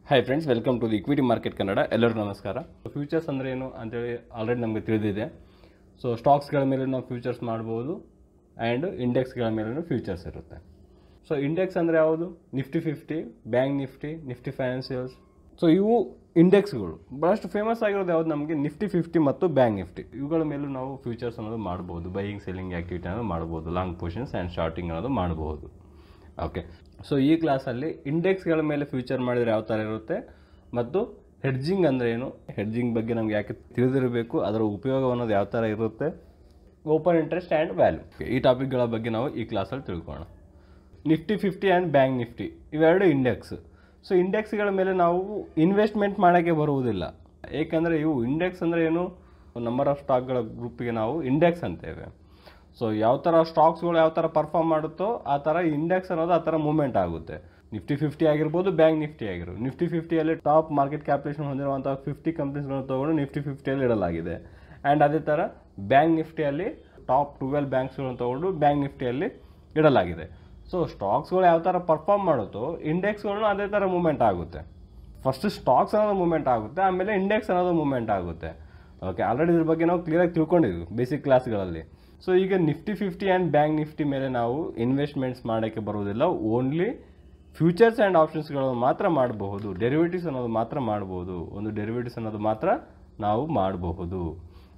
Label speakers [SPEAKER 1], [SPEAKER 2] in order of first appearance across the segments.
[SPEAKER 1] Hi friends, welcome to the equity market Kannada. ಎಲ್ಲರಿಗೂ ನಮಸ್ಕಾರ. Futures ಅಂದರೆ ಏನು ಅಂತೇಳಿ ಆಲ್ರೆಡಿ ನಮಗೆ ತಿಳಿದಿದೆ. ಸೊ ಸ್ಟಾಕ್ಸ್ಗಳ ಮೇಲೆ ನಾವು ಫ್ಯೂಚರ್ಸ್ ಮಾಡ್ಬೋದು ಆ್ಯಂಡ್ ಇಂಡೆಕ್ಸ್ಗಳ ಮೇಲೂ ಫ್ಯೂಚರ್ಸ್ ಇರುತ್ತೆ. ಸೊ ಇಂಡೆಕ್ಸ್ ಅಂದರೆ ಯಾವುದು? Nifty 50, bank Nifty financials. So ಇವು ಇಂಡೆಕ್ಸ್ಗಳು. ಭಾಳಷ್ಟು ಫೇಮಸ್ ಆಗಿರೋದು ಯಾವುದು ನಮಗೆ? ನಿಫ್ಟಿ 50 ಮತ್ತು ಬ್ಯಾಂಕ್ ನಿಫ್ಟಿ. ಇವುಗಳ ಮೇಲೂ ನಾವು ಫ್ಯೂಚರ್ಸ್ ಅನ್ನೋದು ಮಾಡ್ಬೋದು. ಬೈಯಿಂಗ್ ಸೆಲ್ಲಿಂಗ್ ಆ್ಯಕ್ಟಿವಿಟಿ ಅನ್ನೋದು ಮಾಡ್ಬೋದು. ಲಾಂಗ್ ಪೊಸಿಷನ್ಸ್ ಆ್ಯಂಡ್ ಶಾರ್ಟಿಂಗ್ ಅನ್ನೋದು ಮಾಡ್ಬೋದು. ಓಕೆ, ಸೊ ಈ ಕ್ಲಾಸಲ್ಲಿ ಇಂಡೆಕ್ಸ್ಗಳ ಮೇಲೆ ಫ್ಯೂಚರ್ ಮಾಡಿದರೆ ಯಾವ ಥರ ಇರುತ್ತೆ ಮತ್ತು ಹೆಡ್ಜಿಂಗ್ ಅಂದರೆ ಏನು, ಹೆಡ್ಜಿಂಗ್ ಬಗ್ಗೆ ನಮ್ಗೆ ಯಾಕೆ ತಿಳಿದಿರಬೇಕು, ಅದರ ಉಪಯೋಗ ಅನ್ನೋದು ಯಾವ ಥರ ಇರುತ್ತೆ, ಓಪನ್ ಇಂಟ್ರೆಸ್ಟ್ ಆ್ಯಂಡ್ ವ್ಯಾಲ್ಯೂ, ಈ ಟಾಪಿಕ್ಗಳ ಬಗ್ಗೆ ನಾವು ಈ ಕ್ಲಾಸಲ್ಲಿ ತಿಳ್ಕೊಳ್ಳೋಣ. ನಿಫ್ಟಿ 50 ಆ್ಯಂಡ್ ಬ್ಯಾಂಕ್ ನಿಫ್ಟಿ ಇವೆರಡು ಇಂಡೆಕ್ಸ್. ಸೊ ಇಂಡೆಕ್ಸ್ಗಳ ಮೇಲೆ ನಾವು ಇನ್ವೆಸ್ಟ್ಮೆಂಟ್ ಮಾಡೋಕ್ಕೆ ಬರುವುದಿಲ್ಲ. ಏಕೆಂದರೆ ಇವು ಇಂಡೆಕ್ಸ್ ಅಂದರೆ ಏನು, ನಂಬರ್ ಆಫ್ ಸ್ಟಾಕ್ಗಳ ಗ್ರೂಪಿಗೆ ನಾವು ಇಂಡೆಕ್ಸ್ ಅಂತೇವೆ. ಸೊ ಯಾವ ಥರ ಸ್ಟಾಕ್ಸ್ಗಳು ಯಾವ ಥರ ಪರ್ಫಾರ್ಮ್ ಮಾಡುತ್ತೋ ಆ ಥರ ಇಂಡೆಕ್ಸ್ ಅನ್ನೋದು ಆ ಥರ ಮೂವ್ಮೆಂಟ್ ಆಗುತ್ತೆ. ನಿಫ್ಟಿ 50 ಆಗಿರ್ಬೋದು, ಬ್ಯಾಂಕ್ ನಿಫ್ಟಿ ಆಗಿರ್ಬೋದು. ನಿಫ್ಟಿ 50ಯಲ್ಲಿ ಟಾಪ್ ಮಾರ್ಕೆಟ್ ಕ್ಯಾಪಿಟೇಷನ್ ಹೊಂದಿರುವಂಥ 50 ಕಂಪ್ನೀಸ್ಗಳನ್ನು ತೊಗೊಂಡು ನಿಫ್ಟಿ 50ಯಲ್ಲಿ ಇಡಲಾಗಿದೆ. ಆ್ಯಂಡ್ ಅದೇ ಥರ ಬ್ಯಾಂಕ್ ನಿಫ್ಟಿಯಲ್ಲಿ ಟಾಪ್ 12 ಬ್ಯಾಂಕ್ಸ್ಗಳನ್ನು ತೊಗೊಂಡು ಬ್ಯಾಂಕ್ ನಿಫ್ಟಿಯಲ್ಲಿ ಇಡಲಾಗಿದೆ. ಸೊ ಸ್ಟಾಕ್ಸ್ಗಳು ಯಾವ ಥರ ಪರ್ಫಾರ್ಮ್ ಮಾಡುತ್ತೋ ಇಂಡೆಕ್ಸ್ಗಳನ್ನ ಅದೇ ಥರ ಮೂವ್ಮೆಂಟ್ ಆಗುತ್ತೆ. ಫಸ್ಟ್ ಸ್ಟಾಕ್ಸ್ ಅನ್ನೋದು ಮೂವ್ಮೆಂಟ್ ಆಗುತ್ತೆ, ಆಮೇಲೆ ಇಂಡೆಕ್ಸ್ ಅನ್ನೋದು ಮೂವ್ಮೆಂಟ್ ಆಗುತ್ತೆ. ಓಕೆ, ಆಲ್ರೆಡಿ ಇದ್ರ ಬಗ್ಗೆ ನಾವು ಕ್ಲಿಯರಾಗಿ ತಿಳ್ಕೊಂಡಿದ್ವಿ ಬೇಸಿಕ್ ಕ್ಲಾಸ್ಗಳಲ್ಲಿ. ಸೊ ಈಗ ನಿಫ್ಟಿ 50 ಆ್ಯಂಡ್ ಬ್ಯಾಂಕ್ ನಿಫ್ಟಿ ಮೇಲೆ ನಾವು ಇನ್ವೆಸ್ಟ್ಮೆಂಟ್ಸ್ ಮಾಡೋಕ್ಕೆ ಬರುವುದಿಲ್ಲ. ಓನ್ಲಿ ಫ್ಯೂಚರ್ಸ್ ಆ್ಯಂಡ್ ಆಪ್ಷನ್ಸ್ಗಳನ್ನು ಮಾತ್ರ ಮಾಡಬಹುದು. ಡೆರಿವೇಟಿವ್ಸ್ ಅನ್ನೋದು ಮಾತ್ರ ಮಾಡ್ಬೋದು. ಒಂದು ಡೆರಿವೇಟಿವ್ಸ್ ಅನ್ನೋದು ಮಾತ್ರ ನಾವು ಮಾಡಬಹುದು.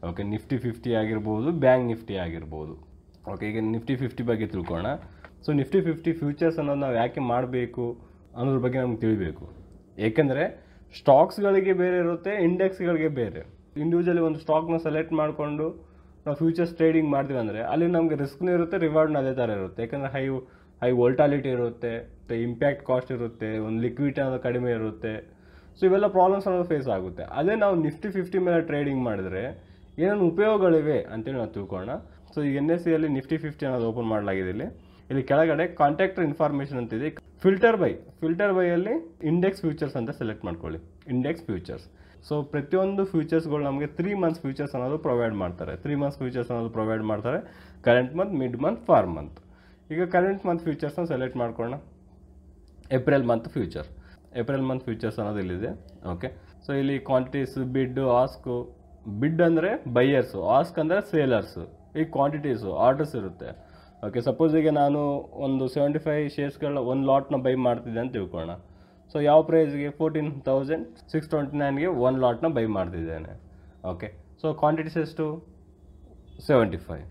[SPEAKER 1] ಓಕೆ, ನಿಫ್ಟಿ 50 ಆಗಿರ್ಬೋದು, ಬ್ಯಾಂಕ್ ನಿಫ್ಟಿ ಆಗಿರ್ಬೋದು. ಓಕೆ, ಈಗ ನಿಫ್ಟಿ 50 ಬಗ್ಗೆ ತಿಳ್ಕೊಳ್ಳೋಣ. ಸೊ ನಿಫ್ಟಿ 50 ಫ್ಯೂಚರ್ಸ್ ಅನ್ನೋದು ನಾವು ಯಾಕೆ ಮಾಡಬೇಕು ಅನ್ನೋದ್ರ ಬಗ್ಗೆ ನಮ್ಗೆ ತಿಳಿಬೇಕು. ಏಕೆಂದರೆ ಸ್ಟಾಕ್ಸ್ಗಳಿಗೆ ಬೇರೆ ಇರುತ್ತೆ, ಇಂಡೆಕ್ಸ್ಗಳಿಗೆ ಬೇರೆ. ಇಂಡಿವಿಜುವಲಿ ಒಂದು ಸ್ಟಾಕ್ನ ಸೆಲೆಕ್ಟ್ ಮಾಡಿಕೊಂಡು ನಾವು ಫ್ಯೂಚರ್ಸ್ ಟ್ರೇಡಿಂಗ್ ಮಾಡ್ತೀವಿ ಅಂದರೆ ಅಲ್ಲಿ ನಮಗೆ ರಿಸ್ಕ್ನೂ ಇರುತ್ತೆ, ರಿವಾರ್ಡ್ನ ಅದೇ ಥರ ಇರುತ್ತೆ. ಯಾಕಂದರೆ ಹೈ ವೋಲ್ಟಾಲಿಟಿ ಇರುತ್ತೆ, ಇಂಪ್ಯಾಕ್ಟ್ ಕಾಸ್ಟ್ ಇರುತ್ತೆ, ಒಂದು ಲಿಕ್ವಿಡಿಟಿ ಅನ್ನೋದು ಕಡಿಮೆ ಇರುತ್ತೆ. ಸೊ ಇವೆಲ್ಲ ಪ್ರಾಬ್ಲಮ್ಸ್ ಅನ್ನೋದು ಫೇಸ್ ಆಗುತ್ತೆ. ಅದೇ ನಾವು ನಿಫ್ಟಿ 50 ಮೇಲೆ ಟ್ರೇಡಿಂಗ್ ಮಾಡಿದರೆ ಏನೇನು ಉಪಯೋಗಗಳಿವೆ ಅಂತೇಳಿ ನಾವು ತಿಳ್ಕೊಳ್ಳೋಣ. ಸೊ ಈಗ NSE ನಿಫ್ಟಿ 50 ಅನ್ನೋದು ಓಪನ್ ಮಾಡಲಾಗಿದೆ. ಇಲ್ಲಿ ಕೆಳಗಡೆ ಕಾಂಟ್ಯಾಕ್ಟರ್ ಇನ್ಫಾರ್ಮೇಷನ್ ಅಂತಿದೆ. ಫಿಲ್ಟರ್ ಬೈಯಲ್ಲಿ ಇಂಡೆಕ್ಸ್ ಫ್ಯೂಚರ್ಸ್ ಅಂತ ಸೆಲೆಕ್ಟ್ ಮಾಡ್ಕೊಳ್ಳಿ. Index futures. ಸೊ ಪ್ರತಿಯೊಂದು ಫ್ಯೂಚರ್ಸ್ಗಳು ನಮಗೆ 3 ಮಂತ್ಸ್ ಫ್ಯೂಚರ್ಸ್ ಅನ್ನೋದು ಪ್ರೊವೈಡ್ ಮಾಡ್ತಾರೆ. 3 ಮಂತ್ಸ್ ಫ್ಯೂಚರ್ಸ್ ಅನ್ನೋದು ಪ್ರೊವೈಡ್ ಮಾಡ್ತಾರೆ. Current month, mid month, for month. ಈಗ ಕರೆಂಟ್ ಮಂತ್ ಫ್ಯೂಚರ್ಸ್ನ ಸೆಲೆಕ್ಟ್ ಮಾಡ್ಕೊಳ್ಳೋಣ. ಏಪ್ರಿಲ್ ಮಂತ್ ಫ್ಯೂಚರ್ಸ್ ಅನ್ನೋದು ಇಲ್ಲಿದೆ. ಓಕೆ, ಸೊ ಇಲ್ಲಿ ಕ್ವಾಂಟಿಟೀಸ್, ಬಿಡ್, ಆಸ್ಕು. ಬಿಡ್ ಅಂದರೆ ಬೈಯರ್ಸು, ಆಸ್ಕ್ ಅಂದರೆ ಸೇಲರ್ಸು. ಈ ಕ್ವಾಂಟಿಟೀಸು, ಆರ್ಡರ್ಸ್ ಇರುತ್ತೆ. ಓಕೆ, ಸಪೋಸ್ ಈಗ ನಾನು ಒಂದು 75 ಶೇರ್ಸ್ಗಳ ಒಂದು ಲಾಟ್ನ ಬೈ ಮಾಡ್ತಿದ್ದೆ ಅಂತ ತಿಳ್ಕೊಳ್ಳೋಣ. ಸೊ ಯಾವ ಪ್ರೈಸ್ಗೆ? 14,629ಗೆ ಒಂದು ಲಾಟ್ನ ಬೈ ಮಾಡ್ತಿದ್ದೇನೆ. ಓಕೆ, ಸೊ ಕ್ವಾಂಟಿಟೀಸ್ ಎಷ್ಟು? 75.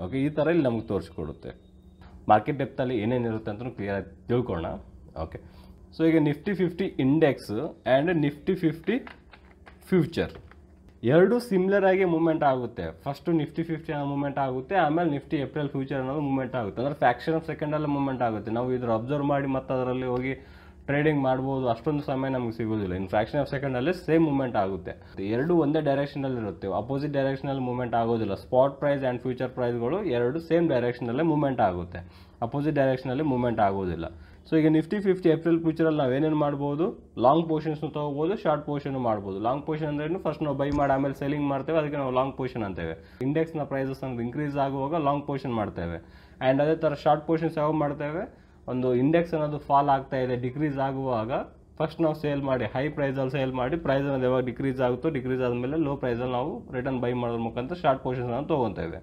[SPEAKER 1] ಓಕೆ, ಈ ಥರ ಇಲ್ಲಿ ನಮಗೆ ತೋರಿಸ್ಕೊಡುತ್ತೆ. ಮಾರ್ಕೆಟ್ ಡೆಪ್ತಲ್ಲಿ ಏನೇನಿರುತ್ತೆ ಅಂತಲೂ ಕ್ಲಿಯರಾಗಿ ತಿಳ್ಕೊಳ್ಳೋಣ. ಓಕೆ, ಸೊ ಈಗ Nifty 50 index and Nifty 50 future ಎರಡು ಸಿಮಿಲರ್ ಆಗಿ ಮೂವ್ಮೆಂಟ್ ಆಗುತ್ತೆ. ಫಸ್ಟು ನಿಫ್ಟಿ 50 ಅನ್ನೋ ಮೂವ್ಮೆಂಟ್ ಆಗುತ್ತೆ, ಆಮೇಲೆ ನಿಫ್ಟಿ ಏಪ್ರಿಲ್ ಫ್ಯೂಚರ್ ಅನ್ನೋದು ಮೂವ್ಮೆಂಟ್ ಆಗುತ್ತೆ. ಅಂದರೆ ಫ್ಯಾಕ್ಷನ್ ಆಫ್ ಸೆಕೆಂಡಲ್ಲೇ ಮೂವ್ಮೆಂಟ್ ಆಗುತ್ತೆ. ನಾವು ಇದ್ರ ಅಬ್ಸರ್ವ್ ಮಾಡಿ ಮತ್ತು ಅದರಲ್ಲಿ ಹೋಗಿ ಟ್ರೇಡಿಂಗ್ ಮಾಡ್ಬೋದು, ಅಷ್ಟೊಂದು ಸಮಯ ನಮಗೆ ಸಿಗೋದಿಲ್ಲ. ಇನ್ನು ಫ್ರಾಕ್ಷನ್ ಆಫ್ ಸೆಕೆಂಡಲ್ಲಿ ಸೇಮ್ ಮೂವ್ಮೆಂಟ್ ಆಗುತ್ತೆ. ಎರಡು ಒಂದೇ ಡೈರೆಕ್ಷನಲ್ಲಿ ಇರುತ್ತೆ, ಅಪೋಸಿಟ್ ಡೈರೆಕ್ಷನಲ್ಲಿ ಮೂವ್ಮೆಂಟ್ ಆಗೋದಿಲ್ಲ. ಸ್ಪಾಟ್ ಪ್ರೈಸ್ ಆ್ಯಂಡ್ ಫ್ಯೂಚರ್ ಪ್ರೈಸ್ಗಳು ಎರಡು ಸೇಮ್ ಡೈರೆಕ್ಷನಲ್ಲೇ ಮೂವ್ಮೆಂಟ್ ಆಗುತ್ತೆ, ಅಪೋಸಿಟ್ ಡೈರೆಕ್ಷನಲ್ಲಿ ಮೂವ್ಮೆಂಟ್ ಆಗೋದಿಲ್ಲ. ಸೊ ಈಗ ನಿಫ್ಟಿ 50 ಏಪ್ರಿಲ್ ಫ್ಯೂಚರಲ್ಲಿ ನಾವು ಏನೇನು ಮಾಡ್ಬೋದು? ಲಾಂಗ್ ಪೊಸಿಷನ್ಸ್ನು ತೊಗೋಬೋದು, ಶಾರ್ಟ್ ಪೊಸಿಷನ್ ಮಾಡ್ಬೋದು. ಲಾಂಗ್ ಪೊಸಿಷನ್ ಅಂದ್ರೆ ಫಸ್ಟ್ ನಾವು ಬೈ ಮಾಡಿ ಆಮೇಲೆ ಸೆಲ್ಲಿಂಗ್ ಮಾಡ್ತೇವೆ, ಅದಕ್ಕೆ ನಾವು ಲಾಂಗ್ ಪೊಸಿಷನ್ ಅಂತೇವೆ. ಇಂಡೆಕ್ಸ್ನ ಪ್ರೈಸಸ್ ನಮ್ಗೆ ಇನ್ಕ್ರೀಸ್ ಆಗುವಾಗ ಲಾಂಗ್ ಪೊಸಿಷನ್ ಮಾಡ್ತೇವೆ. ಆ್ಯಂಡ್ ಅದೇ ಥರ ಶಾರ್ಟ್ ಪೊಸಿಷನ್ಸ್ ಯಾವಾಗ ಮಾಡ್ತೇವೆ? ಒಂದು ಇಂಡೆಕ್ಸ್ ಅನ್ನೋದು ಫಾಲ್ ಆಗ್ತಾ ಇದೆ, ಡಿಕ್ರೀಸ್ ಆಗುವಾಗ ಫಸ್ಟ್ ನಾವು ಸೇಲ್ ಮಾಡಿ, ಹೈ ಪ್ರೈಸಲ್ಲಿ ಸೇಲ್ ಮಾಡಿ, ಪ್ರೈಸ್ ಅನ್ನೋದು ಯಾವಾಗ ಡಿಕ್ರೀಸ್ ಆಗುತ್ತೋ, ಡಿಕ್ರೀಸ್ ಆದಮೇಲೆ ಲೋ ಪ್ರೈಸಲ್ಲಿ ನಾವು ರಿಟರ್ನ್ ಬೈ ಮಾಡೋದ್ರ ಮುಖಾಂತರ ಶಾರ್ಟ್ ಪೊಸಿಷನ್ ಅನ್ನು ತೊಗೊತೇವೆ.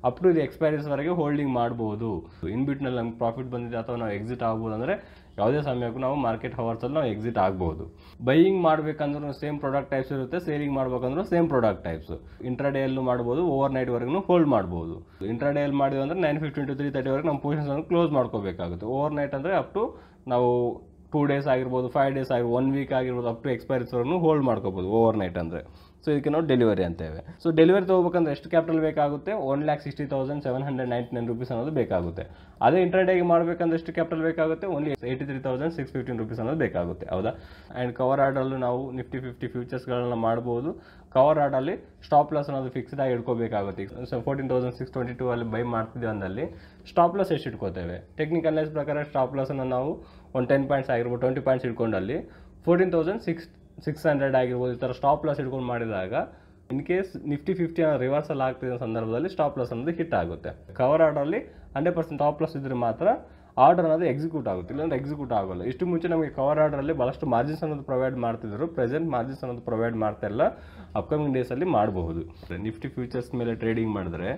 [SPEAKER 1] ಅಪ್ ಟು ದಿ ಎಕ್ಸ್ಪೈರೀಸ್ವರೆಗೆ ಹೋಲ್ಡಿಂಗ್ ಮಾಡ್ಬೋದು. ಇನ್ ಬಿಟ್ನಲ್ಲಿ ನಮ್ಗೆ ಪ್ರಾಫಿಟ್ ಬಂದಿದೆ ಅಥವಾ ನಾವು ಎಕ್ಸಿಟ್ ಆಗ್ಬೋದು ಅಂದರೆ ಯಾವುದೇ ಸಮಯಕ್ಕೂ ನಾವು ಮಾರ್ಕೆಟ್ ಹವರ್ಸಲ್ಲಿ ನಾವು ಎಕ್ಸಿಟ್ ಆಗ್ಬೋದು. ಬೈಯಿಂಗ್ ಮಾಡಬೇಕಂದ್ರೂ ಸೇಮ್ ಪ್ರಾಡಕ್ಟ್ ಟೈಪ್ಸ್ ಇರುತ್ತೆ, ಸೇಲಿಂಗ್ ಮಾಡ್ಬೇಕಂದ್ರೂ ಸೇಮ್ ಪ್ರಾಡಕ್ಟ್ ಟೈಪ್ಸ್. ಇಂಟ್ರಾಡೇಯಲ್ಲೂ ಮಾಡ್ಬೋದು, ಓವರ್ ನೈಟ್ವರೆಗೂ ಹೋಲ್ಡ್ ಮಾಡ್ಬೋದು. ಇಂಟ್ರಾಡೇಯಲ್ಲಿ ಮಾಡಿದ್ವಿ ಅಂದರೆ 9:15 to 3:30ವರೆಗೆ ನಮ್ಮ ಪೊಸಿಷನ್ಸನ್ನು ಕ್ಲೋಸ್ ಮಾಡ್ಕೋಬೇಕಾಗುತ್ತೆ. ಓವರ್ ನೈಟ್ ಅಂದರೆ ಅಪ್ ಟು ನಾವು 2 days ಆಗಿರ್ಬೋದು, 5 days ಆಗಿರ್ಬೋದು, 1 week ಆಗಿರ್ಬೋದು, ಅಪ್ ಟು ಎಕ್ಸ್ಪೈರೀಸ್ವರೆಗೂ ಹೋಲ್ಡ್ ಮಾಡ್ಕೋಬೋದು ಓವರ್ ನೈಟ್ ಅಂದರೆ. ಸೊ ಇದಕ್ಕೆ ನಾವು ಡೆಲಿವರಿ ಅಂತೇವೆ. ಸೊ ಡೆಲಿವರಿ ತೊಗೋಬೇಕಂದ್ರೆ ಎಷ್ಟು ಕ್ಯಾಪಿಟಲ್ ಬೇಕಾಗುತ್ತೆ? 1,60,799 rupees ಅನ್ನೋದು ಬೇಕಾಗುತ್ತೆ. ಅದೇ ಇಂಟ್ರಾಡೇಗೆ ಮಾಡಬೇಕಂದ್ರೆ ಎಷ್ಟು ಕ್ಯಾಪಿಟಲ್ ಬೇಕಾಗುತ್ತೆ? ಓನ್ಲಿ 83,615 rupees ಅನ್ನೋದು ಬೇಕಾಗುತ್ತೆ. ಹೌದಾ? ಆ್ಯಂಡ್ ಕವರ್ ಆರ್ಡರ್ಲ್ಲೂ ನಾವು ನಿಫ್ಟಿ 50 ಫ್ಯೂಚರ್ಸ್ಗಳನ್ನ ಮಾಡ್ಬೋದು. ಕವರ್ ಆರ್ಡಲ್ಲಿ ಸ್ಟಾಪ್ ಲಾಸ್ ಅನ್ನೋದು ಫಿಕ್ಸ್ಡ್ ಆಗಿ ಇಟ್ಕೋಬೇಕಾಗುತ್ತೆ. 14,622 ಅಲ್ಲಿ ಬೈ ಮಾಡ್ತಿದ್ದೀವಿ ಅಂದಲ್ಲಿ ಸ್ಟಾಪ್ ಲಾಸ್ ಎಷ್ಟು ಇಟ್ಕೋತೇವೆ? ಟೆಕ್ನಿಕಲ್ ಅನಲೈಸ್ ಪ್ರಕಾರ ಸ್ಟಾಪ್ ಲಾಸನ್ನು ನಾವು ಒಂದು 10 ಪಾಯಿಂಟ್ಸ್ ಆಗಿರ್ಬೋದು, 20 ಪಾಯಿಂಟ್ಸ್ ಇಟ್ಕೊಂಡಲ್ಲಿ 14,600 ಆಗಿರ್ಬೋದು ಈ ಥರ ಸ್ಟಾಪ್ ಲಾಸ್ ಇಟ್ಕೊಂಡು ಮಾಡಿದಾಗ ಇನ್ ಕೇಸ್ ನಿಫ್ಟಿ 50 ರಿವರ್ಸಲ್ ಆಗ್ತಿರೋ ಸಂದರ್ಭದಲ್ಲಿ ಸ್ಟಾಪ್ ಲಾಸ್ ಅನ್ನೋದು ಹಿಟ್ ಆಗುತ್ತೆ. ಕವರ್ ಆರ್ಡರ್ಲಿ 100% ಸ್ಟಾಪ್ ಲಾಸ್ ಇದ್ರೆ ಮಾತ್ರ ಆರ್ಡರ್ ಅನ್ನೋದು ಎಕ್ಸಿಕ್ಯೂಟ್ ಆಗುತ್ತೆ, ಇಲ್ಲಾಂದ್ರೆ ಎಕ್ಸಿಕ್ಯೂಟ್ ಆಗೋಲ್ಲ. ಇಷ್ಟು ಮುಂಚೆ ನಮಗೆ ಕವರ್ ಆರ್ಡರಲ್ಲಿ ಭಾಳಷ್ಟು ಮಾರ್ಜಿನ್ಸ್ ಅನ್ನೋದು ಪ್ರೊವೈಡ್ ಮಾಡ್ತಿದ್ರು, ಪ್ರೆಸೆಂಟ್ ಮಾರ್ಜಿನ್ಸ್ ಅನ್ನೋದು ಪ್ರೊವೈಡ್ ಮಾಡ್ತಾ ಇಲ್ಲ. ಅಪ್ಕಮಿಂಗ್ ಡೇಸಲ್ಲಿ ಮಾಡಬಹುದು. ನಿಫ್ಟಿ ಫ್ಯೂಚರ್ಸ್ ಮೇಲೆ ಟ್ರೇಡಿಂಗ್ ಮಾಡಿದ್ರೆ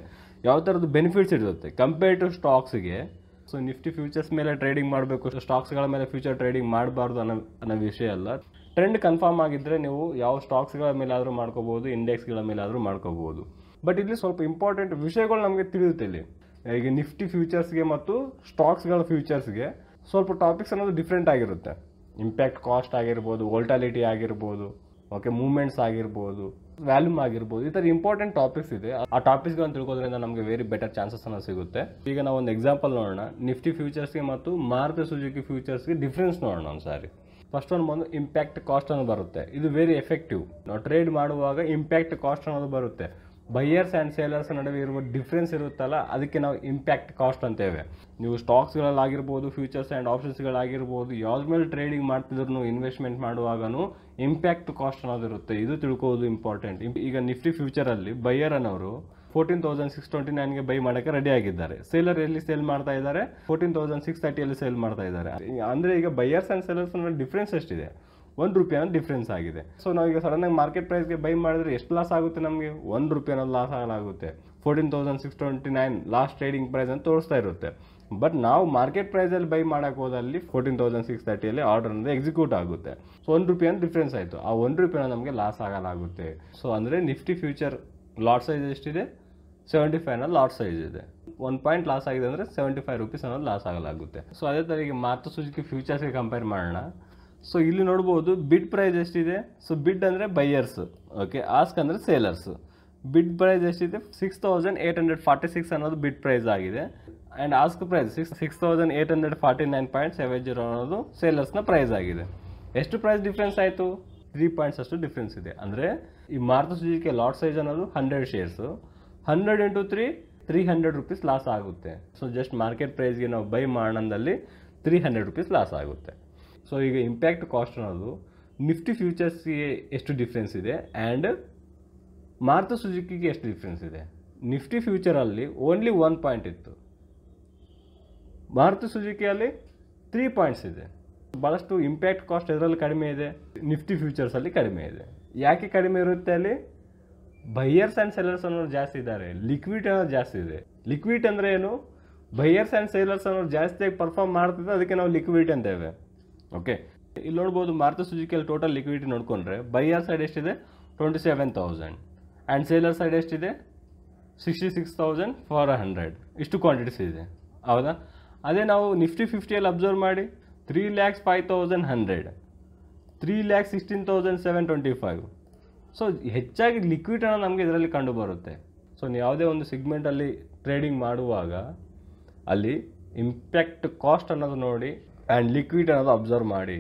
[SPEAKER 1] ಯಾವ ಥರದ್ದು ಬೆನಿಫಿಟ್ಸ್ ಇರುತ್ತೆ ಕಂಪೇರ್ ಟು ಸ್ಟಾಕ್ಸ್ಗೆ. ಸೊ ನಿಫ್ಟಿ ಫ್ಯೂಚರ್ಸ್ ಮೇಲೆ ಟ್ರೇಡಿಂಗ್ ಮಾಡಬೇಕು, ಸ್ಟಾಕ್ಸ್ಗಳ ಮೇಲೆ ಫ್ಯೂಚರ್ ಟ್ರೇಡಿಂಗ್ ಮಾಡಬಾರ್ದು ಅನ್ನೋ ವಿಷಯ ಅಲ್ಲ. ಟ್ರೆಂಡ್ ಕನ್ಫರ್ಮ್ ಆಗಿದ್ದರೆ ನೀವು ಯಾವ ಸ್ಟಾಕ್ಸ್ಗಳ ಮೇಲಾದರೂ ಮಾಡ್ಕೋಬೋದು, ಇಂಡೆಕ್ಸ್ಗಳ ಮೇಲಾದರೂ ಮಾಡ್ಕೋಬೋದು. ಬಟ್ ಇಲ್ಲಿ ಸ್ವಲ್ಪ ಇಂಪಾರ್ಟೆಂಟ್ ವಿಷಯಗಳು ನಮಗೆ ತಿಳಿಯುತ್ತೆ. ಇಲ್ಲಿ ಈಗ ನಿಫ್ಟಿ ಫ್ಯೂಚರ್ಸ್ಗೆ ಮತ್ತು ಸ್ಟಾಕ್ಸ್ಗಳ ಫ್ಯೂಚರ್ಸ್ಗೆ ಸ್ವಲ್ಪ ಟಾಪಿಕ್ಸ್ ಅನ್ನೋದು ಡಿಫ್ರೆಂಟ್ ಆಗಿರುತ್ತೆ. ಇಂಪ್ಯಾಕ್ಟ್ ಕಾಸ್ಟ್ ಆಗಿರ್ಬೋದು, ವೋಲ್ಟಾಲಿಟಿ ಆಗಿರ್ಬೋದು, ಓಕೆ, ಮೂವ್ಮೆಂಟ್ಸ್ ಆಗಿರ್ಬೋದು, ವ್ಯಾಲ್ಯೂಮ್ ಆಗಿರ್ಬೋದು, ಈ ಥರ ಇಂಪಾರ್ಟೆಂಟ್ ಟಾಪಿಕ್ಸ್ ಇದೆ. ಆ ಟಾಪಿಕ್ಸ್ಗಳನ್ನು ತಿಳ್ಕೋದ್ರಿಂದ ನಮಗೆ ವೆರಿ ಬೆಟರ್ ಚಾನ್ಸಸ್ ಅನ್ನೋ ಸಿಗುತ್ತೆ. ಈಗ ನಾವು ಒಂದು ಎಕ್ಸಾಂಪಲ್ ನೋಡೋಣ. ನಿಫ್ಟಿ ಫ್ಯೂಚರ್ಸ್ಗೆ ಮತ್ತು ಮಾರುತಿ ಸುಜುಕಿ ಫ್ಯೂಚರ್ಸ್ಗೆ ಡಿಫ್ರೆನ್ಸ್ ನೋಡೋಣ ಒಂದು ಸಾರಿ. ಫಸ್ಟ್ ಒಂದು ಬಂದು ಇಂಪ್ಯಾಕ್ಟ್ ಕಾಸ್ಟ್ ಅನ್ನೋದು ಬರುತ್ತೆ. ಇದು ವೆರಿ ಎಫೆಕ್ಟಿವ್. ನಾವು ಟ್ರೇಡ್ ಮಾಡುವಾಗ ಇಂಪ್ಯಾಕ್ಟ್ ಕಾಸ್ಟ್ ಅನ್ನೋದು ಬರುತ್ತೆ. ಬೈಯರ್ಸ್ ಆ್ಯಂಡ್ ಸೇಲರ್ಸ್ ನಡುವೆ ಇರುವ ಡಿಫ್ರೆನ್ಸ್ ಇರುತ್ತಲ್ಲ, ಅದಕ್ಕೆ ನಾವು ಇಂಪ್ಯಾಕ್ಟ್ ಕಾಸ್ಟ್ ಅಂತೇವೆ. ನೀವು ಸ್ಟಾಕ್ಸ್ಗಳಾಗಿರ್ಬೋದು, ಫ್ಯೂಚರ್ಸ್ ಆ್ಯಂಡ್ ಆಪ್ಷನ್ಸ್ಗಳಾಗಿರ್ಬೋದು, ಯಾವ್ದ್ರ ಮೇಲೆ ಟ್ರೇಡಿಂಗ್ ಮಾಡ್ತಿದ್ರು ಇನ್ವೆಸ್ಟ್ಮೆಂಟ್ ಮಾಡುವಾಗೂ ಇಂಪ್ಯಾಕ್ಟ್ ಕಾಸ್ಟ್ ಅನ್ನೋದು ಇರುತ್ತೆ. ಇದು ತಿಳ್ಕೊಳ್ಳೋದು ಇಂಪಾರ್ಟೆಂಟ್. ಈಗ ನಿಫ್ಟಿ ಫ್ಯೂಚರಲ್ಲಿ ಬೈಯರ್ ಅನ್ನೋರು 14,629ಗೆ ಬೈ ಮಾಡೋಕ್ಕೆ ರೆಡಿ ಆಗಿದ್ದಾರೆ. ಸೇಲರ್ ಎಲ್ಲಿ ಸೇಲ್ ಮಾಡ್ತಾ ಇದ್ದಾರೆ? 14,630 ಸೇಲ್ ಮಾಡ್ತಾ ಇದ್ದಾರೆ. ಅಂದರೆ ಈಗ ಬೈಯರ್ಸ್ ಆ್ಯಂಡ್ ಸೇಲರ್ಸ್ ಡಿಫ್ರೆನ್ಸ್ ಎಷ್ಟಿದೆ? ₹1 ಅನ್ನೋದು ಡಿಫ್ರೆನ್ಸ್ ಆಗಿದೆ. ಸೊ ನಾವೀಗ ಸಡನ್ನಾಗಿ ಮಾರ್ಕೆಟ್ ಪ್ರೈಸ್ಗೆ ಬೈ ಮಾಡಿದ್ರೆ ಎಷ್ಟು ಲಾಸ್ ಆಗುತ್ತೆ? ನಮಗೆ ₹1 ಅನ್ನೋದು ಲಾಸ್ ಆಗಲಾಗುತ್ತೆ. 14,629 ಲಾಸ್ಟ್ ಟ್ರೇಡಿಂಗ್ ಪ್ರೈಸ್ ಅಂತ ತೋರಿಸ್ತಾ ಇರುತ್ತೆ. ಬಟ್ ನಾವು ಮಾರ್ಕೆಟ್ ಪ್ರೈಸಲ್ಲಿ ಬೈ ಮಾಡೋಕೆ ಹೋದಲ್ಲಿ 14,630 ಆರ್ಡರ್ ಅನ್ನೋದು ಎಕ್ಸಿಕ್ಯೂಟ್ ಆಗುತ್ತೆ. ಸೊ ₹1 ಅನ್ನೋ ಡಿಫ್ರೆನ್ಸ್ ಆಯಿತು. ಆ ₹1 ನಮಗೆ ಲಾಸ್ ಆಗಲಾಗುತ್ತೆ. ಸೊ ಅಂದರೆ ನಿಫ್ಟಿ ಫ್ಯೂಚರ್ ಲಾಟ್ ಸೈಜ್ ಎಷ್ಟಿದೆ? 75 ಅನ್ನೋದು ಲಾಟ್ ಸೈಜ್ ಇದೆ. 1 ಪಾಯಿಂಟ್ ಲಾಸ್ ಆಗಿದೆ ಅಂದರೆ ₹75 ಅನ್ನೋದು ಲಾಸ್ ಆಗಲಾಗುತ್ತೆ. ಸೊ ಅದೇ ಥರ ಈಗ ಮಾರುತಿ ಸುಜುಕಿ ಫ್ಯೂಚರ್ಸ್ಗೆ ಕಂಪೇರ್ ಮಾಡೋಣ. ಸೊ ಇಲ್ಲಿ ನೋಡ್ಬೋದು ಬಿಡ್ ಪ್ರೈಸ್ ಎಷ್ಟಿದೆ. ಸೊ ಬಿಡ್ ಅಂದರೆ ಬೈಯರ್ಸ್, ಓಕೆ, ಆಸ್ಕ್ ಅಂದರೆ ಸೇಲರ್ಸ್. ಬಿಡ್ ಪ್ರೈಸ್ ಎಷ್ಟಿದೆ? 6,846 ಅನ್ನೋದು ಬಿಡ್ ಪ್ರೈಸ್ ಆಗಿದೆ. ಆ್ಯಂಡ್ ಆಸ್ಕ್ ಪ್ರೈಸ್ 6,849.70 ಅನ್ನೋದು ಸೇಲರ್ಸ್ನ ಪ್ರೈಸ್ ಆಗಿದೆ. ಎಷ್ಟು ಪ್ರೈಸ್ ಡಿಫ್ರೆನ್ಸ್ ಆಯಿತು? 3 ಪಾಯಿಂಟ್ಸ್ ಅಷ್ಟು ಡಿಫ್ರೆನ್ಸ್ ಇದೆ. ಅಂದರೆ ಈ ಮಾರುತಿ ಸುಜುಕಿ ಲಾಟ್ ಸೈಜ್ ಅನ್ನೋದು 100 ಶೇರ್ಸು, 100 × 3 ₹300 ಲಾಸ್ ಆಗುತ್ತೆ. ಸೊ ಜಸ್ಟ್ ಮಾರ್ಕೆಟ್ ಪ್ರೈಸ್ಗೆ ನಾವು ಬೈ ಮಾಡೋದಲ್ಲಿ ₹300 ಲಾಸ್ ಆಗುತ್ತೆ. ಸೊ ಈಗ ಇಂಪ್ಯಾಕ್ಟ್ ಕಾಸ್ಟ್ ಅನ್ನೋದು ನಿಫ್ಟಿ ಫ್ಯೂಚರ್ಸ್ಗೆ ಎಷ್ಟು ಡಿಫ್ರೆನ್ಸ್ ಇದೆ ಆ್ಯಂಡ್ ಮಾರುತಿ ಸುಜುಕಿಗೆ ಎಷ್ಟು ಡಿಫ್ರೆನ್ಸ್ ಇದೆ? ನಿಫ್ಟಿ ಫ್ಯೂಚರಲ್ಲಿ ಓನ್ಲಿ 1 ಪಾಯಿಂಟ್ ಇತ್ತು, ಮಾರುತಿ ಸುಜುಕಿಯಲ್ಲಿ 3 ಪಾಯಿಂಟ್ಸ್ ಇದೆ. ಭಾಳಷ್ಟು ಇಂಪ್ಯಾಕ್ಟ್ ಕಾಸ್ಟ್ ಇದರಲ್ಲಿ ಕಡಿಮೆ ಇದೆ, ನಿಫ್ಟಿ ಫ್ಯೂಚರ್ಸಲ್ಲಿ ಕಡಿಮೆ ಇದೆ. ಯಾಕೆ ಕಡಿಮೆ ಇರುತ್ತೆ? ಅಲ್ಲಿ ಬೈಯರ್ಸ್ ಆ್ಯಂಡ್ ಸೆಲ್ಲರ್ಸ್ ಅನ್ನೋರು ಜಾಸ್ತಿ ಇದ್ದಾರೆ, ಲಿಕ್ವಿಡ್ ಅನ್ನೋದು ಜಾಸ್ತಿ ಇದೆ. ಲಿಕ್ವಿಡ್ ಅಂದರೆ ಏನು? ಬೈಯರ್ಸ್ ಆ್ಯಂಡ್ ಸೇಲರ್ಸ್ ಅನ್ನೋರು ಜಾಸ್ತಿಯಾಗಿ ಪರ್ಫಾರ್ಮ್ ಮಾಡ್ತಿದ್ದೆ, ಅದಕ್ಕೆ ನಾವು ಲಿಕ್ವಿಡ್ ಅಂತೇವೆ. ಓಕೆ, ಇಲ್ಲಿ ನೋಡ್ಬೋದು ಮಾರುತಿ ಸುಜುಕಿಯಲ್ಲಿ ಟೋಟಲ್ ಲಿಕ್ವಿಡಿಟಿ ನೋಡಿಕೊಂಡ್ರೆ ಬೈಯರ್ ಸೈಡ್ ಎಷ್ಟಿದೆ? 27,000 ಆ್ಯಂಡ್ ಸೇಲರ್ ಸೈಡ್ ಎಷ್ಟಿದೆ? 66,400. ಇಷ್ಟು ಕ್ವಾಂಟಿಟೀಸ್ ಇದೆ, ಹೌದಾ? ಅದೇ ನಾವು ನಿಫ್ಟಿ 50ಯಲ್ಲಿ ಅಬ್ಸರ್ವ್ ಮಾಡಿ 3,05,100, 3,16,725. ಸೊ ಹೆಚ್ಚಾಗಿ ಲಿಕ್ವಿಡ್ ಅನ್ನೋದು ನಮಗೆ ಇದರಲ್ಲಿ ಕಂಡು ಬರುತ್ತೆ. ಸೊ ನೀವು ಯಾವುದೇ ಒಂದು ಸಿಗ್ಮೆಂಟಲ್ಲಿ ಟ್ರೇಡಿಂಗ್ ಮಾಡುವಾಗ ಅಲ್ಲಿ ಇಂಪ್ಯಾಕ್ಟ್ ಕಾಸ್ಟ್ ಅನ್ನೋದು ನೋಡಿ ಆ್ಯಂಡ್ ಲಿಕ್ವಿಡ್ ಅನ್ನೋದು ಅಬ್ಸರ್ವ್ ಮಾಡಿ.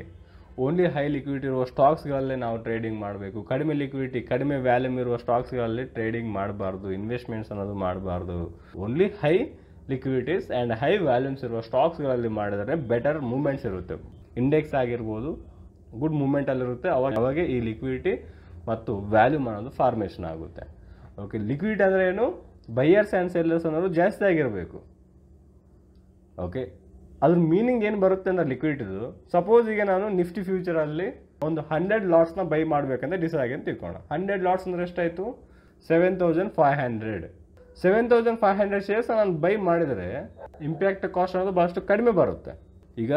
[SPEAKER 1] ಓನ್ಲಿ ಹೈ ಲಿಕ್ವಿಡಿಟಿ ಇರುವ ಸ್ಟಾಕ್ಸ್ಗಳಲ್ಲೇ ನಾವು ಟ್ರೇಡಿಂಗ್ ಮಾಡಬೇಕು. ಕಡಿಮೆ ಲಿಕ್ವಿಡಿಟಿ, ಕಡಿಮೆ ವ್ಯಾಲ್ಯೂಮ್ ಇರುವ ಸ್ಟಾಕ್ಸ್ಗಳಲ್ಲಿ ಟ್ರೇಡಿಂಗ್ ಮಾಡಬಾರ್ದು, ಇನ್ವೆಸ್ಟ್ಮೆಂಟ್ಸ್ ಅನ್ನೋದು ಮಾಡಬಾರ್ದು. Only high liquidities and high volumes ಇರುವ ಸ್ಟಾಕ್ಸ್ಗಳಲ್ಲಿ ಮಾಡಿದರೆ ಬೆಟರ್ ಮೂವ್ಮೆಂಟ್ಸ್ ಇರುತ್ತೆ. ಇಂಡೆಕ್ಸ್ ಆಗಿರ್ಬೋದು ಗುಡ್ ಮೂವ್ಮೆಂಟಲ್ಲಿರುತ್ತೆ. ಅವಾಗ ಈ ಲಿಕ್ವಿಡಿಟಿ ಮತ್ತು ವ್ಯಾಲ್ಯೂಮ್ ಅನ್ನೋದು ಫಾರ್ಮೇಷನ್ ಆಗುತ್ತೆ. ಓಕೆ, ಲಿಕ್ವಿಡ್ ಅಂದರೆ ಏನು? ಬೈಯರ್ಸ್ ಆ್ಯಂಡ್ ಸೆಲ್ಲರ್ಸ್ ಅನ್ನೋದು ಜಾಸ್ತಿ ಆಗಿರಬೇಕು. ಓಕೆ, ಅದ್ರ ಮೀನಿಂಗ್ ಏನು ಬರುತ್ತೆ ಅಂದರೆ ಲಿಕ್ವಿಡಿಟಿದು. ಸಪೋಸ್ ಈಗ ನಾನು ನಿಫ್ಟಿ ಫ್ಯೂಚರಲ್ಲಿ ಒಂದು 100 ಲಾಟ್ಸ್ನ ಬೈ ಮಾಡಬೇಕಂತ ಡಿಸೈಡ್ ಆಗಿ ಅಂತ ತಿಳ್ಕೊಳ್ಳೋಣ. 100 ಲಾಟ್ಸ್ ಅಂದರೆ ಎಷ್ಟಾಯಿತು? 7,500. 7,500 ಶೇರ್ಸ್ ನಾನು ಬೈ ಮಾಡಿದರೆ ಇಂಪ್ಯಾಕ್ಟ್ ಕಾಸ್ಟ್ ಅನ್ನೋದು ಭಾಳಷ್ಟು ಕಡಿಮೆ ಬರುತ್ತೆ. ಈಗ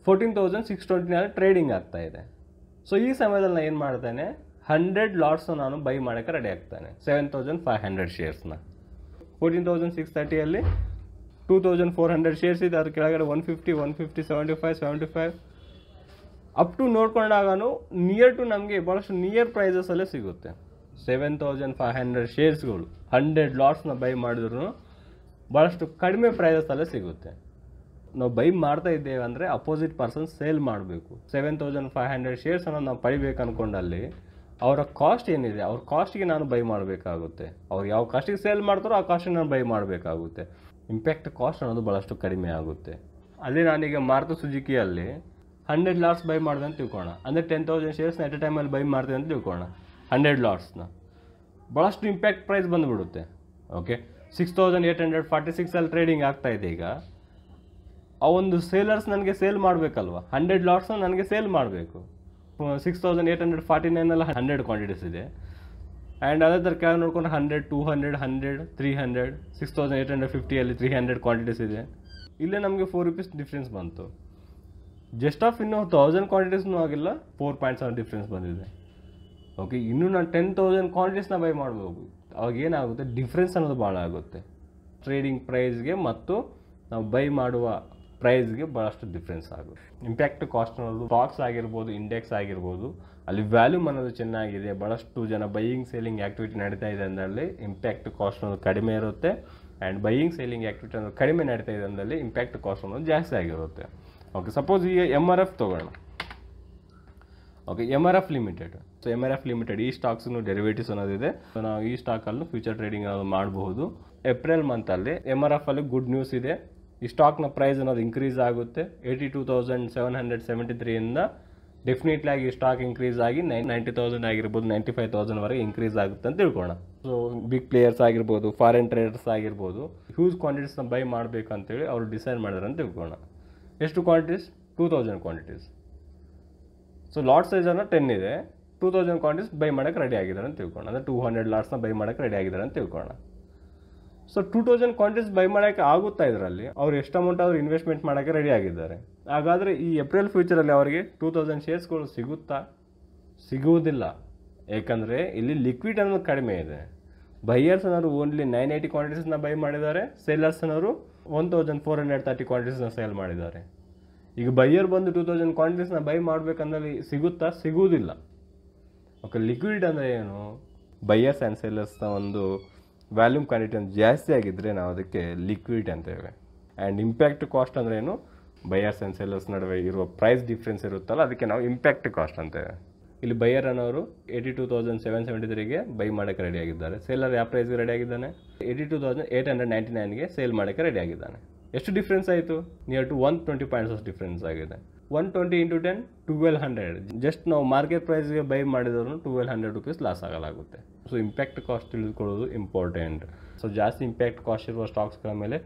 [SPEAKER 1] 14,629 ಟ್ರೇಡಿಂಗ್ ಆಗ್ತಾ ಇದೆ. ಸೊ ಈ ಸಮಯದಲ್ಲಿ ನಾನು ಏನು ಮಾಡ್ತೇನೆ? 100 ಲಾಟ್ಸ್ನ ನಾನು ಬೈ ಮಾಡೋಕ್ಕೆ ರೆಡಿ ಆಗ್ತಾನೆ. 7,500 ಶೇರ್ಸ್ನ 14,630 2,400 ಶೇರ್ಸ್ ಇದೆ. ಅದ್ರ ಕೆಳಗಡೆ 150, 150, 75 ಅಪ್ ಟು ನೋಡ್ಕೊಂಡಾಗೂ ನಿಯರ್ ಟು ನಮಗೆ ಭಾಳಷ್ಟು ನಿಯರ್ ಪ್ರೈಸಸಲ್ಲೇ ಸಿಗುತ್ತೆ. 7,500 ಶೇರ್ಸ್ಗಳು 100 ಲಾಟ್ಸ್ನ ಬೈ ಮಾಡಿದ್ರು ಭಾಳಷ್ಟು ಕಡಿಮೆ ಪ್ರೈಸಸಲ್ಲೇ ಸಿಗುತ್ತೆ. ನಾವು ಬೈ ಮಾಡ್ತಾ ಇದ್ದೇವೆ ಅಂದರೆ ಅಪೋಸಿಟ್ ಪರ್ಸನ್ ಸೇಲ್ ಮಾಡಬೇಕು. 7,500 ಶೇರ್ಸನ್ನು ನಾವು ಪಡಿಬೇಕು ಅಂದ್ಕೊಂಡಲ್ಲಿ ಅವರ ಕಾಸ್ಟ್ ಏನಿದೆ, ಅವ್ರ ಕಾಸ್ಟಿಗೆ ನಾನು ಬೈ ಮಾಡಬೇಕಾಗುತ್ತೆ. ಅವ್ರು ಯಾವ ಕಾಸ್ಟಿಗೆ ಸೇಲ್ ಮಾಡ್ತಾರೋ ಆ ಕಾಸ್ಟಿಗೆ ನಾನು ಬೈ ಮಾಡಬೇಕಾಗುತ್ತೆ. ಇಂಪ್ಯಾಕ್ಟ್ ಕಾಸ್ಟ್ ಅನ್ನೋದು ಭಾಳಷ್ಟು ಕಡಿಮೆ ಆಗುತ್ತೆ. ಅದೇ ನಾನೀಗ ಮಾರುತಿ ಸುಜುಕಿಯಲ್ಲಿ 100 ಲಾಟ್ಸ್ ಬೈ ಮಾಡಿದೆ ಅಂತ ತಿಳ್ಕೊಳ್ಳೋಣ. ಅಂದರೆ 10,000 ಶೇರ್ಸ್ನ ಎಟ್ ಎ ಟೈಮಲ್ಲಿ ಬೈ ಮಾಡ್ತೀವಿ ಅಂತ ತಿಳ್ಕೊಳ್ಳೋಣ. 100 ಲಾಟ್ಸ್ನ ಭಾಳಷ್ಟು ಇಂಪ್ಯಾಕ್ಟ್ ಪ್ರೈಸ್ ಬಂದುಬಿಡುತ್ತೆ. ಓಕೆ, 6,846 ಟ್ರೇಡಿಂಗ್ ಆಗ್ತಾ ಇದೆ. ಈಗ ಆ ಒಂದು ಸೇಲರ್ಸ್ ನನಗೆ ಸೇಲ್ ಮಾಡಬೇಕಲ್ವ, 100 ಲಾಟ್ಸ್ನ ನನಗೆ ಸೇಲ್ ಮಾಡಬೇಕು. 6849 100 ಕ್ವಾಂಟಿಟೀಸ್ ಇದೆ. ಆ್ಯಂಡ್ ಅದೇ ಥರ ಕೆಳಗೆ ನೋಡ್ಕೊಂಡು 100, 200, 100, 300, 6850 300 ಕ್ವಾಂಟಿಟೀಸ್ ಇದೆ. ಇಲ್ಲೇ ನಮಗೆ 4 ರೂಪೀಸ್ ಡಿಫ್ರೆನ್ಸ್ ಬಂತು. ಜಸ್ಟ್ ಆಫ್ ಇನ್ನೂ 1000 ಕ್ವಾಂಟಿಟೀಸ್ನೂ ಆಗಿಲ್ಲ, 4.7 ಡಿಫ್ರೆನ್ಸ್ ಬಂದಿದೆ. ಓಕೆ, ಇನ್ನೂ ನಾನು 10,000 ಕ್ವಾಂಟಿಟೀಸ್ನ ಬೈ ಮಾಡ್ಬೋದು. ಅವಾಗ ಏನಾಗುತ್ತೆ, ಡಿಫ್ರೆನ್ಸ್ ಅನ್ನೋದು ಭಾಳ ಆಗುತ್ತೆ. ಟ್ರೇಡಿಂಗ್ ಪ್ರೈಸ್ಗೆ ಮತ್ತು ನಾವು ಬೈ ಮಾಡುವ ಪ್ರೈಸ್ಗೆ ಭಾಳಷ್ಟು ಡಿಫ್ರೆನ್ಸ್ ಆಗುತ್ತೆ. ಇಂಪ್ಯಾಕ್ಟ್ ಕಾಸ್ಟ್ ಅನ್ನೋದು ಸ್ಟಾಕ್ಸ್ ಆಗಿರ್ಬೋದು, ಇಂಡೆಕ್ಸ್ ಆಗಿರ್ಬೋದು, ಅಲ್ಲಿ ವ್ಯಾಲ್ಯೂಮ್ ಅನ್ನೋದು ಚೆನ್ನಾಗಿದೆ, ಭಾಳಷ್ಟು ಜನ ಬೈಯಿಂಗ್ ಸೇಲಿಂಗ್ ಆ್ಯಕ್ಟಿವಿಟಿ ನಡೀತಾ ಇದೆ ಅಂದಲ್ಲಿ ಇಂಪ್ಯಾಕ್ಟ್ ಕಾಸ್ಟ್ ಅನ್ನೋದು ಕಡಿಮೆ ಇರುತ್ತೆ. ಆ್ಯಂಡ್ ಬೈಯಿಂಗ್ ಸೇಲಿಂಗ್ ಆ್ಯಕ್ಟಿವಿಟಿ ಅನ್ನೋದು ಕಡಿಮೆ ನಡೀತಾ ಇದೆ ಅಂದಲ್ಲಿ ಇಂಪ್ಯಾಕ್ಟ್ ಕಾಸ್ಟ್ ಅನ್ನೋದು ಜಾಸ್ತಿ ಆಗಿರುತ್ತೆ. ಓಕೆ, ಸಪೋಸ್ ಈಗ MRF ತೊಗೊಳ್ಳೋಣ. Okay, MRF limited. So MRF limited ಈ ಸ್ಟಾಕ್ಸ್ನು ಡೆರಿವೇಟಿವ್ಸ್ ಅನ್ನೋದಿದೆ. ಸೊ ನಾವು ಈ ಸ್ಟಾಕಲ್ಲೂ ಫ್ಯೂಚರ್ ಟ್ರೇಡಿಂಗ್ ಅನ್ನೋದು ಮಾಡಬಹುದು. ಏಪ್ರಿಲ್ ಮಂತಲ್ಲಿ MRF ಅಲ್ಲಿ ಗುಡ್ ನ್ಯೂಸ್ ಇದೆ. ಈ ಸ್ಟಾಕ್ನ ಪ್ರೈಸ್ ಅನ್ನೋದು ಇನ್ಕ್ರೀಸ್ ಆಗುತ್ತೆ. 82,773 ಇಂದ ಡೆಫಿನೆಟ್ಲಿ ಆಗಿ ಈ ಸ್ಟಾಕ್ ಇನ್ಕ್ರೀಸ್ ಆಗಿ 90,000 ಆಗಿರ್ಬೋದು, 95,000ವರೆಗೆ ಇನ್ಕ್ರೀಸ್ ಆಗುತ್ತೆ ಅಂತ ತಿಳ್ಕೊಳ್ಳೋಣ. ಸೊ ಬಿಗ್ ಪ್ಲೇಯರ್ಸ್ ಆಗಿರ್ಬೋದು, ಫಾರಿನ್ ಟ್ರೇಡರ್ಸ್ ಆಗಿರ್ಬೋದು, ಹ್ಯೂಜ್ ಕ್ವಾಂಟಿಟೀಸ್ನ ಬೈ ಮಾಡಬೇಕು ಅಂತೇಳಿ ಅವರು ಡಿಸೈಡ್ ಮಾಡಿದಾರೆ ಅಂತ ತಿಳ್ಕೊಳ್ಳೋಣ. ಎಷ್ಟು quantities? 2,000 quantities. So lot size ಅನ್ನೋ 10 ಇದೆ. 2,000 ಕ್ವಾಂಟಿಟೀಸ್ ಬೈ ಮಾಡೋಕ್ಕೆ ರೆಡಿ ಆಗಿದ್ದಾರೆ ಅಂತ ತಿಳ್ಕೊಳ್ಳೋಣ. ಅಂದರೆ 200 ಲಾಟ್ಸ್ನ ಬೈ ಮಾಡೋಕ್ಕೆ ರೆಡಿ ಆಗಿದ್ದಾರೆ ಅಂತ ತಿಳ್ಕೊಳ್ಳೋಣ. ಸೊ 2,000 ಕ್ವಾಂಟಿಟೀಸ್ ಬೈ ಮಾಡೋಕ್ಕೆ ಆಗುತ್ತಾ ಇದರಲ್ಲಿ? ಅವ್ರು ಎಷ್ಟು ಅಮೌಂಟ್ ಆದರೂ ಇನ್ವೆಸ್ಟ್ಮೆಂಟ್ ಮಾಡೋಕ್ಕೆ ರೆಡಿ ಆಗಿದ್ದಾರೆ. ಹಾಗಾದರೆ ಈ ಏಪ್ರಿಲ್ ಫ್ಯೂಚರಲ್ಲಿ ಅವರಿಗೆ 2,000 ಶೇರ್ಸ್ಗಳು ಸಿಗುತ್ತಾ? ಸಿಗುವುದಿಲ್ಲ. ಏಕೆಂದರೆ ಇಲ್ಲಿ ಲಿಕ್ವಿಡ್ ಅನ್ನೋದು ಕಡಿಮೆ ಇದೆ. ಬೈಯರ್ಸ್ ಅನ್ನೋರು ಓನ್ಲಿ 980 ಕ್ವಾಂಟಿಟೀಸ್ನ ಬೈ ಮಾಡಿದ್ದಾರೆ. ಸೇಲರ್ಸ್ ಅನ್ನೋರು 1,430 ಕ್ವಾಂಟಿಟೀಸ್ನ ಸೇಲ್ ಮಾಡಿದ್ದಾರೆ. ಈಗ ಬೈಯರ್ ಬಂದು 2,000 ಕ್ವಾಂಟಿಟೀಸ್ನ ಬೈ ಮಾಡಬೇಕಂದ್ರೆ ಸಿಗುತ್ತಾ? ಸಿಗುವುದಿಲ್ಲ. ಓಕೆ, ಲಿಕ್ವಿಡ್ ಅಂದರೆ ಏನು? ಬೈಯರ್ಸ್ ಆ್ಯಂಡ್ ಸೇಲರ್ಸ್ನ ಒಂದು ವ್ಯಾಲ್ಯೂಮ್ ಕ್ವಾಂಟಿಟಿ ಜಾಸ್ತಿ ಆಗಿದ್ದರೆ ನಾವು ಅದಕ್ಕೆ ಲಿಕ್ವಿಡ್ ಅಂತೇವೆ. ಆ್ಯಂಡ್ ಇಂಪ್ಯಾಕ್ಟ್ ಕಾಸ್ಟ್ ಅಂದರೆ ಏನು? ಬೈಯರ್ಸ್ ಆ್ಯಂಡ್ ಸೇಲರ್ಸ್ ನಡುವೆ ಇರುವ ಪ್ರೈಸ್ ಡಿಫ್ರೆನ್ಸ್ ಇರುತ್ತಲ್ಲ, ಅದಕ್ಕೆ ನಾವು ಇಂಪ್ಯಾಕ್ಟ್ ಕಾಸ್ಟ್ ಅಂತೇವೆ. ಇಲ್ಲಿ ಬೈಯರ್ ಅನ್ನೋರು 82,773ಗೆ ಬೈ ಮಾಡೋಕ್ಕೆ ರೆಡಿ ಆಗಿದ್ದಾರೆ. ಸೇಲರ್ ಯಾವ ಪ್ರೈಸ್ಗೆ ರೆಡಿ ಆಗಿದ್ದಾನೆ? 82,899ಗೆ ಸೇಲ್ ಮಾಡೋಕ್ಕೆ ರೆಡಿ ಆಗಿದ್ದಾನೆ. ಎಷ್ಟು ಡಿಫ್ರೆನ್ಸ್ ಆಯಿತು? ನಿಯರ್ ಟು 120 ಪಾಯಿಂಟ್ಸ್ ಡಿಫ್ರೆನ್ಸ್ ಆಗಿದೆ. 120 × 10 1,200. ಜಸ್ಟ್ ನಾವು ಮಾರ್ಕೆಟ್ ಪ್ರೈಸ್ಗೆ ಬೈ ಮಾಡಿದ್ರು 1,200 ರೂಪೀಸ್ ಲಾಸ್ ಆಗಲಾಗುತ್ತೆ. ಸೊ ಇಂಪ್ಯಾಕ್ಟ್ ಕಾಸ್ಟ್ ತಿಳಿದುಕೊಳ್ಳೋದು ಇಂಪಾರ್ಟೆಂಟ್. ಸೊ ಜಾಸ್ತಿ ಇಂಪ್ಯಾಕ್ಟ್ ಕಾಸ್ಟ್ ಇರುವ ಸ್ಟಾಕ್ಸ್ಗಳ ಮೇಲೆ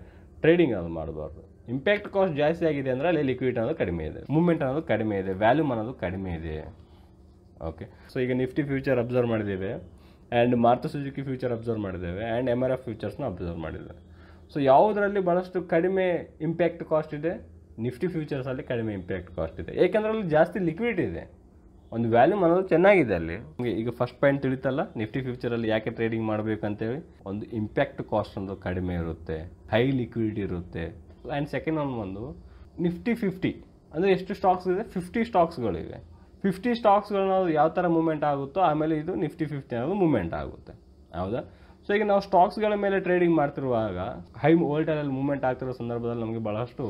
[SPEAKER 1] ಟ್ರೇಡಿಂಗ್ ಅನ್ನೋದು ಮಾಡಬಾರ್ದು. ಇಂಪ್ಯಾಕ್ಟ್ ಕಾಸ್ಟ್ ಜಾಸ್ತಿ ಆಗಿದೆ ಅಂದರೆ ಅಲ್ಲಿ ಲಿಕ್ವಿಡ್ ಅನ್ನೋದು ಕಡಿಮೆ ಇದೆ, ಮೂವ್ಮೆಂಟ್ ಅನ್ನೋದು ಕಡಿಮೆ ಇದೆ, ವ್ಯಾಲ್ಯೂಮ್ ಅನ್ನೋದು ಕಡಿಮೆ ಇದೆ. ಓಕೆ, ಸೊ ಈಗ ನಿಫ್ಟಿ ಫ್ಯೂಚರ್ ಅಬ್ಸರ್ವ್ ಮಾಡಿದ್ದೇವೆ, and Maruti Suzuki future observe ಮಾಡಿದ್ದೇವೆ, ಆ್ಯಂಡ್ MRF ಫ್ಯೂಚರ್ಸ್ನ ಅಬ್ಸರ್ವ್ ಮಾಡಿದ್ದೇವೆ. ಸೊ ಯಾವುದರಲ್ಲಿ ಭಾಳಷ್ಟು ಕಡಿಮೆ ಇಂಪ್ಯಾಕ್ಟ್ ಕಾಸ್ಟ್ ಇದೆ? ನಿಫ್ಟಿ ಫ್ಯೂಚರ್ಸಲ್ಲಿ ಕಡಿಮೆ ಇಂಪ್ಯಾಕ್ಟ್ ಕಾಸ್ಟ್ ಇದೆ. ಏಕೆಂದರೆ ಅಲ್ಲಿ ಜಾಸ್ತಿ ಲಿಕ್ವಿಡ್ ಇದೆ, ಒಂದು ವ್ಯಾಲ್ಯೂಮ್ ಅನ್ನೋದು ಚೆನ್ನಾಗಿದೆ ಅಲ್ಲಿ. ಈಗ ಫಸ್ಟ್ ಪಾಯಿಂಟ್ ತಿಳಿತಲ್ಲ, ನಿಫ್ಟಿ ಫ್ಯೂಚರಲ್ಲಿ ಯಾಕೆ ಟ್ರೇಡಿಂಗ್ ಮಾಡಬೇಕಂತೇಳಿ. ಒಂದು ಇಂಪ್ಯಾಕ್ಟ್ ಕಾಸ್ಟ್ ಅನ್ನೋದು ಕಡಿಮೆ ಇರುತ್ತೆ, ಹೈ ಲಿಕ್ವಿಡ್ ಇರುತ್ತೆ. ಆ್ಯಂಡ್ ಸೆಕೆಂಡ್ ಒಂದು ನಿಫ್ಟಿ 50 ಅಂದರೆ ಎಷ್ಟು ಸ್ಟಾಕ್ಸ್ ಇದೆ? 50 ಸ್ಟಾಕ್ಸ್ಗಳಿವೆ. 50 ಸ್ಟಾಕ್ಸ್ಗಳನ್ನ ಯಾವ ಥರ ಮೂವ್ಮೆಂಟ್ ಆಗುತ್ತೋ ಆಮೇಲೆ ಇದು ನಿಫ್ಟಿ 50 ಅನ್ನೋದು ಮೂವ್ಮೆಂಟ್ ಆಗುತ್ತೆ. ಹೌದಾ? ಸೊ ಈಗ ನಾವು ಸ್ಟಾಕ್ಸ್ಗಳ ಮೇಲೆ ಟ್ರೇಡಿಂಗ್ ಮಾಡ್ತಿರುವಾಗ ಹೈ ವೋಲ್ಟೈಲಲ್ಲಿ ಮೂವ್ಮೆಂಟ್ ಆಗ್ತಿರೋ ಸಂದರ್ಭದಲ್ಲಿ ನಮಗೆ ಭಾಳಷ್ಟು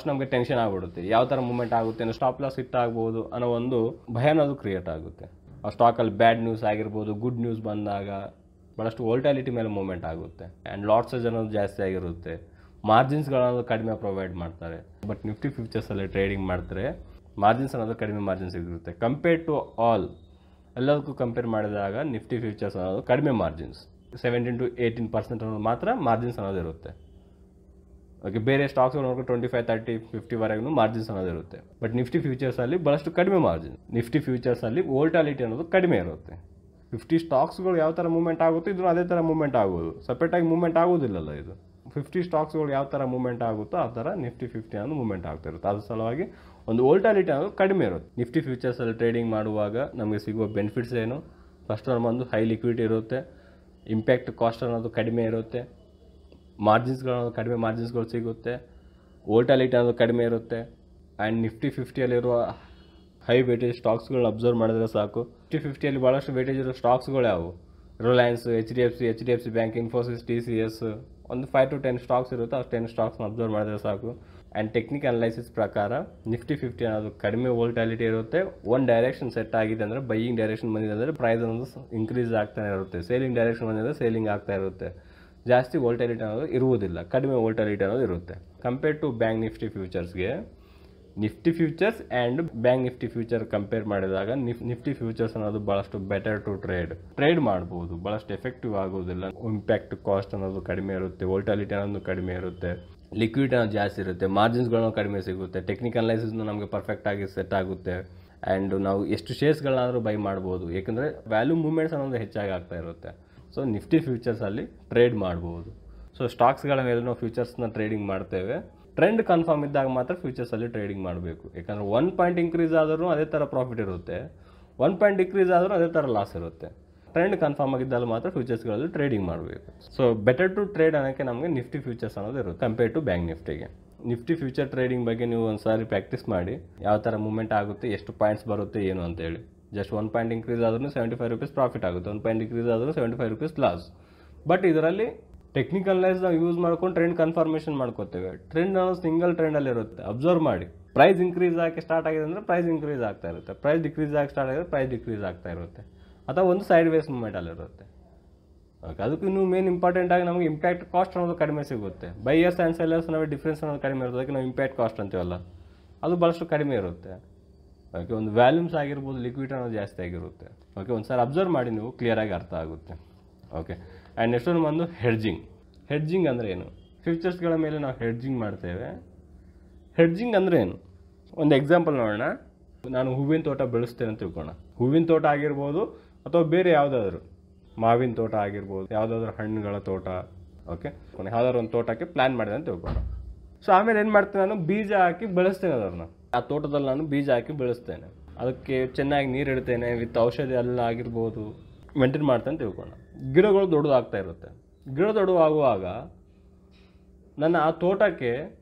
[SPEAKER 1] ನಮಗೆ ಟೆನ್ಷನ್ ಆಗಿಬಿಡುತ್ತೆ. ಯಾವ ಥರ ಮೂವ್ಮೆಂಟ್ ಆಗುತ್ತೆ, ಅನ್ನೋ ಸ್ಟಾಪ್ ಲಾಸ್ ಹಿಟ್ ಆಗ್ಬೋದು ಅನ್ನೋ ಒಂದು ಭಯ ಅನ್ನೋದು ಕ್ರಿಯೇಟ್ ಆಗುತ್ತೆ. ಆ ಸ್ಟಾಕಲ್ಲಿ ಬ್ಯಾಡ್ ನ್ಯೂಸ್ ಆಗಿರ್ಬೋದು, ಗುಡ್ ನ್ಯೂಸ್ ಬಂದಾಗ ಭಾಳಷ್ಟು ವೋಲ್ಟಾಲಿಟಿ ಮೇಲೆ ಮೂವ್ಮೆಂಟ್ ಆಗುತ್ತೆ. ಆ್ಯಂಡ್ ಲಾಟ್ ಸೈಜ್ ಅನ್ನೋದು ಜಾಸ್ತಿ ಆಗಿರುತ್ತೆ, ಮಾರ್ಜಿನ್ಸ್ಗಳನ್ನೋದು ಕಡಿಮೆ ಪ್ರೊವೈಡ್ ಮಾಡ್ತಾರೆ. ಬಟ್ ನಿಫ್ಟಿ ಫ್ಯೂಚರ್ಸಲ್ಲಿ ಟ್ರೇಡಿಂಗ್ ಮಾಡ್ತಾರೆ, ಮಾರ್ಜಿನ್ಸ್ ಅನ್ನೋದು ಕಡಿಮೆ ಮಾರ್ಜಿನ್ಸ್ ಇರುತ್ತೆ. ಕಂಪೇರ್ ಟು ಆಲ್ ಎಲ್ಲದಕ್ಕೂ ಕಂಪೇರ್ ಮಾಡಿದಾಗ ನಿಫ್ಟಿ ಫ್ಯೂಚರ್ಸ್ ಅನ್ನೋದು ಕಡಿಮೆ ಮಾರ್ಜಿನ್ಸ್, 17 to 18% ಅನ್ನೋದು ಮಾತ್ರ ಮಾರ್ಜಿನ್ಸ್ ಅನ್ನೋದು ಇರುತ್ತೆ. ಓಕೆ, ಬೇರೆ ಸ್ಟಾಕ್ಸ್ಗಳು ನೋಡ್ಕೊಂಡು 25, 30, 50ವರೆಗೂ ಮಾರ್ಜಿನ್ಸ್ ಅನ್ನೋದು ಇರುತ್ತೆ. ಬಟ್ ನಿಫ್ಟಿ ಫ್ಯೂಚರ್ಸಲ್ಲಿ ಭಾಳಷ್ಟು ಕಡಿಮೆ ಮಾರ್ಜಿನ್. ನಿಫ್ಟಿ ಫ್ಯೂಚರ್ಸಲ್ಲಿ ವೋಲ್ಟಾಲಿಟಿ ಅನ್ನೋದು ಕಡಿಮೆ ಇರುತ್ತೆ. 50 ಸ್ಟಾಕ್ಸ್ಗಳು ಯಾವ ಥರ ಮೂವ್ಮೆಂಟ್ ಆಗುತ್ತೋ ಇದನ್ನು ಅದೇ ಥರ ಮೂವ್ಮೆಂಟ್ ಆಗೋದು, ಸಪ್ರೇಟಾಗಿ ಮೂವ್ಮೆಂಟ್ ಆಗೋದಿಲ್ಲಲ್ಲ ಇದು. 50 ಸ್ಟಾಕ್ಸ್ಗಳು ಯಾವ ಥರ ಮೂವ್ಮೆಂಟ್ ಆಗುತ್ತೋ ಆ ಥರ ನಿಫ್ಟಿ 50 ಅನ್ನೋದು ಮೂವ್ಮೆಂಟ್ ಆಗ್ತಾ ಇರುತ್ತೆ. ಅದ್ರ ಸಲುವಾಗಿ ಒಂದು ವೋಲ್ಟಾಲಿಟಿ ಅನ್ನೋದು ಕಡಿಮೆ ಇರುತ್ತೆ. ನಿಫ್ಟಿ ಫ್ಯೂಚರ್ಸಲ್ಲಿ ಟ್ರೇಡಿಂಗ್ ಮಾಡುವಾಗ ನಮಗೆ ಸಿಗುವ ಬೆನಿಫಿಟ್ಸ್ ಏನು? ಫಸ್ಟ್ ಒಂದು ಹೈ ಲಿಕ್ವಿಡಿಟಿ ಇರುತ್ತೆ, ಇಂಪ್ಯಾಕ್ಟ್ ಕಾಸ್ಟ್ ಅನ್ನೋದು ಕಡಿಮೆ ಇರುತ್ತೆ, ಮಾರ್ಜಿನ್ಸ್ಗಳು ಕಡಿಮೆ ಮಾರ್ಜಿನ್ಸ್ಗಳು ಸಿಗುತ್ತೆ, ವೋಲ್ಟಾಲಿಟಿ ಅನ್ನೋದು ಕಡಿಮೆ ಇರುತ್ತೆ. ಆ್ಯಂಡ್ ನಿಫ್ಟಿ 50ಯಲ್ಲಿರುವ ಹೈ ವೇಟೇಜ್ ಸ್ಟಾಕ್ಸ್ಗಳನ್ನ ಅಬ್ಸರ್ವ್ ಮಾಡಿದ್ರೆ ಸಾಕು. ನಿಫ್ಟಿ 50ಯಲ್ಲಿ ಭಾಳಷ್ಟು ವೇಟೇಜ್ ಇರೋ ಸ್ಟಾಕ್ಸ್ಗಳು ಯಾವುವು? Reliance, HDFC bank, Infosys, TCS, ಒಂದು 5 to 10 ಸ್ಟಾಕ್ಸ್ ಇರುತ್ತೆ. ಆ 10 ಸ್ಟಾಕ್ಸ್ನ ಅಬ್ಸರ್ವ್ ಮಾಡಿದ್ರೆ ಸಾಕು. ಆ್ಯಂಡ್ ಟೆಕ್ನಿಕಲ್ ಅನಲೈಸಿಸ್ ಪ್ರಕಾರ ನಿಫ್ಟಿ 50 ಅನ್ನೋದು ಕಡಿಮೆ ವೋಲ್ಟಾಲಿಟಿ ಇರುತ್ತೆ. ಒಂದು ಡೈರೆಕ್ಷನ್ ಸೆಟ್ ಆಗಿದೆ ಅಂದರೆ ಬೈಯಿಂಗ್ ಡೈರೆಕ್ಷನ್ ಬಂದಿದೆ ಅಂದರೆ ಪ್ರೈಸ್ ಅನ್ನೋದು ಇನ್ಕ್ರೀಸ್ ಆಗ್ತಾನೆ ಇರುತ್ತೆ, ಸೇಲಿಂಗ್ ಡೈರೆಕ್ಷನ್ ಬಂದಿದೆ ಸೇಲಿಂಗ್ ಆಗ್ತಾ ಇರುತ್ತೆ. ಜಾಸ್ತಿ ವೋಲ್ಟಾಲಿಟಿ ಅನ್ನೋದು ಇರುವುದಿಲ್ಲ, ಕಡಿಮೆ ವೋಲ್ಟಾಲಿಟಿ ಅನ್ನೋದು ಇರುತ್ತೆ. ಕಂಪೇರ್ ಟು ಬ್ಯಾಂಕ್ ನಿಫ್ಟಿ ಫ್ಯೂಚರ್ಸ್ಗೆ Nifty futures and bank Nifty future compare ಮಾಡಿದಾಗ ನಿಫ್ಟಿ ಫ್ಯೂಚರ್ಸ್ ಅನ್ನೋದು ಭಾಳಷ್ಟು ಬೆಟರ್ ಟು ಟ್ರೇಡ್ ಮಾಡ್ಬೋದು, ಭಾಳಷ್ಟು ಎಫೆಕ್ಟಿವ್ ಆಗೋದಿಲ್ಲ. ಇಂಪ್ಯಾಕ್ಟ್ ಕಾಸ್ಟ್ ಅನ್ನೋದು ಕಡಿಮೆ ಇರುತ್ತೆ, ವೋಲ್ಟಾಲಿಟಿ ಅನ್ನೋದು ಕಡಿಮೆ ಇರುತ್ತೆ. ಲಿಕ್ವಿಡ್ ಅನ್ನೋದು ಜಾಸ್ತಿ ಇರುತ್ತೆ, ಮಾರ್ಜಿನ್ಸ್ಗಳನ್ನ ಕಡಿಮೆ ಸಿಗುತ್ತೆ, ಟೆಕ್ನಿಕಲ್ ಅನಲೈಸಿಸ್ನು ನಮಗೆ ಪರ್ಫೆಕ್ಟಾಗಿ ಸೆಟ್ ಆಗುತ್ತೆ. ಆ್ಯಂಡ್ ನಾವು ಎಷ್ಟು ಶೇರ್ಸ್ಗಳನ್ನಾದರೂ ಬೈ ಮಾಡ್ಬೋದು, ಏಕೆಂದರೆ ವ್ಯಾಲ್ಯೂ ಮೂವ್ಮೆಂಟ್ಸ್ ಅನ್ನೋದು ಹೆಚ್ಚಾಗಿ ಆಗ್ತಾ ಇರುತ್ತೆ. ಸೊ ನಿಫ್ಟಿ ಫ್ಯೂಚರ್ಸಲ್ಲಿ ಟ್ರೇಡ್ ಮಾಡ್ಬೋದು. ಸೊ ಸ್ಟಾಕ್ಸ್ಗಳ ಮೇಲೆ ನಾವು ಫ್ಯೂಚರ್ಸ್ನ ಟ್ರೇಡಿಂಗ್ ಮಾಡ್ತೇವೆ. ಟ್ರೆಂಡ್ ಕನ್ಫರ್ಮ್ ಇದ್ದಾಗ ಮಾತ್ರ ಫ್ಯೂಚರ್ಸಲ್ಲಿ ಟ್ರೇಡಿಂಗ್ ಮಾಡಬೇಕು. ಯಾಕಂದರೆ 1 ಪಾಯಿಂಟ್ ಇನ್ಕ್ರೀಸ್ ಆದರೂ ಅದೇ ಥರ ಪ್ರಾಫಿಟ್ ಇರುತ್ತೆ, 1 ಪಾಯಿಂಟ್ ಡಿಕ್ರೀಸ್ ಆದರೂ ಅದೇ ಥರ ಲಾಸ್ ಇರುತ್ತೆ. ಟ್ರೆಂಡ್ ಕನ್ಫರ್ಮ್ ಆಗಿದ್ದಲ್ಲಿ ಮಾತ್ರ ಫ್ಯೂಚರ್ಸ್ಗಳಲ್ಲಿ ಟ್ರೇಡಿಂಗ್ ಮಾಡಬೇಕು. ಸೊ ಬೆಟರ್ ಟು ಟ್ರೇಡ್ ಅನ್ನೋಕ್ಕೆ ನಮಗೆ ನಿಫ್ಟಿ ಫ್ಯೂಚರ್ಸ್ ಅನ್ನೋದು ಇರುತ್ತೆ ಕಂಪೇರ್ ಟು ಬ್ಯಾಂಕ್ ನಿಫ್ಟಿಗೆ. ನಿಫ್ಟಿ ಫ್ಯೂಚರ್ ಟ್ರೇಡಿಂಗ್ ಬಗ್ಗೆ ನೀವು ಒಂದು ಸಾರಿ ಪ್ರಾಕ್ಟೀಸ್ ಮಾಡಿ, ಯಾವ ಥರ ಮೂವ್ಮೆಂಟ್ ಆಗುತ್ತೆ, ಎಷ್ಟು ಪಾಯಿಂಟ್ಸ್ ಬರುತ್ತೆ ಏನು ಅಂತೇಳಿ. ಜಸ್ಟ್ 1 ಪಾಯಿಂಟ್ ಇನ್ಕ್ರೀಸ್ ಆದ್ರೂ 75 ರೂಪೀಸ್ ಪ್ರಾಫಿಟ್ ಆಗುತ್ತೆ, 1 ಪಾಯಿಂಟ್ ಡಿಕ್ರೀಸ್ ಆದರೂ 75 ರೂಪೀಸ್ ಲಾಸ್. ಬಟ್ ಇದರಲ್ಲಿ ಟೆಕ್ನಿಕಲ್ ಅನಲೈಸ್ ನಾವು ಯೂಸ್ ಮಾಡ್ಕೊಂಡು ಟ್ರೆಂಡ್ ಕನ್ಫರ್ಮೇಷನ್ ಮಾಡ್ಕೋತೇವೆ. ಟ್ರೆಂಡ್ ಅನ್ನೋದು ಸಿಂಗಲ್ ಟ್ರೆಂಡಲ್ಲಿ ಇರುತ್ತೆ. ಅಬ್ಸರ್ವ್ ಮಾಡಿ, ಪ್ರೈಸ್ ಇನ್ಕ್ರೀಸ್ ಆಗಿ ಸ್ಟಾರ್ಟ್ ಆಗಿದೆ ಅಂದರೆ ಪ್ರೈಸ್ ಇನ್ಕ್ರೀಸ್ ಆಗ್ತಾ ಇರುತ್ತೆ, ಪ್ರೈಸ್ ಡಿಕ್ರೀಸ್ ಆಗಿ ಸ್ಟಾರ್ಟ್ ಆಗಿದ್ರೆ ಪ್ರೈಸ್ ಡಿಕ್ರೀಸ್ ಆಗ್ತಾ ಇರುತ್ತೆ, ಅಥವಾ ಒಂದು ಸೈಡ್ ವೇಸ್ ಮೂವ್ಮೆಂಟಲ್ಲಿರುತ್ತೆ. ಓಕೆ, ಅದಕ್ಕೂ ಇನ್ನೂ ಮೇನ್ ಇಂಪಾರ್ಟೆಂಟ್ ಆಗಿ ನಮಗೆ ಇಂಪ್ಯಾಕ್ಟ್ ಕಾಸ್ಟ್ ಅನ್ನೋದು ಕಡಿಮೆ ಸಿಗುತ್ತೆ. ಬೈಯರ್ಸ್ ಆ್ಯಂಡ್ ಸೆಲ್ಲರ್ಸ್ ನಮಗೆ ಡಿಫ್ರೆನ್ಸ್ ಅನ್ನೋದು ಕಡಿಮೆ ಇರುತ್ತೆ, ಅದಕ್ಕೆ ನಾವು ಇಂಪ್ಯಾಕ್ಟ್ ಕಾಸ್ಟ್ ಅಂತೀವಲ್ಲ, ಅದು ಭಾಳಷ್ಟು ಕಡಿಮೆ ಇರುತ್ತೆ. ಓಕೆ, ಒಂದು ವ್ಯಾಲ್ಯೂಮ್ಸ್ ಆಗಿರ್ಬೋದು, ಲಿಕ್ವಿಡ್ ಅನ್ನೋದು ಜಾಸ್ತಿ ಆಗಿರುತ್ತೆ. ಓಕೆ, ಒಂದು ಸಾರಿ ಅಬ್ಸರ್ವ್ ಮಾಡಿ, ನೀವು ಕ್ಲಿಯರಾಗಿ ಅರ್ಥ ಆಗುತ್ತೆ. ಓಕೆ, ಆ್ಯಂಡ್ ನೆಕ್ಸ್ಟ್ ಒಂದು ಹೆಡ್ಜಿಂಗ್. ಹೆಡ್ಜಿಂಗ್ ಅಂದರೆ ಏನು? ಫ್ಯೂಚರ್ಸ್ಗಳ ಮೇಲೆ ನಾವು ಹೆಡ್ಜಿಂಗ್ ಮಾಡ್ತೇವೆ. ಹೆಡ್ಜಿಂಗ್ ಅಂದರೆ ಏನು? ಒಂದು ಎಕ್ಸಾಂಪಲ್ ನೋಡೋಣ. ನಾನು ಹೂವಿನ ತೋಟ ಬೆಳೆಸ್ತೇನೆ ಅಂತ ತಿಳ್ಕೊಳ್ಳೋಣ. ಹೂವಿನ ತೋಟ ಆಗಿರ್ಬೋದು ಅಥವಾ ಬೇರೆ ಯಾವುದಾದ್ರು, ಮಾವಿನ ತೋಟ ಆಗಿರ್ಬೋದು, ಯಾವುದಾದ್ರೂ ಹಣ್ಣುಗಳ ತೋಟ. ಓಕೆ, ಯಾವುದಾದ್ರು ಒಂದು ತೋಟಕ್ಕೆ ಪ್ಲ್ಯಾನ್ ಮಾಡಿದೆ ಅಂತ ತಿಳ್ಕೊಳ್ಳೋಣ. ಸೊ ಆಮೇಲೆ ಏನು ಮಾಡ್ತೇನೆ, ನಾನು ಬೀಜ ಹಾಕಿ ಬೆಳೆಸ್ತೇನೆ ಅದನ್ನು. ಆ ತೋಟದಲ್ಲಿ ನಾನು ಬೀಜ ಹಾಕಿ ಬೆಳೆಸ್ತೇನೆ, ಅದಕ್ಕೆ ಚೆನ್ನಾಗಿ ನೀರು ಇಡ್ತೇನೆ, ವಿತ್ ಔಷಧಿ ಎಲ್ಲ ಆಗಿರ್ಬೋದು ಮೇಂಟೈನ್ ಮಾಡ್ತೇನೆ ಅಂತ ತಿಳ್ಕೊಳ್ಳೋಣ. ಗಿಡಗಳು ದೊಡ್ಡದಾಗ್ತಾ ಇರುತ್ತೆ. ಗಿಡ ದೊಡ್ಡವಾಗುವಾಗ ನನ್ನ ಆ ತೋಟಕ್ಕೆ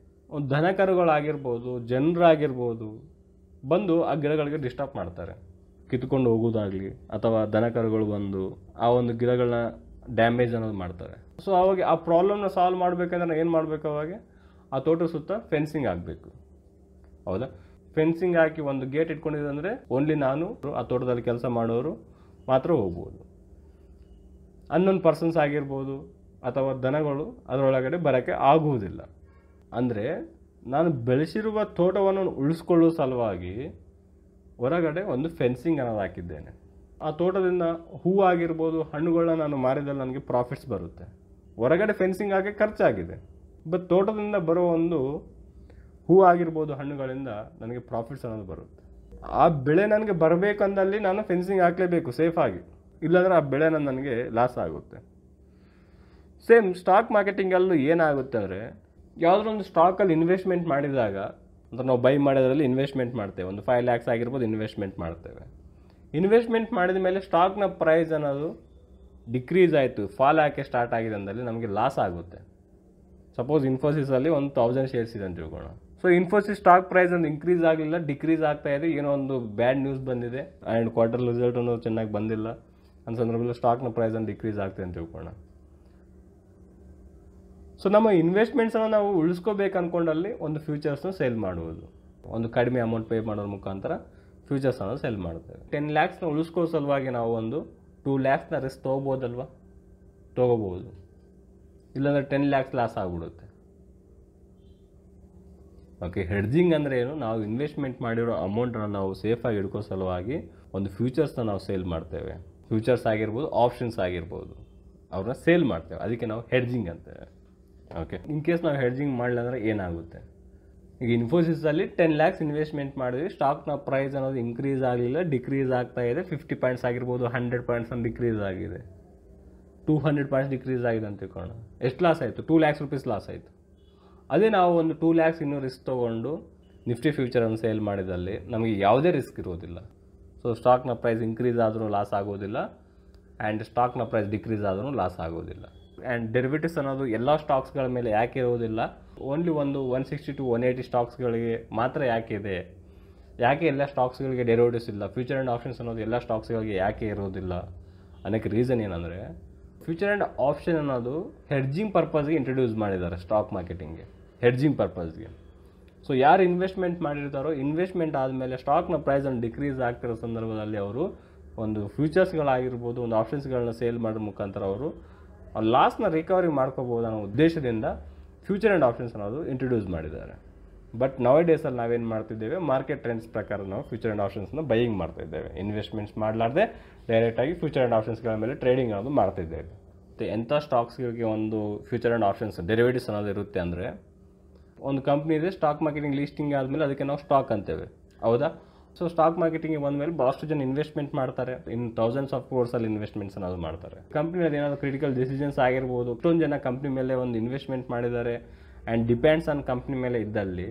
[SPEAKER 1] ಒಂದು ದನಕರುಗಳಾಗಿರ್ಬೋದು, ಜನರಾಗಿರ್ಬೋದು ಬಂದು ಆ ಗಿಡಗಳಿಗೆ ಡಿಸ್ಟರ್ಬ್ ಮಾಡ್ತಾರೆ, ಕಿತ್ಕೊಂಡು ಹೋಗೋದಾಗಲಿ ಅಥವಾ ದನಕರುಗಳು ಬಂದು ಆ ಒಂದು ಗಿಡಗಳನ್ನ ಡ್ಯಾಮೇಜ್ ಅನ್ನೋದು ಮಾಡ್ತಾರೆ. ಸೊ ಅವಾಗ ಆ ಪ್ರಾಬ್ಲಮ್ನ ಸಾಲ್ವ್ ಮಾಡಬೇಕಂದ್ರೆ ನಾನು ಏನು ಮಾಡಬೇಕು, ಅವಾಗ ಆ ತೋಟದ ಸುತ್ತ ಫೆನ್ಸಿಂಗ್ ಆಗಬೇಕು. ಹೌದಾ? ಫೆನ್ಸಿಂಗ್ ಹಾಕಿ ಒಂದು ಗೇಟ್ ಇಟ್ಕೊಂಡಿದೆ ಅಂದರೆ ಓನ್ಲಿ ನಾನು, ಆ ತೋಟದಲ್ಲಿ ಕೆಲಸ ಮಾಡೋರು ಮಾತ್ರ ಹೋಗ್ಬೋದು. ಅನ್ನೊಂದು ಪರ್ಸನ್ಸ್ ಆಗಿರ್ಬೋದು ಅಥವಾ ದನಗಳು ಅದರೊಳಗಡೆ ಬರೋಕ್ಕೆ ಆಗುವುದಿಲ್ಲ. ಅಂದರೆ ನಾನು ಬೆಳೆಸಿರುವ ತೋಟವನ್ನು ಉಳಿಸ್ಕೊಳ್ಳೋ ಸಲುವಾಗಿ ಹೊರಗಡೆ ಒಂದು ಫೆನ್ಸಿಂಗ್ ಅನ್ನೋದು ಹಾಕಿದ್ದೇನೆ. ಆ ತೋಟದಿಂದ ಹೂವು ಆಗಿರ್ಬೋದು, ಹಣ್ಣುಗಳನ್ನ ನಾನು ಮಾರಿದಲ್ಲಿ ನನಗೆ ಪ್ರಾಫಿಟ್ಸ್ ಬರುತ್ತೆ. ಹೊರಗಡೆ ಫೆನ್ಸಿಂಗ್ ಹಾಕಿ ಖರ್ಚಾಗಿದೆ, ಬಟ್ ತೋಟದಿಂದ ಬರೋ ಒಂದು ಹೂ ಆಗಿರ್ಬೋದು, ಹಣ್ಣುಗಳಿಂದ ನನಗೆ ಪ್ರಾಫಿಟ್ಸ್ ಅನ್ನೋದು ಬರುತ್ತೆ. ಆ ಬೆಳೆ ನನಗೆ ಬರಬೇಕಂದಲ್ಲಿ ನಾನು ಫೆನ್ಸಿಂಗ್ ಹಾಕಲೇಬೇಕು ಸೇಫಾಗಿ, ಇಲ್ಲಾಂದರೆ ಆ ಬೆಳೆ ನನಗೆ ಲಾಸ್ ಆಗುತ್ತೆ. ಸೇಮ್ ಸ್ಟಾಕ್ ಮಾರ್ಕೆಟಿಂಗಲ್ಲೂ ಏನಾಗುತ್ತೆ ಅಂದರೆ, ಯಾವುದಾದ್ರು ಒಂದು ಸ್ಟಾಕಲ್ಲಿ ಇನ್ವೆಸ್ಟ್ಮೆಂಟ್ ಮಾಡಿದಾಗ, ಅಂದರೆ ನಾವು ಬೈ ಮಾಡೋದ್ರಲ್ಲಿ ಇನ್ವೆಸ್ಟ್ಮೆಂಟ್ ಮಾಡ್ತೇವೆ, ಒಂದು 5 lakhs ಆಗಿರ್ಬೋದು ಇನ್ವೆಸ್ಟ್ಮೆಂಟ್ ಮಾಡ್ತೇವೆ. ಇನ್ವೆಸ್ಟ್ಮೆಂಟ್ ಮಾಡಿದ ಮೇಲೆ ಸ್ಟಾಕ್ನ ಪ್ರೈಸ್ ಅನ್ನೋದು ಡಿಕ್ರೀಸ್ ಆಯಿತು, ಫಾಲ್ ಆಗೋಕ್ಕೆ ಸ್ಟಾರ್ಟ್ ಆಗಿದೆ ಅಂದಲ್ಲಿ ನಮಗೆ ಲಾಸ್ ಆಗುತ್ತೆ. ಸಪೋಸ್ ಇನ್ಫೋಸಿಸಲ್ಲಿ 1000 ಶೇರ್ಸ್ ಇದೆ ಅಂತ ತಿಳ್ಕೊಳ್ಳೋಣ. ಸೊ ಇನ್ಫೋಸಿಸ್ ಸ್ಟಾಕ್ ಪ್ರೈಸ್ ಒಂದು ಇನ್ಕ್ರೀಸ್ ಆಗಲಿಲ್ಲ, ಡಿಕ್ರೀಸ್ ಆಗ್ತಾ ಇದೆ, ಏನೋ ಒಂದು ಬ್ಯಾಡ್ ನ್ಯೂಸ್ ಬಂದಿದೆ ಆ್ಯಂಡ್ ಕ್ವಾರ್ಟರ್ ರಿಸಲ್ಟ್ ಅನ್ನೋದು ಚೆನ್ನಾಗಿ ಬಂದಿಲ್ಲ ಅನ್ನೋ ಸಂದರ್ಭದಲ್ಲಿ ಸ್ಟಾಕ್ನ ಪ್ರೈಸ್ ಒಂದು ಡಿಕ್ರೀಸ್ ಆಗ್ತದೆ ಅಂತ ತಿಳ್ಕೊಳ್ಳೋಣ. ಸೊ ನಮ್ಮ ಇನ್ವೆಸ್ಟ್ಮೆಂಟ್ಸನ್ನು ನಾವು ಉಳಿಸ್ಕೋಬೇಕು ಅಂದ್ಕೊಂಡಲ್ಲಿ ಒಂದು ಫ್ಯೂಚರ್ಸ್ನ ಸೇಲ್ ಮಾಡುವುದು, ಒಂದು ಕಡಿಮೆ ಅಮೌಂಟ್ ಪೇ ಮಾಡೋದ್ರ ಮುಖಾಂತರ ಫ್ಯೂಚರ್ಸನ್ನು ಸೇಲ್ ಮಾಡ್ತೇವೆ. 10 lakhsನ ಉಳಿಸ್ಕೋ ಸಲುವಾಗಿ ನಾವು ಒಂದು 2 lakhsನ ರಿಸ್ಕ್ ತೊಗೋಬೋದಲ್ವ? ತೊಗೋಬೋದು, ಇಲ್ಲಾಂದರೆ 10 lakhs ಲಾಸ್ ಆಗಿಬಿಡುತ್ತೆ. ಓಕೆ, ಹೆಡ್ಜಿಂಗ್ ಅಂದರೆ ಏನು? ನಾವು ಇನ್ವೆಸ್ಟ್ಮೆಂಟ್ ಮಾಡಿರೋ ಅಮೌಂಟನ್ನು ನಾವು ಸೇಫಾಗಿ ಇಡ್ಕೋ ಸಲುವಾಗಿ ಒಂದು ಫ್ಯೂಚರ್ಸ್ನ ನಾವು ಸೇಲ್ ಮಾಡ್ತೇವೆ. ಫ್ಯೂಚರ್ಸ್ ಆಗಿರ್ಬೋದು, ಆಪ್ಷನ್ಸ್ ಆಗಿರ್ಬೋದು, ಅವ್ರನ್ನ ಸೇಲ್ ಮಾಡ್ತೇವೆ, ಅದಕ್ಕೆ ನಾವು ಹೆಡ್ಜಿಂಗ್ ಅಂತೇವೆ. ಓಕೆ, ಇನ್ ಕೇಸ್ ನಾವು ಹೆಡ್ಜಿಂಗ್ ಮಾಡಲಿಲ್ಲ ಅಂದರೆ ಏನಾಗುತ್ತೆ? ಈಗ ಇನ್ಫೋಸಿಸಲ್ಲಿ 10 lakhs ಇನ್ವೆಸ್ಟ್ಮೆಂಟ್ ಮಾಡಿದ್ವಿ, ಸ್ಟಾಕ್ನ ಪ್ರೈಸ್ ಅನ್ನೋದು ಇನ್ಕ್ರೀಸ್ ಆಗಲಿಲ್ಲ, ಡಿಕ್ರೀಸ್ ಆಗ್ತಾ ಇದೆ. 50 ಪಾಯಿಂಟ್ಸ್ ಆಗಿರ್ಬೋದು, 100 ಪಾಯಿಂಟ್ಸ್ ಅಂತ ಡಿಕ್ರೀಸ್ ಆಗಿದೆ, 200 ಪಾಯಿಂಟ್ಸ್ ಡಿಕ್ರೀಸ್ ಆಗಿದೆ ಅಂತ ತಿಳ್ಕೊಳ್ಳೋಣ. ಎಷ್ಟು ಲಾಸ್ ಆಯಿತು? 2 lakhs ರೂಪೀಸ್ ಲಾಸ್ ಆಯಿತು. ಅದೇ ನಾವು ಒಂದು 2 lakhs ಇನ್ನೂ ರಿಸ್ಕ್ ತೊಗೊಂಡು ನಿಫ್ಟಿ ಫ್ಯೂಚರನ್ನು ಸೇಲ್ ಮಾಡಿದಲ್ಲಿ ನಮಗೆ ಯಾವುದೇ ರಿಸ್ಕ್ ಇರೋದಿಲ್ಲ. ಸೊ ಸ್ಟಾಕ್ನ ಪ್ರೈಸ್ ಇನ್ಕ್ರೀಸ್ ಆದರೂ ಲಾಸ್ ಆಗೋದಿಲ್ಲ, ಆ್ಯಂಡ್ ಸ್ಟಾಕ್ನ ಪ್ರೈಸ್ ಡಿಕ್ರೀಸ್ ಆದರೂ ಲಾಸ್ ಆಗೋದಿಲ್ಲ. ಆ್ಯಂಡ್ ಡೆರಿವೇಟಿವ್ಸ್ ಅನ್ನೋದು ಎಲ್ಲ ಸ್ಟಾಕ್ಸ್ಗಳ ಮೇಲೆ ಯಾಕೆ ಇರೋದಿಲ್ಲ, ಓನ್ಲಿ ಒಂದು 160 to 180 ಸ್ಟಾಕ್ಸ್ಗಳಿಗೆ ಮಾತ್ರ ಯಾಕೆ ಇದೆ? ಯಾಕೆ ಎಲ್ಲ ಸ್ಟಾಕ್ಸ್ಗಳಿಗೆ ಡೆರಿವೇಟಿವ್ಸ್ ಇಲ್ಲ? ಫ್ಯೂಚರ್ ಆ್ಯಂಡ್ ಆಪ್ಷನ್ಸ್ ಅನ್ನೋದು ಎಲ್ಲ ಸ್ಟಾಕ್ಸ್ಗಳಿಗೆ ಯಾಕೆ ಇರೋದಿಲ್ಲ ಅನ್ನೋಕ್ಕೆ ರೀಸನ್ ಏನಂದರೆ, ಫ್ಯೂಚರ್ ಆ್ಯಂಡ್ ಆಪ್ಷನ್ ಅನ್ನೋದು ಹೆಡ್ಜಿಂಗ್ ಪರ್ಪಸ್ಗೆ ಇಂಟ್ರೊಡ್ಯೂಸ್ ಮಾಡಿದ್ದಾರೆ ಸ್ಟಾಕ್ ಮಾರ್ಕೆಟಿಂಗ್ಗೆ, ಹೆಡ್ಜಿಂಗ್ ಪರ್ಪಸ್ಗೆ. ಸೊ ಯಾರು ಇನ್ವೆಸ್ಟ್ಮೆಂಟ್ ಮಾಡಿರ್ತಾರೋ, ಇನ್ವೆಸ್ಟ್ಮೆಂಟ್ ಆದಮೇಲೆ ಸ್ಟಾಕ್ನ ಪ್ರೈಸನ್ನು ಡಿಕ್ರೀಸ್ ಆಗ್ತಿರೋ ಸಂದರ್ಭದಲ್ಲಿ ಅವರು ಒಂದು ಫ್ಯೂಚರ್ಸ್ಗಳಾಗಿರ್ಬೋದು, ಒಂದು ಆಪ್ಷನ್ಸ್ಗಳನ್ನ ಸೇಲ್ ಮಾಡೋ ಮುಖಾಂತರ ಅವರು ಲಾಸ್ನ ರಿಕವರಿ ಮಾಡ್ಕೋಬೋದು ಅನ್ನೋ ಉದ್ದೇಶದಿಂದ ಫ್ಯೂಚರ್ ಆ್ಯಂಡ್ ಆಪ್ಷನ್ಸ್ ಅನ್ನೋದು ಇಂಟ್ರೊಡ್ಯೂಸ್ ಮಾಡಿದ್ದಾರೆ. ಬಟ್ ನವ ಡೇಸಲ್ಲಿ ನಾವೇನು ಮಾಡ್ತಿದ್ದೇವೆ, ಮಾರ್ಕೆಟ್ ಟ್ರೆಂಡ್ಸ್ ಪ್ರಕಾರ ನಾವು ಫ್ಯೂಚರ್ ಆ್ಯಂಡ್ ಆಪ್ಷನ್ಸ್ನ ಬೈಯಿಂಗ್ ಮಾಡ್ತಾಯಿದ್ದೇವೆ. ಇನ್ವೆಸ್ಟ್ಮೆಂಟ್ಸ್ ಮಾಡಲಾರ್ದೆ ಡೈರೆಕ್ಟಾಗಿ ಫ್ಯೂಚರ್ ಆ್ಯಂಡ್ ಆಪ್ಷನ್ಸ್ಗಳ ಮೇಲೆ ಟ್ರೇಡಿಂಗ್ ಅನ್ನೋದು ಮಾಡ್ತಿದ್ದೇವೆ. ಮತ್ತು ಎಂಥ ಸ್ಟಾಕ್ಸ್ಗಳಿಗೆ ಒಂದು ಫ್ಯೂಚರ್ ಆ್ಯಂಡ್ ಆಪ್ಷನ್ಸ್ ಡೆರಿವೇಟಿವ್ಸ್ ಅನ್ನೋದು ಇರುತ್ತೆ ಅಂದರೆ, ಒಂದು ಕಂಪ್ನಿ ಇದೆ, ಸ್ಟಾಕ್ ಮಾರ್ಕೆಟಿಂಗ್ ಲಿಸ್ಟಿಂಗ್ ಆದಮೇಲೆ ಅದಕ್ಕೆ ನಾವು ಸ್ಟಾಕ್ ಅಂತೇವೆ, ಹೌದಾ? ಸೊ ಸ್ಟಾಕ್ ಮಾರ್ಕೆಟಿಂಗ್ ಬಂದಮೇಲೆ ಭಾಳಷ್ಟು ಜನ ಇನ್ವೆಸ್ಟ್ಮೆಂಟ್ ಮಾಡ್ತಾರೆ, ಇನ್ ಥೌಸಂಡ್ಸ್ ಆಫ್ ಕ್ರೋರ್ಸಲ್ಲಿ ಇನ್ವೆಸ್ಟ್ಮೆಂಟ್ಸ್ ಅನ್ನೋದು ಮಾಡ್ತಾರೆ. ಕಂಪ್ನಿಯಲ್ಲಿ ಏನಾದರೂ ಕ್ರಿಟಿಕಲ್ ಡಿಸಿಷನ್ಸ್ ಆಗಿರ್ಬೋದು, ಎಷ್ಟೊಂದು ಜನ ಕಂಪ್ನಿ ಮೇಲೆ ಒಂದು ಇನ್ವೆಸ್ಟ್ಮೆಂಟ್ ಮಾಡಿದ್ದಾರೆ ಆ್ಯಂಡ್ ಡಿಪೆಂಡ್ಸ್ ಆನ್ ಕಂಪ್ನಿ ಮೇಲೆ ಇದ್ದಲ್ಲಿ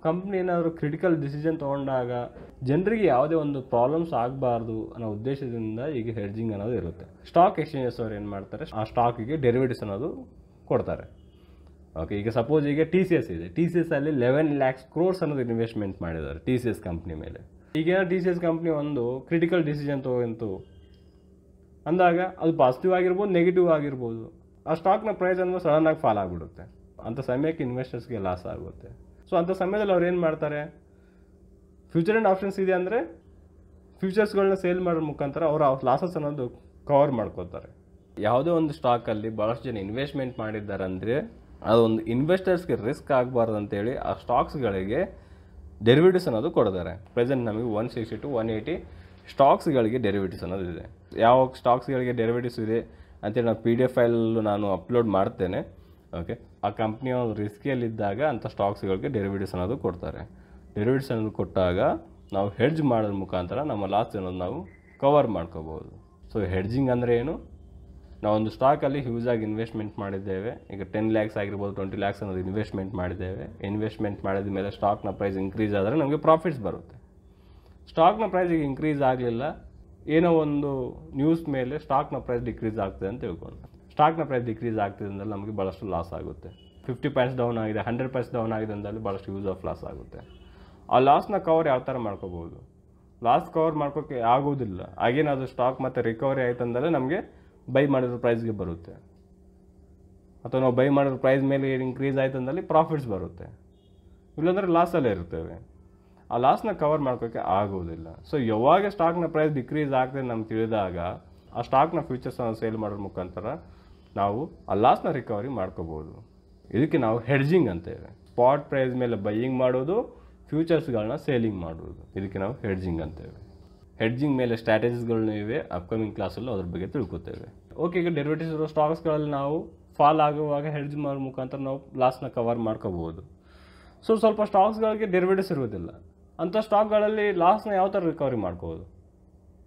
[SPEAKER 1] ಕಂಪ್ನಿ ಏನಾದರೂ ಕ್ರಿಟಿಕಲ್ ಡಿಸಿಷನ್ ತೊಗೊಂಡಾಗ ಜನರಿಗೆ ಯಾವುದೇ ಒಂದು ಪ್ರಾಬ್ಲಮ್ಸ್ ಆಗಬಾರ್ದು ಅನ್ನೋ ಉದ್ದೇಶದಿಂದ ಈಗ ಹೆಡ್ಜಿಂಗ್ ಅನ್ನೋದು ಇರುತ್ತೆ. ಸ್ಟಾಕ್ ಎಕ್ಸ್ಚೇಂಜಸ್ ಅವ್ರು ಏನು ಮಾಡ್ತಾರೆ, ಆ ಸ್ಟಾಕಿಗೆ ಡೆರಿವೇಟಿವ್ಸ್ ಅನ್ನೋದು ಕೊಡ್ತಾರೆ. ಓಕೆ, ಈಗ ಸಪೋಸ್ ಈಗ TCS ಇದೆ, TCS ಅಲ್ಲಿ 11 lakhs crores ಅನ್ನೋದು ಇನ್ವೆಸ್ಟ್ಮೆಂಟ್ ಮಾಡಿದ್ದಾರೆ TCS ಕಂಪ್ನಿ ಮೇಲೆ. ಈಗ TCS ಕಂಪ್ನಿ ಒಂದು ಕ್ರಿಟಿಕಲ್ ಡಿಸಿಷನ್ ತೊಗೊಂತು ಅಂದಾಗ ಅದು ಪಾಸಿಟಿವ್ ಆಗಿರ್ಬೋದು, ನೆಗೆಟಿವ್ ಆಗಿರ್ಬೋದು, ಆ ಸ್ಟಾಕ್ನ ಪ್ರೈಸ್ ಅನ್ನೋದು ಸಡನ್ನಾಗಿ ಫಾಲ್ ಆಗಿಬಿಡುತ್ತೆ. ಅಂಥ ಸಮಯಕ್ಕೆ ಇನ್ವೆಸ್ಟರ್ಸ್ಗೆ ಲಾಸ್ ಆಗುತ್ತೆ. ಸೊ ಅಂಥ ಸಮಯದಲ್ಲಿ ಅವ್ರು ಏನು ಮಾಡ್ತಾರೆ, ಫ್ಯೂಚರ್ ಆ್ಯಂಡ್ ಆಪ್ಷನ್ಸ್ ಇದೆ ಅಂದರೆ ಫ್ಯೂಚರ್ಸ್ಗಳನ್ನ ಸೇಲ್ ಮಾಡೋ ಮುಖಾಂತರ ಅವರು ಲಾಸಸ್ ಅನ್ನೋದು ಕವರ್ ಮಾಡ್ಕೋತಾರೆ. ಯಾವುದೇ ಒಂದು ಸ್ಟಾಕಲ್ಲಿ ಭಾಳಷ್ಟು ಜನ ಇನ್ವೆಸ್ಟ್ಮೆಂಟ್ ಮಾಡಿದ್ದಾರೆ ಅಂದರೆ ಅದೊಂದು ಇನ್ವೆಸ್ಟರ್ಸ್ಗೆ ರಿಸ್ಕ್ ಆಗಬಾರ್ದು ಅಂತೇಳಿ ಆ ಸ್ಟಾಕ್ಸ್ಗಳಿಗೆ ಡೆರಿವೇಟಿವ್ಸ್ ಅನ್ನೋದು ಕೊಡ್ತಾರೆ. ಪ್ರೆಸೆಂಟ್ ನಮಗೆ 160 to 180 ಸ್ಟಾಕ್ಸ್ಗಳಿಗೆ ಡೆರಿವೇಟಿವ್ಸ್ ಅನ್ನೋದು ಇದೆ. ಯಾವ ಸ್ಟಾಕ್ಸ್ಗಳಿಗೆ ಡೆರಿವೇಟಿವ್ಸ್ ಇದೆ ಅಂತೇಳಿ ನಾನು PDF ಫೈಲಲ್ಲೂ ನಾನು ಅಪ್ಲೋಡ್ ಮಾಡ್ತೇನೆ. ಓಕೆ, ಆ ಕಂಪ್ನಿ ಒಂದು ರಿಸ್ಕಿಯಲ್ಲಿದ್ದಾಗ ಅಂಥ ಸ್ಟಾಕ್ಸ್ಗಳಿಗೆ ಡೆರಿವೇಟಿವ್ಸ್ ಅನ್ನೋದು ಕೊಡ್ತಾರೆ. ಡೆರಿವೇಟಿವ್ಸ್ ಅನ್ನೋದು ಕೊಟ್ಟಾಗ ನಾವು ಹೆಡ್ಜ್ ಮಾಡೋದ್ರ ಮುಖಾಂತರ ನಮ್ಮ ಲಾಸ್ ಅನ್ನೋದು ನಾವು ಕವರ್ ಮಾಡ್ಕೋಬೋದು. ಸೊ ಹೆಡ್ಜಿಂಗ್ ಅಂದರೆ ಏನು, ನಾವೊಂದು ಸ್ಟಾಕಲ್ಲಿ ಹ್ಯೂಜಾಗಿ ಇನ್ವೆಸ್ಟ್ಮೆಂಟ್ ಮಾಡಿದ್ದೇವೆ, ಈಗ 10 lakhs ಆಗಿರ್ಬೋದು, 20 lakhs ಅನ್ನೋದು ಇನ್ವೆಸ್ಟ್ಮೆಂಟ್ ಮಾಡಿದ್ದೇವೆ. ಇನ್ವೆಸ್ಟ್ಮೆಂಟ್ ಮಾಡಿದ ಮೇಲೆ ಸ್ಟಾಕ್ನ ಪ್ರೈಸ್ ಇನ್ಕ್ರೀಸ್ ಆದರೆ ನಮಗೆ ಪ್ರಾಫಿಟ್ಸ್ ಬರುತ್ತೆ. ಸ್ಟಾಕ್ನ ಪ್ರೈಸ್ ಈಗ ಇನ್ಕ್ರೀಸ್ ಆಗಲಿಲ್ಲ, ಏನೋ ಒಂದು ನ್ಯೂಸ್ ಮೇಲೆ ಸ್ಟಾಕ್ನ ಪ್ರೈಸ್ ಡಿಕ್ರೀಸ್ ಆಗ್ತದೆ ಅಂತ ತಿಳ್ಕೊಂಡು, ಸ್ಟಾಕ್ನ ಪ್ರೈಸ್ ಡಿಕ್ರೀಸ್ ಆಗ್ತಿದೆ ಅಂದರೆ ನಮಗೆ ಭಾಳಷ್ಟು ಲಾಸ್ ಆಗುತ್ತೆ. 50 paise ಡೌನ್ ಆಗಿದೆ, 100 paise ಡೌನ್ ಆಗಿದೆ ಅಂದಲ್ಲಿ ಭಾಳಷ್ಟು ಯೂಸ್ ಆಫ್ ಲಾಸ್ ಆಗುತ್ತೆ. ಆ ಲಾಸ್ನ ಕವರ್ ಯಾವ ಥರ ಮಾಡ್ಕೋಬೋದು, ಲಾಸ್ ಕವರ್ ಮಾಡ್ಕೋಕ್ಕೆ ಆಗೋದಿಲ್ಲ. ಆಗೇನಾದರೂ ಸ್ಟಾಕ್ ಮತ್ತು ರಿಕವರಿ ಆಯ್ತು ಅಂದರೆ ನಮಗೆ ಬೈ ಮಾಡಿರೋ ಪ್ರೈಸ್ಗೆ ಬರುತ್ತೆ, ಅಥವಾ ನಾವು ಬೈ ಮಾಡಿರೋ ಪ್ರೈಸ್ ಮೇಲೆ ಇನ್ಕ್ರೀಸ್ ಆಯ್ತು ಅಂದಲ್ಲಿ ಪ್ರಾಫಿಟ್ಸ್ ಬರುತ್ತೆ, ಇಲ್ಲಾಂದರೆ ಲಾಸಲ್ಲೇ ಇರ್ತೇವೆ. ಆ ಲಾಸ್ನ ಕವರ್ ಮಾಡ್ಕೋಕ್ಕೆ ಆಗೋದಿಲ್ಲ. ಸೊ ಯಾವಾಗ ಸ್ಟಾಕ್ನ ಪ್ರೈಸ್ ಡಿಕ್ರೀಸ್ ಆಗ್ತದೆ ನಮ್ಗೆ ತಿಳಿದಾಗ ಆ ಸ್ಟಾಕ್ನ ಫ್ಯೂಚರ್ಸನ್ನು ಸೇಲ್ ಮಾಡೋದ್ರ ಮುಖಾಂತರ ನಾವು ಆ ಲಾಸ್ನ ರಿಕವರಿ ಮಾಡ್ಕೋಬೋದು. ಇದಕ್ಕೆ ನಾವು ಹೆಡ್ಜಿಂಗ್ ಅಂತೇವೆ. ಸ್ಪಾಟ್ ಪ್ರೈಸ್ ಮೇಲೆ ಬೈಯಿಂಗ್ ಮಾಡೋದು, ಫ್ಯೂಚರ್ಸ್ಗಳನ್ನ ಸೇಲಿಂಗ್ ಮಾಡೋದು, ಇದಕ್ಕೆ ನಾವು ಹೆಡ್ಜಿಂಗ್ ಅಂತೇವೆ. ಹೆಡ್ಜಿಂಗ್ ಮೇಲೆ ಸ್ಟ್ರಾಟಜೀಸ್ಗಳನ್ನೂ ಇವೆ, ಅಪ್ಕಮಿಂಗ್ ಕ್ಲಾಸಲ್ಲೂ ಅದ್ರ ಬಗ್ಗೆ ತಿಳ್ಕೊತೇವೆ. ಓಕೆ, ಈಗ ಡೆರಿವೇಟಿವ್ಸ್ ಇರೋ ಸ್ಟಾಕ್ಸ್ಗಳಲ್ಲಿ ನಾವು ಫಾಲ್ ಆಗುವಾಗ ಹೆಡ್ಜ್ ಮಾಡೋ ಮುಖಾಂತರ ನಾವು ಲಾಸ್ನ ಕವರ್ ಮಾಡ್ಕೋಬೋದು. ಸೊ ಸ್ವಲ್ಪ ಸ್ಟಾಕ್ಸ್ಗಳಿಗೆ ಡೆರಿವೇಟಿವ್ಸ್ ಇರೋದಿಲ್ಲ, ಅಂಥ ಸ್ಟಾಕ್ಗಳಲ್ಲಿ ಲಾಸ್ನ ಯಾವ ಥರ ರಿಕವರಿ ಮಾಡ್ಕೋಬೋದು,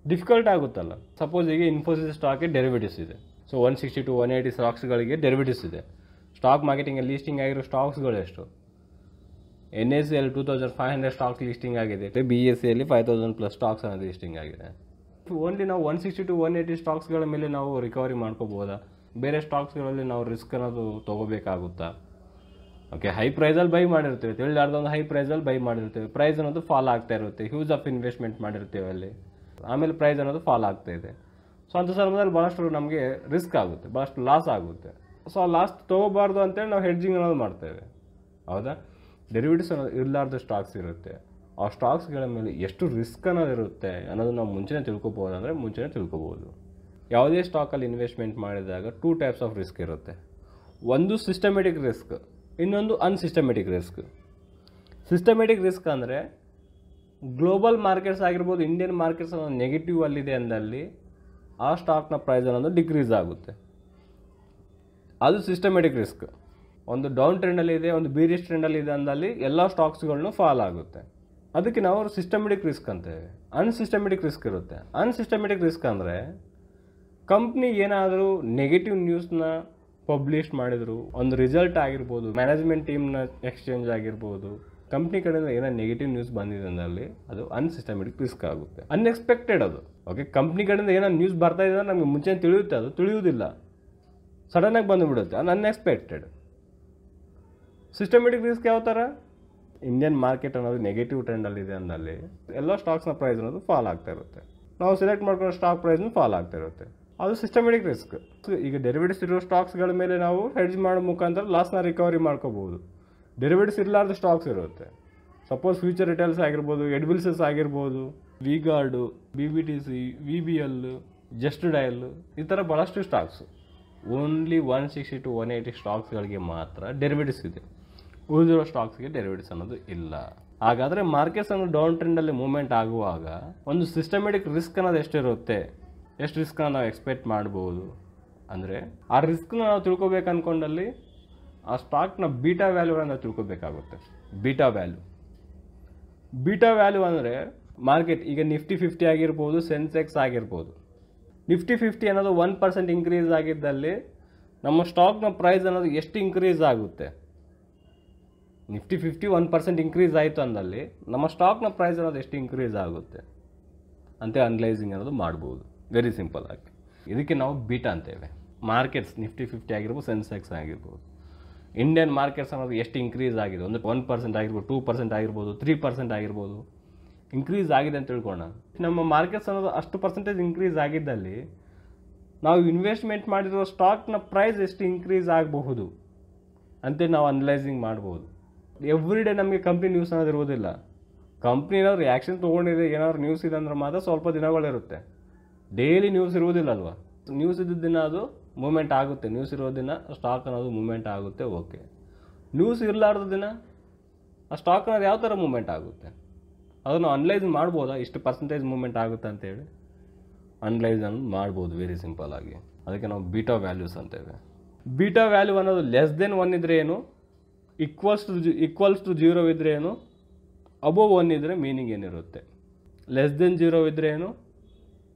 [SPEAKER 1] ಡಿಫಿಕಲ್ಟ್ ಆಗುತ್ತಲ್ಲ. ಸಪೋಸ್ ಈಗ ಇನ್ಫೋಸಿಸ್ ಸ್ಟಾಕ್ಗೆ ಡೆರಿವೇಟಿವ್ಸ್ ಇದೆ, ಸೊ 160 to 180 ಸ್ಟಾಕ್ಸ್ಗಳಿಗೆ ಡೆರಿವೇಟಿವ್ಸ್ ಇದೆ. ಸ್ಟಾಕ್ ಮಾರ್ಕೆಟಿಂಗಲ್ಲಿ ಲೀಸ್ಟಿಂಗ್ ಆಗಿರೋ ಸ್ಟಾಕ್ಸ್ಗಳು ಎಷ್ಟು, NSEಯಲ್ಲಿ 2500 ಸ್ಟಾಕ್ಸ್ ಲಿಸ್ಟಿಂಗ್ ಆಗಿದೆ, BSEಯಲ್ಲಿ 5000+ ಸ್ಟಾಕ್ಸ್ ಅನ್ನೋದು ಲಿಸ್ಟಿಂಗ್ ಆಗಿದೆ. ಓನ್ಲಿ ನಾವು 160 to 180 ಸ್ಟಾಕ್ಸ್ಗಳ ಮೇಲೆ ನಾವು ರಿಕವರಿ ಮಾಡ್ಕೋಬೋದಾ, ಬೇರೆ ಸ್ಟಾಕ್ಸ್ಗಳಲ್ಲಿ ನಾವು ರಿಸ್ಕ್ ಅನ್ನೋದು ತೊಗೋಬೇಕಾಗುತ್ತಾ? ಓಕೆ, ಹೈ ಪ್ರೈಸಲ್ಲಿ ಬೈ ಮಾಡಿರ್ತೇವೆ, ತಿಳಿದಾರ್ದ ಒಂದು ಹೈ ಪ್ರೈಸಲ್ಲಿ ಬೈ ಮಾಡಿರ್ತೇವೆ, ಪ್ರೈಸ್ ಅನ್ನೋದು ಫಾಲ್ ಆಗ್ತಾ ಇರುತ್ತೆ, ಹ್ಯೂಜ್ ಆಫ್ ಇನ್ವೆಸ್ಟ್ಮೆಂಟ್ ಮಾಡಿರ್ತೇವೆ ಅಲ್ಲಿ, ಆಮೇಲೆ ಪ್ರೈಸ್ ಅನ್ನೋದು ಫಾಲ್ ಆಗ್ತಾ ಇದೆ. ಸೊ ಅಂಥ ಸಂದರ್ಭದಲ್ಲಿ ಭಾಳಷ್ಟು ನಮಗೆ ರಿಸ್ಕ್ ಆಗುತ್ತೆ, ಭಾಳಷ್ಟು ಲಾಸ್ ಆಗುತ್ತೆ. ಸೊ ಆ ಲಾಸ್ ತೊಗೋಬಾರ್ದು ಅಂತೇಳಿ ನಾವು ಹೆಡ್ಜಿಂಗ್ ಅನ್ನೋದು ಮಾಡ್ತೇವೆ, ಹೌದಾ? ಡೆರಿವೇಟಿವ್ಸ್ ಅನ್ನೋದು ಇರಲಾರ್ದ ಸ್ಟಾಕ್ಸ್ ಇರುತ್ತೆ, ಆ ಸ್ಟಾಕ್ಸ್ಗಳ ಮೇಲೆ ಎಷ್ಟು ರಿಸ್ಕ್ ಅನ್ನೋದು ಇರುತ್ತೆ ಅನ್ನೋದು ನಾವು ಮುಂಚೆನೇ ತಿಳ್ಕೊಬೋದು, ಅಂದರೆ ಮುಂಚೆನೇ ತಿಳ್ಕೊಬೋದು. ಯಾವುದೇ ಸ್ಟಾಕಲ್ಲಿ ಇನ್ವೆಸ್ಟ್ಮೆಂಟ್ ಮಾಡಿದಾಗ 2 types ಆಫ್ ರಿಸ್ಕ್ ಇರುತ್ತೆ. ಒಂದು ಸಿಸ್ಟಮೆಟಿಕ್ ರಿಸ್ಕ್, ಇನ್ನೊಂದು ಅನ್ಸಿಸ್ಟಮೆಟಿಕ್ ರಿಸ್ಕ್. ಸಿಸ್ಟಮೆಟಿಕ್ ರಿಸ್ಕ್ ಅಂದರೆ ಗ್ಲೋಬಲ್ ಮಾರ್ಕೆಟ್ಸ್ ಆಗಿರ್ಬೋದು, ಇಂಡಿಯನ್ ಮಾರ್ಕೆಟ್ಸ್ ಅನ್ನೋ ನೆಗೆಟಿವ್ ಅಲ್ಲಿದೆ ಅಂದಲ್ಲಿ ಆ ಸ್ಟಾಕ್ನ ಪ್ರೈಸ್ ಅನ್ನೋದು ಡಿಕ್ರೀಸ್ ಆಗುತ್ತೆ, ಅದು ಸಿಸ್ಟಮೆಟಿಕ್ ರಿಸ್ಕ್. ಒಂದು ಡೌನ್ ಟ್ರೆಂಡಲ್ಲಿ ಇದೆ, ಒಂದು ಬೀರಿಶ್ ಟ್ರೆಂಡಲ್ಲಿ ಇದೆ ಅಂದಲ್ಲಿ ಎಲ್ಲ ಸ್ಟಾಕ್ಸ್ಗಳನ್ನು ಫಾಲ್ ಆಗುತ್ತೆ, ಅದಕ್ಕೆ ನಾವು ಸಿಸ್ಟಮೆಟಿಕ್ ರಿಸ್ಕ್ ಅಂತೇವೆ. ಅನ್ಸಿಸ್ಟಮೆಟಿಕ್ ರಿಸ್ಕ್ ಇರುತ್ತೆ. ಅನ್ಸಿಸ್ಟಮೆಟಿಕ್ ರಿಸ್ಕ್ ಅಂದರೆ ಕಂಪ್ನಿ ಏನಾದರೂ ನೆಗೆಟಿವ್ ನ್ಯೂಸ್ನ ಪಬ್ಲಿಷ್ ಮಾಡಿದ್ರು, ಒಂದು ರಿಸಲ್ಟ್ ಆಗಿರ್ಬೋದು, ಮ್ಯಾನೇಜ್ಮೆಂಟ್ ಟೀಮ್ನ ಎಕ್ಸ್ಚೇಂಜ್ ಆಗಿರ್ಬೋದು, ಕಂಪ್ನಿ ಕಡೆಯಿಂದ ಏನೋ ನೆಗೆಟಿವ್ ನ್ಯೂಸ್ ಬಂದಿದೆ ಅಂದಲ್ಲಿ ಅದು ಅನ್ಸಿಸ್ಟಮೆಟಿಕ್ ರಿಸ್ಕ್ ಆಗುತ್ತೆ. ಅನ್ಎಕ್ಸ್ಪೆಕ್ಟೆಡ್ ಅದು. ಓಕೆ, ಕಂಪ್ನಿ ಕಡೆಯಿಂದ ಏನೋ ನ್ಯೂಸ್ ಬರ್ತಾ ಇದೆ ಅಂದರೆ ನಮಗೆ ಮುಂಚೆ ತಿಳಿಯುತ್ತೆ, ಅದು ತಿಳಿಯುವುದಿಲ್ಲ, ಸಡನ್ನಾಗಿ ಬಂದುಬಿಡುತ್ತೆ, ಅದು ಅನ್ಎಕ್ಸ್ಪೆಕ್ಟೆಡ್. ಸಿಸ್ಟಮೆಟಿಕ್ ರಿಸ್ಕ್ ಯಾವ ಥರ, ಇಂಡಿಯನ್ ಮಾರ್ಕೆಟ್ ಅನ್ನೋದು ನೆಗೆಟಿವ್ ಟ್ರೆಂಡಲ್ಲಿದೆ ಅಂದಲ್ಲಿ ಎಲ್ಲ ಸ್ಟಾಕ್ಸ್ನ ಪ್ರೈಸ್ ಅನ್ನೋದು ಫಾಲ್ ಆಗ್ತಾ ಇರುತ್ತೆ, ನಾವು ಸೆಲೆಕ್ಟ್ ಮಾಡ್ಕೊಳ್ಳೋ ಸ್ಟಾಕ್ ಪ್ರೈಸ್ನು ಫಾಲ್ ಆಗ್ತಾ ಇರುತ್ತೆ, ಅದು ಸಿಸ್ಟಮೆಟಿಕ್ ರಿಸ್ಕ್. ಈಗ ಡೆರಿವೇಟಿವ್ಸ್ ಇರೋ ಸ್ಟಾಕ್ಸ್ಗಳ ಮೇಲೆ ನಾವು ಹೆಡ್ಜ್ ಮಾಡೋ ಮುಖಾಂತರ ಲಾಸ್ನ ರಿಕವರಿ ಮಾಡ್ಕೋಬೋದು. ಡೆರಿವೇಟಿವ್ಸ್ ಇರಲಾರ್ದ ಸ್ಟಾಕ್ಸ್ ಇರುತ್ತೆ, ಸಪೋಸ್ ಫ್ಯೂಚರ್ ರಿಟೇಲ್ಸ್ ಆಗಿರ್ಬೋದು, ಎಡ್ವಿಲ್ಸಸ್ ಆಗಿರ್ಬೋದು, ವಿಗಾರ್ಡು, BBTC, VBL, ಜಸ್ಟ್ ಡಯಲ್, ಈ ಥರ ಭಾಳಷ್ಟು ಸ್ಟಾಕ್ಸ್. ಓನ್ಲಿ 160 to 180 ಸ್ಟಾಕ್ಸ್ಗಳಿಗೆ ಮಾತ್ರ ಡೆರಿವೇಟಿವ್ಸ್ ಇದೆ, ಉಳಿದಿರೋ ಸ್ಟಾಕ್ಸ್ಗೆ ಡೆರಿವೇಟಿವ್ಸ್ ಅನ್ನೋದು ಇಲ್ಲ. ಹಾಗಾದರೆ ಮಾರ್ಕೆಟ್ಸ್ ಅನ್ನೋದು ಡೌನ್ ಟ್ರೆಂಡಲ್ಲಿ ಮೂವ್ಮೆಂಟ್ ಆಗುವಾಗ ಒಂದು ಸಿಸ್ಟಮೆಟಿಕ್ ರಿಸ್ಕ್ ಅನ್ನೋದು ಎಷ್ಟಿರುತ್ತೆ, ಎಷ್ಟು ರಿಸ್ಕನ್ನ ನಾವು ಎಕ್ಸ್ಪೆಕ್ಟ್ ಮಾಡ್ಬೋದು ಅಂದರೆ ಆ ರಿಸ್ಕ್ನ ನಾವು ತಿಳ್ಕೊಬೇಕು ಅಂದ್ಕೊಂಡಲ್ಲಿ ಆ ಸ್ಟಾಕ್ನ ಬೀಟಾ ವ್ಯಾಲ್ಯೂಗಳನ್ನು ತಿಳ್ಕೊಬೇಕಾಗುತ್ತೆ. ಬೀಟಾ ವ್ಯಾಲ್ಯೂ ಅಂದರೆ ಮಾರ್ಕೆಟ್ ಈಗ ನಿಫ್ಟಿ 50 ಆಗಿರ್ಬೋದು, ಸೆನ್ಸೆಕ್ಸ್ ಆಗಿರ್ಬೋದು. ನಿಫ್ಟಿ 50 ಅನ್ನೋದು 1% ಇಂಕ್ರೀಸ್ ಆಗಿದ್ದಲ್ಲಿ ನಮ್ಮ ಸ್ಟಾಕ್ನ ಪ್ರೈಸ್ ಅನ್ನೋದು ಎಷ್ಟು ಇಂಕ್ರೀಸ್ ಆಗುತ್ತೆ. ನಿಫ್ಟಿ 50 1% ಇಂಕ್ರೀಸ್ ಆಯಿತು ಅಂದಲ್ಲಿ ನಮ್ಮ ಸ್ಟಾಕ್ನ ಪ್ರೈಸ್ ಅನ್ನೋದು ಎಷ್ಟು ಇಂಕ್ರೀಸ್ ಆಗುತ್ತೆ ಅಂತ ಅನಲೈಸಿಂಗ್ ಅನ್ನೋದು ಮಾಡ್ಬೋದು. ವೆರಿ ಸಿಂಪಲ್ ಆಗಿ ಇದಕ್ಕೆ ನಾವು ಬೀಟಾ ಅಂತೇವೆ. ಮಾರ್ಕೆಟ್ಸ್ ನಿಫ್ಟಿ 50 ಆಗಿರ್ಬೋದು, ಸೆನ್ಸೆಕ್ಸ್ ಆಗಿರ್ಬೋದು, ಇಂಡಿಯನ್ ಮಾರ್ಕೆಟ್ಸ್ ಅನ್ನೋದು ಎಷ್ಟು ಇಂಕ್ರೀಸ್ ಆಗಿದೆ, ಒಂದು 1% ಆಗಿರ್ಬೋದು, 2% ಆಗಿರ್ಬೋದು, 3% ಆಗಿರ್ಬೋದು, ಇಂಕ್ರೀಸ್ ಆಗಿದೆ ಅಂತ ತಿಳ್ಕೊಳ್ಳೋಣ. ನಮ್ಮ ಮಾರ್ಕೆಟ್ಸ್ ಅನ್ನೋದು ಅಷ್ಟು ಪರ್ಸೆಂಟೇಜ್ ಇಂಕ್ರೀಸ್ ಆಗಿದ್ದಲ್ಲಿ ನಾವು ಇನ್ವೆಸ್ಟ್ಮೆಂಟ್ ಮಾಡಿರೋ ಸ್ಟಾಕ್ನ ಪ್ರೈಸ್ ಎಷ್ಟು ಇಂಕ್ರೀಸ್ ಆಗಬಹುದು ಅಂತೇಳಿ ನಾವು ಅನಲೈಸಿಂಗ್ ಮಾಡ್ಬೋದು. ಎವ್ರಿ ಡೇ ನಮಗೆ ಕಂಪ್ನಿ ನ್ಯೂಸ್ ಅನ್ನೋದು ಇರೋದಿಲ್ಲ. ಕಂಪ್ನಿ ಏನಾದ್ರು ರಿಯಾಕ್ಷನ್ ತೊಗೊಂಡಿದೆ, ಏನಾದ್ರು ನ್ಯೂಸ್ ಇದೆ ಅಂದ್ರೆ ಮಾತ್ರ ಸ್ವಲ್ಪ ದಿನಗಳಿರುತ್ತೆ. ಡೈಲಿ ನ್ಯೂಸ್ ಇರುವುದಿಲ್ಲ ಅಲ್ವಾ. ನ್ಯೂಸ್ ಇದ್ದ ದಿನ ಅದು ಮೂಮೆಂಟ್ ಆಗುತ್ತೆ, ನ್ಯೂಸ್ ಇರೋ ದಿನ ಸ್ಟಾಕ್ ಅನ್ನೋದು ಮೂಮೆಂಟ್ ಆಗುತ್ತೆ. ಓಕೆ, ನ್ಯೂಸ್ ಇರಲಾರ್ದ ದಿನ ಆ ಸ್ಟಾಕ್ ಅನ್ನೋದು ಯಾವ ಥರ ಮೂಮೆಂಟ್ ಆಗುತ್ತೆ ಅದನ್ನು ಅನಲೈಸ್ ಮಾಡ್ಬೋದಾ, ಇಷ್ಟು ಪರ್ಸೆಂಟೇಜ್ ಮೂಮೆಂಟ್ ಆಗುತ್ತೆ ಅಂತೇಳಿ ಅನಲೈಸ್ ಅನ್ನೋದು ಮಾಡ್ಬೋದು ವೆರಿ ಸಿಂಪಲ್ ಆಗಿ. ಅದಕ್ಕೆ ನಾವು ಬೀಟಾ ವ್ಯಾಲ್ಯೂಸ್ ಅಂತೇವೆ. ಬೀಟಾ ವ್ಯಾಲ್ಯೂ ಅನ್ನೋದು ಲೆಸ್ ದೆನ್ 1 ಇದ್ರೆ ಏನು, ಈಕ್ವಲ್ಸ್ ಟು 0 ಇದ್ರೆ ಏನು, ಅಬೋವ್ 1 ಇದ್ರೆ ಮೀನಿಂಗ್ ಏನಿರುತ್ತೆ. ಲೆಸ್ ದೆನ್ 0 ಇದ್ರೆ ಏನು,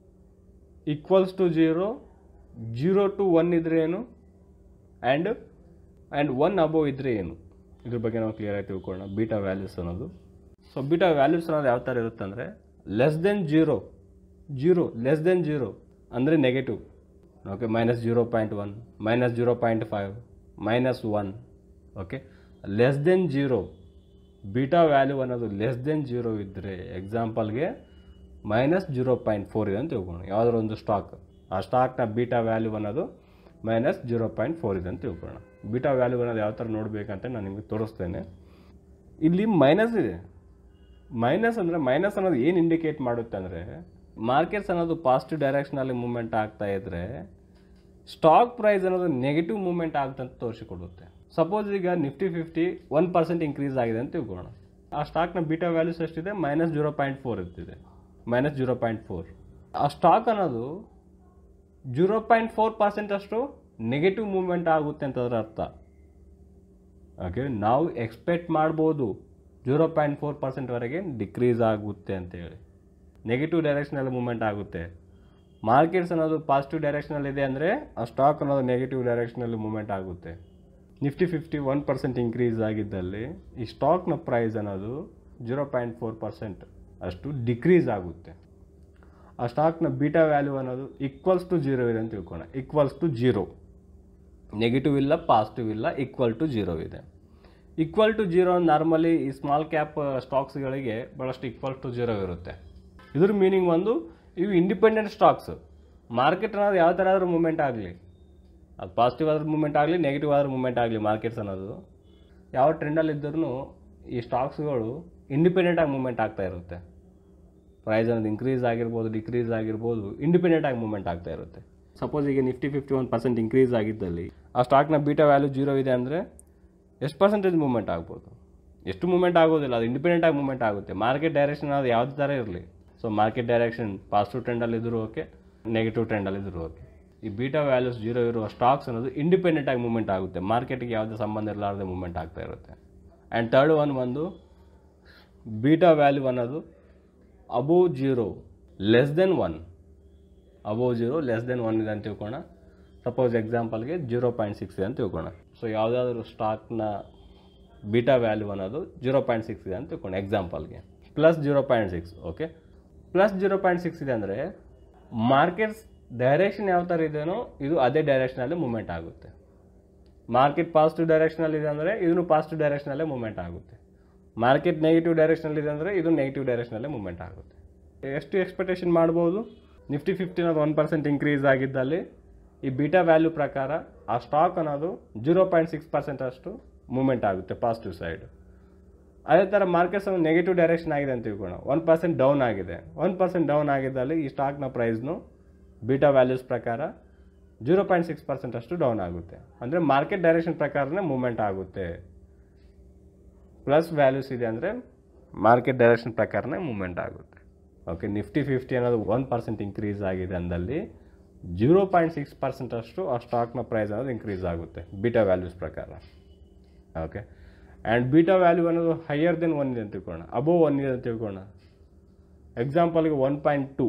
[SPEAKER 1] ಈಕ್ವಲ್ಸ್ ಟು 0, 0 to 1 ಇದ್ರೆ ಏನು, ಆ್ಯಂಡ್ 1 ಅಬೋವ್ ಇದ್ರೆ ಏನು. ಇದ್ರ ಬಗ್ಗೆ ನಾವು ಕ್ಲಿಯರ್ ಆಗಿ ತಿಳ್ಕೊಳ್ಳೋಣ ಬೀಟಾ ವ್ಯಾಲ್ಯೂಸ್ ಅನ್ನೋದು. ಸೊ ಬೀಟಾ ವ್ಯಾಲ್ಯೂಸ್ ಅನ್ನೋದು ಯಾವ ಥರ ಇರುತ್ತೆ ಅಂದರೆ ಲೆಸ್ ದೆನ್ 0 ಲೆಸ್ ದೆನ್ 0 ಅಂದರೆ negative. Okay, -0.1, -0.5, -1. Okay, less than 0 beta value ಅನ್ನೋದು ಲೆಸ್ ದೆನ್ 0 ಇದ್ದರೆ ಎಕ್ಸಾಂಪಲ್ಗೆ -0.4 ಇದೆ ಅಂತ ತಿಳ್ಕೊಳ್ಳೋಣ. ಯಾವುದಾದ್ರು ಒಂದು ಸ್ಟಾಕ್, ಆ ಸ್ಟಾಕ್ನ ಬೀಟಾ ವ್ಯಾಲ್ಯೂ ಅನ್ನೋದು -0.4 ಇದೆ ಅಂತ ತಿಳ್ಕೊಳ್ಳೋಣ. ಬೀಟಾ ವ್ಯಾಲ್ಯೂ ಅನ್ನೋದು ಯಾವ ಥರ ನೋಡಬೇಕಂತ ನಾನು ನಿಮಗೆ ತೋರಿಸ್ತೇನೆ. ಇಲ್ಲಿ ಮೈನಸ್ ಇದೆ. ಮೈನಸ್ ಅಂದರೆ ಮೈನಸ್ ಅನ್ನೋದು ಏನು ಇಂಡಿಕೇಟ್ ಮಾಡುತ್ತೆ ಅಂದರೆ ಮಾರ್ಕೆಟ್ಸ್ ಅನ್ನೋದು ಪಾಸಿಟಿವ್ ಡೈರೆಕ್ಷನಲ್ಲಿ ಮೂವ್ಮೆಂಟ್ ಆಗ್ತಾ ಇದ್ದರೆ ಸ್ಟಾಕ್ ಪ್ರೈಸ್ ಅನ್ನೋದು ನೆಗೆಟಿವ್ ಮೂವ್ಮೆಂಟ್ ಆಗುತ್ತೆ ಅಂತ ತೋರಿಸಿಕೊಡುತ್ತೆ. ಸಪೋಸ್ ಈಗ ನಿಫ್ಟಿ 50 1% ಇಂಕ್ರೀಸ್ ಆಗಿದೆ ಅಂತ ತಿಳ್ಕೊಳ್ಳೋಣ. ಆ ಸ್ಟಾಕ್ನ ಬೀಟಾ ವ್ಯಾಲ್ಯೂಸ್ ಎಷ್ಟಿದೆ, -0.4 ಇರ್ತಿದೆ, -0.4. ಆ ಸ್ಟಾಕ್ ಅನ್ನೋದು 0.4% ಅಷ್ಟು ನೆಗೆಟಿವ್ ಮೂವ್ಮೆಂಟ್ ಆಗುತ್ತೆ ಅಂತದ್ರ ಅರ್ಥ. ಓಕೆ, ನಾವು ಎಕ್ಸ್ಪೆಕ್ಟ್ ಮಾಡ್ಬೋದು 0.4%ವರೆಗೆ ಡಿಕ್ರೀಸ್ ಆಗುತ್ತೆ ಅಂತೇಳಿ, ನೆಗೆಟಿವ್ ಡೈರೆಕ್ಷನಲ್ಲಿ ಮೂವ್ಮೆಂಟ್ ಆಗುತ್ತೆ. ಮಾರ್ಕೆಟ್ಸ್ ಅನ್ನೋದು ಪಾಸಿಟಿವ್ ಡೈರೆಕ್ಷನಲ್ಲಿ ಇದೆ ಅಂದರೆ ಆ ಸ್ಟಾಕ್ ಅನ್ನೋದು ನೆಗೆಟಿವ್ ಡೈರೆಕ್ಷನಲ್ಲಿ ಮೂವ್ಮೆಂಟ್ ಆಗುತ್ತೆ. ನಿಫ್ಟಿ 50 1% ಇಂಕ್ರೀಸ್ ಆಗಿದ್ದಲ್ಲಿ ಈ ಸ್ಟಾಕ್ನ ಪ್ರೈಸ್ ಅನ್ನೋದು 0.4% ಅಷ್ಟು ಡಿಕ್ರೀಸ್ ಆಗುತ್ತೆ. ಆ ಸ್ಟಾಕ್ನ ಬೀಟಾ ವ್ಯಾಲ್ಯೂ ಅನ್ನೋದು ಈಕ್ವಲ್ಸ್ ಟು 0 ಇದೆ ಅಂತ ತಿಳ್ಕೊಳ್ಳೋಣ. ಈಕ್ವಲ್ಸ್ ಟು 0, ನೆಗೆಟಿವ್ ಇಲ್ಲ, ಪಾಸಿಟಿವ್ ಇಲ್ಲ, ಈಕ್ವಲ್ ಟು 0 ಇದೆ. ಈಕ್ವಲ್ ಟು 0 ನಾರ್ಮಲಿ ಈ ಸ್ಮಾಲ್ ಕ್ಯಾಪ್ ಸ್ಟಾಕ್ಸ್ಗಳಿಗೆ ಭಾಳಷ್ಟು ಈಕ್ವಲ್ ಟು 0 ಇರುತ್ತೆ. ಇದ್ರ ಮೀನಿಂಗ್ ಒಂದು, ಇವು ಇಂಡಿಪೆಂಡೆಂಟ್ ಸ್ಟಾಕ್ಸ್. ಮಾರ್ಕೆಟ್ ಅನ್ನೋದು ಯಾವ ಥರ ಆದರೂ ಮೂವ್ಮೆಂಟ್ ಆಗಲಿ, ಅದು ಪಾಸಿಟಿವ್ ಆದ್ರೂ ಮೂವ್ಮೆಂಟ್ ಆಗಲಿ, ನೆಗೆಟಿವ್ ಆದ್ರೂ ಮೂವ್ಮೆಂಟ್ ಆಗಲಿ, ಮಾರ್ಕೆಟ್ಸ್ ಅನ್ನೋದು ಯಾವ ಟ್ರೆಂಡಲ್ಲಿದ್ದರೂ ಈ ಸ್ಟಾಕ್ಸ್ಗಳು ಇಂಡಿಪೆಂಡೆಂಟಾಗಿ ಮೂವ್ಮೆಂಟ್ ಆಗ್ತಾ ಇರುತ್ತೆ. ಪ್ರೈಸ್ ಅನ್ನೋದು ಇಂಕ್ರೀಸ್ ಆಗಿರ್ಬೋದು, ಡಿಕ್ರೀಸ್ ಆಗಿರ್ಬೋದು, ಇಂಡಿಪೆಂಡೆಂಟಾಗಿ ಮೂವ್ಮೆಂಟ್ ಆಗ್ತಾ ಇರುತ್ತೆ. ಸಪೋಸ್ ಈಗ ನಿಫ್ಟಿ 50 1% ಇಂಕ್ರೀಸ್ ಆಗಿದ್ದಲ್ಲಿ ಆ ಸ್ಟಾಕ್ನ ಬೀಟಾ ವ್ಯಾಲ್ಯೂ 0 ಇದೆ ಅಂದರೆ ಎಷ್ಟು ಪರ್ಸೆಂಟೇಜ್ ಮೂವ್ಮೆಂಟ್ ಆಗ್ಬೋದು, ಎಷ್ಟು ಮೂವ್ಮೆಂಟ್ ಆಗೋದಿಲ್ಲ, ಅದು ಇಂಡಿಪೆಂಡೆಂಟಾಗಿ ಮೂವ್ಮೆಂಟ್ ಆಗುತ್ತೆ. ಮಾರ್ಕೆಟ್ ಡೈರೆಕ್ಷನ್ ಅದು ಯಾವುದೇ ಥರ ಇರಲಿ. ಸೊ ಮಾರ್ಕೆಟ್ ಡೈರೆಕ್ಷನ್ ಪಾಸಿಟಿವ್ ಟ್ರೆಂಡಲ್ಲಿದ್ದರೂ ಓಕೆ, ನೆಗೆಟಿವ್ ಟ್ರೆಂಡಲ್ಲಿದ್ದರೂ ಓಕೆ, ಈ ಬೀಟಾ ವ್ಯಾಲ್ಯೂಸ್ 0 ಇರುವ ಸ್ಟಾಕ್ಸ್ ಅನ್ನೋದು ಇಂಡಿಪೆಂಡೆಂಟಾಗಿ ಮೂವ್ಮೆಂಟ್ ಆಗುತ್ತೆ. ಮಾರ್ಕೆಟಿಗೆ ಯಾವುದೇ ಸಂಬಂಧ ಇರಲಾರ್ದೆ ಮೂವ್ಮೆಂಟ್ ಆಗ್ತಾ ಇರುತ್ತೆ. ಆ್ಯಂಡ್ ಥರ್ಡ್ ಒನ್ ಒಂದು ಬೀಟಾ ವ್ಯಾಲ್ಯೂ ಅನ್ನೋದು above 0 less than 1, above 0 less than 1 ಇದೆ ಅಂತ ತಿಳ್ಕೊಳ್ಳೋಣ. ಸಪೋಸ್ ಎಕ್ಸಾಂಪಲ್ಗೆ 0.6 ಇದೆ ಅಂತ ತಿಳ್ಕೊಳ್ಳೋಣ. ಸೊ ಯಾವುದಾದ್ರೂ ಸ್ಟಾಕ್ನ ಬೀಟಾ ವ್ಯಾಲ್ಯೂ ಅನ್ನೋದು 0.6 ಇದೆ ಅಂತ ತಿಳ್ಕೊಳ್ಳೋಣ ಎಕ್ಸಾಂಪಲ್ಗೆ. +0.6, ಓಕೆ, +0.6 ಇದೆ ಅಂದರೆ ಮಾರ್ಕೆಟ್ಸ್ ಡೈರೆಕ್ಷನ್ ಯಾವ ಥರ ಇದೆಯೋ ಇದು ಅದೇ ಡೈರೆಕ್ಷನಲ್ಲಿ ಮೂವ್ಮೆಂಟ್ ಆಗುತ್ತೆ. ಮಾರ್ಕೆಟ್ ಪಾಸಿಟಿವ್ ಡೈರೆಕ್ಷನಲ್ಲಿ ಇದೆ ಅಂದರೆ ಇದನ್ನು ಪಾಸಿಟಿವ್ ಡೈರೆಕ್ಷನಲ್ಲೇ ಮೂವ್ಮೆಂಟ್ ಆಗುತ್ತೆ. ಮಾರ್ಕೆಟ್ ನೆಗೆಟಿವ್ ಡೈರೆಕ್ಷನಲ್ಲಿದೆ ಅಂದರೆ ಇದು ನೆಗೆಟಿವ್ ಡೈರೆಕ್ಷನಲ್ಲೇ ಮೂವ್ಮೆಂಟ್ ಆಗುತ್ತೆ. ಎಷ್ಟು ಎಕ್ಸ್ಪೆಕ್ಟೇಷನ್ ಮಾಡ್ಬೋದು, ನಿಫ್ಟಿ 50 ಅನ್ನೋದು 1% ಇಂಕ್ರೀಸ್ ಆಗಿದ್ದಲ್ಲಿ ಈ ಬೀಟಾ ವ್ಯಾಲ್ಯೂ ಪ್ರಕಾರ ಆ ಸ್ಟಾಕ್ ಅನ್ನೋದು 0.6% ಅಷ್ಟು ಮೂವ್ಮೆಂಟ್ ಆಗುತ್ತೆ ಪಾಸಿಟಿವ್ ಸೈಡ್. ಅದೇ ಥರ ಮಾರ್ಕೆಟ್ಸ್ ಅನ್ನೋದು ನೆಗೆಟಿವ್ ಡೈರೆಕ್ಷನ್ ಆಗಿದೆ ಅಂತ ತಿಳ್ಕೊಳ್ಳೋಣ. 1% ಡೌನ್ ಆಗಿದೆ. 1% ಡೌನ್ ಆಗಿದ್ದಲ್ಲಿ ಈ ಸ್ಟಾಕ್ನ ಪ್ರೈಸ್ನು ಬೀಟಾ ವ್ಯಾಲ್ಯೂಸ್ ಪ್ರಕಾರ 0.6% ಅಷ್ಟು ಡೌನ್ ಆಗುತ್ತೆ. ಅಂದರೆ ಮಾರ್ಕೆಟ್ ಡೈರೆಕ್ಷನ್ ಪ್ರಕಾರನೇ ಮೂವ್ಮೆಂಟ್ ಆಗುತ್ತೆ. ಪ್ಲಸ್ ವ್ಯಾಲ್ಯೂಸ್ ಇದೆ ಅಂದರೆ ಮಾರ್ಕೆಟ್ ಡೈರೆಕ್ಷನ್ ಪ್ರಕಾರನೇ ಮೂವ್ಮೆಂಟ್ ಆಗುತ್ತೆ. ಓಕೆ, ನಿಫ್ಟಿ 50 ಅನ್ನೋದು 1% ಇಂಕ್ರೀಸ್ ಆಗಿದೆ ಅಂದಲ್ಲಿ 0.6% ಅಷ್ಟು ಆ ಸ್ಟಾಕ್ನ ಪ್ರೈಸ್ ಅನ್ನೋದು ಇಂಕ್ರೀಸ್ ಆಗುತ್ತೆ ಬೀಟಾ ವ್ಯಾಲ್ಯೂಸ್ ಪ್ರಕಾರ. ಓಕೆ. ಆ್ಯಂಡ್ ಬೀಟಾ ವ್ಯಾಲ್ಯೂ ಅನ್ನೋದು ಹೈಯರ್ ದೆನ್ 1 ಇದೆ ಅಂತ ತಿಳ್ಕೊಳ್ಳೋಣ, ಅಬೋವ್ 1 ಇದೆ ಅಂತ ತಿಳ್ಕೊಳ್ಳೋಣ. ಎಕ್ಸಾಂಪಲ್ಗೆ 1.2.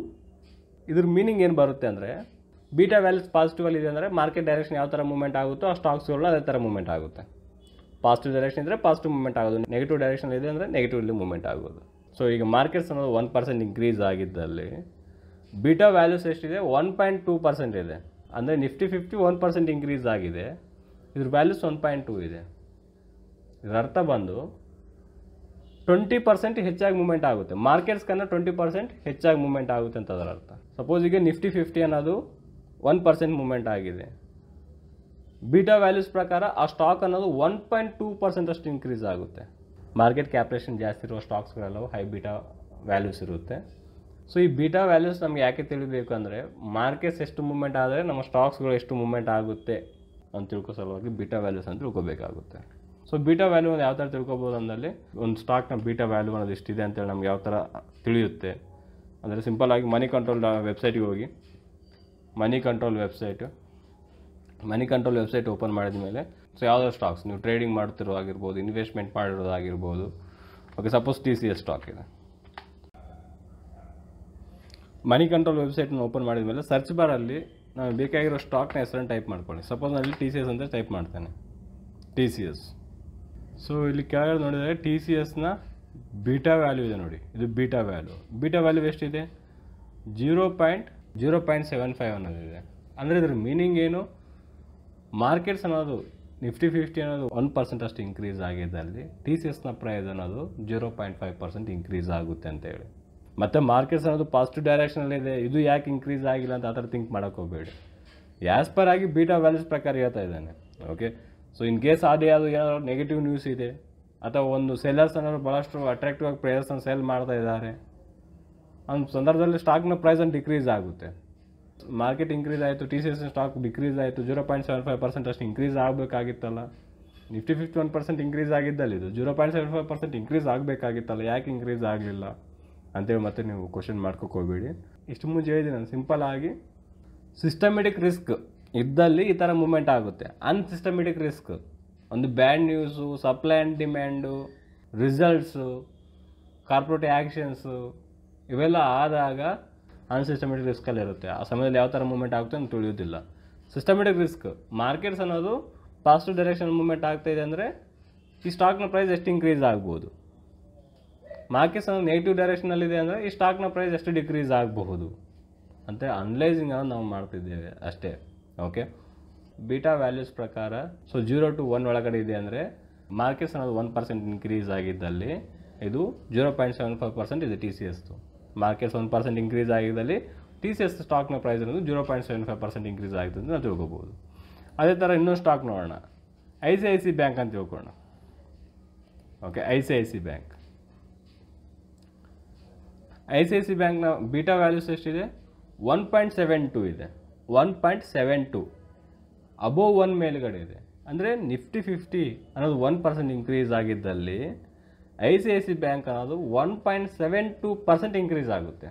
[SPEAKER 1] ಇದ್ರ ಮೀನಿಂಗ್ ಏನು ಬರುತ್ತೆ ಅಂದರೆ, ಬೀಟಾ ವ್ಯಾಲ್ಯೂಸ್ ಪಾಸಿಟಿವಲ್ಲಿ ಇದೆ ಅಂದರೆ ಮಾರ್ಕೆಟ್ ಡೈರೆಕ್ಷನ್ ಯಾವ ಥರ ಮೂವ್ಮೆಂಟ್ ಆಗುತ್ತೋ ಆ ಸ್ಟಾಕ್ಸ್ಗಳು ಅದೇ ಥರ ಮೂವ್ಮೆಂಟ್ ಆಗುತ್ತೆ. ಪಾಸಿಟಿವ್ ಡೈರೆಕ್ಷನ್ ಇದ್ದರೆ ಪಾಸಿಟಿವ್ ಮೂವ್ಮೆಂಟ್ ಆಗೋದು, ನೆಗೆಟಿವ್ ಡೈರೆಕ್ಷನ್ ಇದೆ ಅಂದರೆ ನೆಗೆಟಿವ್ಲಿ ಮೂವ್ಮೆಂಟ್ ಆಗೋದು. ಸೊ ಈಗ ಮಾರ್ಕೆಟ್ಸ್ ಅನ್ನೋದು 1% ಇನ್ಕ್ರೀಸ್ ಆಗಿದ್ದಲ್ಲಿ ಬೀಟಾ ವ್ಯಾಲ್ಯೂಸ್ ಎಷ್ಟಿದೆ, 1.2% ಇದೆ. ಅಂದರೆ ನಿಫ್ಟಿ 50 1% ಇನ್ಕ್ರೀಸ್ ಆಗಿದೆ, ಇದ್ರ ವ್ಯಾಲ್ಯೂಸ್ 1.2 ಇದೆ. ಇದರ ಅರ್ಥ ಬಂದು 20% ಹೆಚ್ಚಾಗಿ ಮೂವ್ಮೆಂಟ್ ಆಗುತ್ತೆ, ಮಾರ್ಕೆಟ್ಸ್ಕನ್ನ 20% ಹೆಚ್ಚಾಗಿ ಮೂವ್ಮೆಂಟ್ ಆಗುತ್ತೆ ಅಂತ ಅದರ ಅರ್ಥ. ಸಪೋಸ್ ಈಗ ನಿಫ್ಟಿ 50 ಅನ್ನೋದು 1% ಮೂವ್ಮೆಂಟ್ ಆಗಿದೆ, ಬೀಟಾ ವ್ಯಾಲ್ಯೂಸ್ ಪ್ರಕಾರ ಆ ಸ್ಟಾಕ್ ಅನ್ನೋದು 1.2% ಅಷ್ಟು ಇನ್ಕ್ರೀಸ್ ಆಗುತ್ತೆ. ಮಾರ್ಕೆಟ್ ಕ್ಯಾಪ್ರೇಷನ್ ಜಾಸ್ತಿ ಇರುವ ಸ್ಟಾಕ್ಸ್ಗಳೆಲ್ಲವೂ ಹೈ ಬೀಟಾ ವ್ಯಾಲ್ಯೂಸ್ ಇರುತ್ತೆ. ಸೊ ಈ ಬೀಟಾ ವ್ಯಾಲ್ಯೂಸ್ ನಮ್ಗೆ ಯಾಕೆ ತಿಳಿಬೇಕು ಅಂದರೆ, ಮಾರ್ಕೆಟ್ಸ್ ಎಷ್ಟು ಮೂವ್ಮೆಂಟ್ ಆದರೆ ನಮ್ಮ ಸ್ಟಾಕ್ಸ್ಗಳು ಎಷ್ಟು ಮೂವ್ಮೆಂಟ್ ಆಗುತ್ತೆ ಅಂತ ತಿಳ್ಕೋ ಸಲುವಾಗಿ ಬೀಟಾ ವ್ಯಾಲ್ಯೂಸ್ ಅಂತ ತಿಳ್ಕೊಬೇಕಾಗುತ್ತೆ. ಸೊ ಬೀಟಾ ವ್ಯಾಲ್ಯೂ ಒಂದು ಯಾವ ಥರ ತಿಳ್ಕೊಬೋದು ಅಂದಲ್ಲಿ, ಒಂದು ಸ್ಟಾಕ್ನ ಬೀಟಾ ವ್ಯಾಲ್ಯೂ ಅನ್ನೋದು ಎಷ್ಟಿದೆ ಅಂತೇಳಿ ನಮ್ಗೆ ಯಾವ ಥರ ತಿಳಿಯುತ್ತೆ ಅಂದರೆ, ಸಿಂಪಲ್ಲಾಗಿ ಮನಿ ಕಂಟ್ರೋಲ್ ವೆಬ್ಸೈಟ್ಗೆ ಹೋಗಿ, ಮನಿ ಕಂಟ್ರೋಲ್ ವೆಬ್ಸೈಟ್ ಓಪನ್ ಮಾಡಿದ ಮೇಲೆ ಸೊ ಯಾವುದಾದ್ರು ಸ್ಟಾಕ್ಸ್ ನೀವು ಟ್ರೇಡಿಂಗ್ ಮಾಡ್ತಿರೋದಾಗಿರ್ಬೋದು, ಇನ್ವೆಸ್ಟ್ಮೆಂಟ್ ಮಾಡಿರೋದಾಗಿರ್ಬೋದು. ಓಕೆ, ಸಪೋಸ್ TCS ಸ್ಟಾಕ್ ಇದೆ. ಮನಿ ಕಂಟ್ರೋಲ್ ವೆಬ್ಸೈಟ್ನ ಓಪನ್ ಮಾಡಿದ ಮೇಲೆ ಸರ್ಚ್ ಬಾರಲ್ಲಿ ನಾವು ಬೇಕಾಗಿರೋ ಸ್ಟಾಕ್ನ ಹೆಸರನ್ನು ಟೈಪ್ ಮಾಡ್ಕೊಳ್ಳಿ. ಸಪೋಸ್ ನಾನು ಇಲ್ಲಿ TCS ಅಂತ ಟೈಪ್ ಮಾಡ್ತೇನೆ, TCS. ಸೊ ಇಲ್ಲಿ ಕೆಳಗಡೆ ನೋಡಿದರೆ TCSನ ಬೀಟಾ ವ್ಯಾಲ್ಯೂ ಇದೆ ನೋಡಿ, ಇದು ಬೀಟಾ ವ್ಯಾಲ್ಯೂ ಎಷ್ಟಿದೆ, 0.75 ಅನ್ನೋದಿದೆ. ಅಂದರೆ ಇದ್ರ ಮೀನಿಂಗ್ ಏನು, ಮಾರ್ಕೆಟ್ಸ್ ಅನ್ನೋದು ನಿಫ್ಟಿ 50 ಅನ್ನೋದು 1% ಅಷ್ಟು ಇನ್ಕ್ರೀಸ್ ಆಗಿದ್ದಲ್ಲಿ TCSನ ಪ್ರೈಸ್ ಅನ್ನೋದು 0.5% ಇನ್ಕ್ರೀಸ್ ಆಗುತ್ತೆ ಅಂತೇಳಿ. ಮತ್ತು ಮಾರ್ಕೆಟ್ಸ್ ಅನ್ನೋದು ಪಾಸಿಟಿವ್ ಡೈರೆಕ್ಷನಲ್ಲಿದೆ, ಇದು ಯಾಕೆ ಇನ್ಕ್ರೀಸ್ ಆಗಿಲ್ಲ ಅಂತ ಆ ಥರ ಥಿಂಕ್ ಮಾಡೋಕ್ಕೆ ಹೋಗಬೇಡಿ. ಆ್ಯಸ್ ಪರ್ ಆಗಿ ಬೀಟಾ ವ್ಯಾಲ್ಯೂಸ್ ಪ್ರಕಾರ ಹೇಳ್ತಾ ಇದ್ದಾನೆ. ಓಕೆ, ಸೊ ಇನ್ ಕೇಸ್ ಅದೇ ಅದು ಏನಾದರೂ ನೆಗೆಟಿವ್ ನ್ಯೂಸ್ ಇದೆ ಅಥವಾ ಒಂದು ಸೆಲ್ಲರ್ಸ್ ಅನ್ನೋರು ಭಾಳಷ್ಟು ಅಟ್ರಾಕ್ಟಿವ್ ಆಗಿ ಪ್ರೈಸನ್ನು ಸೆಲ್ ಮಾಡ್ತಾ ಇದ್ದಾರೆ ಅನ್ನೋ ಸಂದರ್ಭದಲ್ಲಿ ಸ್ಟಾಕ್ನ ಪ್ರೈಸನ್ನು ಡಿಕ್ರೀಸ್ ಆಗುತ್ತೆ. ಮಾರ್ಕೆಟ್ ಇನ್ಕ್ರೀಸ್ ಆಯಿತು, TCS ಸ್ಟಾಕ್ ಡಿಕ್ರೀಸ್ ಆಯಿತು, 0.75% ಅಷ್ಟು ಇನ್ಕ್ರೀಸ್ ಆಗಬೇಕಾಗಿತ್ತಲ್ಲ. ನಿಫ್ಟಿ 50 1% ಇನ್ಕ್ರೀಸ್ ಆಗಿದ್ದಲ್ಲಿ ಇದು 0.75% ಇನ್ಕ್ರೀಸ್ ಆಗಬೇಕಾಗಿತ್ತಲ್ಲ, ಯಾಕೆ ಇನ್ಕ್ರೀಸ್ ಆಗಲಿಲ್ಲ ಅಂತೇಳಿ ಮತ್ತೆ ನೀವು ಕ್ವಶನ್ ಮಾಡ್ಕೋಕೆ ಹೋಗಬೇಡಿ. ಇಷ್ಟು ಮುಂಚೆ ಹೇಳಿದ್ದೀನಿ ನಾನು, ಸಿಂಪಲ್ ಆಗಿ ಸಿಸ್ಟಮೆಟಿಕ್ ರಿಸ್ಕ್ ಇದ್ದಲ್ಲಿ ಈ ಥರ ಮೂವ್ಮೆಂಟ್ ಆಗುತ್ತೆ. ಅನ್ಸಿಸ್ಟಮೆಟಿಕ್ ರಿಸ್ಕ್, ಒಂದು bad news, supply and demand, results, corporate actions ಇವೆಲ್ಲ ಆದಾಗ ಅನ್ಸಿಸ್ಟಮೆಟಿಕ್ ರಿಸ್ಕಲ್ಲಿ ಇರುತ್ತೆ. ಆ ಸಮಯದಲ್ಲಿ ಯಾವ ಥರ ಮೂವ್ಮೆಂಟ್ ಆಗುತ್ತೆ ಅಂತ ತಿಳಿಯೋದಿಲ್ಲ. ಸಿಸ್ಟಮೆಟಿಕ್ ರಿಸ್ಕ್, ಮಾರ್ಕೆಟ್ಸ್ ಅನ್ನೋದು ಪಾಸಿಟಿವ್ ಡೈರೆಕ್ಷನ್ ಮೂವ್ಮೆಂಟ್ ಆಗ್ತಾಯಿದೆ ಅಂದರೆ ಈ ಸ್ಟಾಕ್ನ ಪ್ರೈಸ್ ಎಷ್ಟು ಇನ್ಕ್ರೀಸ್ ಆಗ್ಬೋದು. ಮಾರ್ಕೆಟ್ಸ್ ಅನ್ನೋದು ನೆಗೆಟಿವ್ ಡೈರೆಕ್ಷನಲ್ಲಿದೆ ಅಂದರೆ ಈ ಸ್ಟಾಕ್ನ ಪ್ರೈಸ್ ಎಷ್ಟು ಡಿಕ್ರೀಸ್ ಆಗಬಹುದು ಅಂತ ಅನಲೈಸಿಂಗ್ ಅನ್ನೋದು ನಾವು ಮಾಡ್ತಿದ್ದೇವೆ ಅಷ್ಟೇ. ಓಕೆ, ಬೀಟಾ ವ್ಯಾಲ್ಯೂಸ್ ಪ್ರಕಾರ ಸೊ 0 to 1 ಒಳಗಡೆ ಇದೆ ಅಂದರೆ ಮಾರ್ಕೆಟ್ಸ್ ಅನ್ನೋದು 1% ಇನ್ಕ್ರೀಸ್ ಆಗಿದ್ದಲ್ಲಿ ಇದು 0.75% ಇದೆ TCSದು. ಮಾರ್ಕೆಟ್ಸ್ 1% ಇನ್ಕ್ರೀಸ್ ಆಗಿದ್ದಲ್ಲಿ TCS ಸ್ಟಾಕ್ನ ಪ್ರೈಸ್ ಅನ್ನೋದು 0.75% ಇನ್ಕ್ರೀಸ್ ಆಗಿದೆ ಅಂತ ನಾವು ತಿಳ್ಕೊಬೋದು. ಅದೇ ಥರ ಇನ್ನೊಂದು ಸ್ಟಾಕ್ ನೋಡೋಣ, ICICI ಬ್ಯಾಂಕ್ ಅಂತ ತಿಳ್ಕೊಳ್ಳೋಣ. ಓಕೆ, ICICI ಬ್ಯಾಂಕ್ನ ಬೀಟಾ ವ್ಯಾಲ್ಯೂಸ್ ಎಷ್ಟಿದೆ, 1.72 ಇದೆ. 1.72 ಅಬೋವ್ 1 ಮೇಲ್ಗಡೆ ಇದೆ. ಅಂದರೆ ನಿಫ್ಟಿ 50 ಅನ್ನೋದು 1% ಇನ್ಕ್ರೀಸ್ ಆಗಿದ್ದಲ್ಲಿ ICICI ಬ್ಯಾಂಕ್ ಅನ್ನೋದು 1.72% ಇನ್ಕ್ರೀಸ್ ಆಗುತ್ತೆ.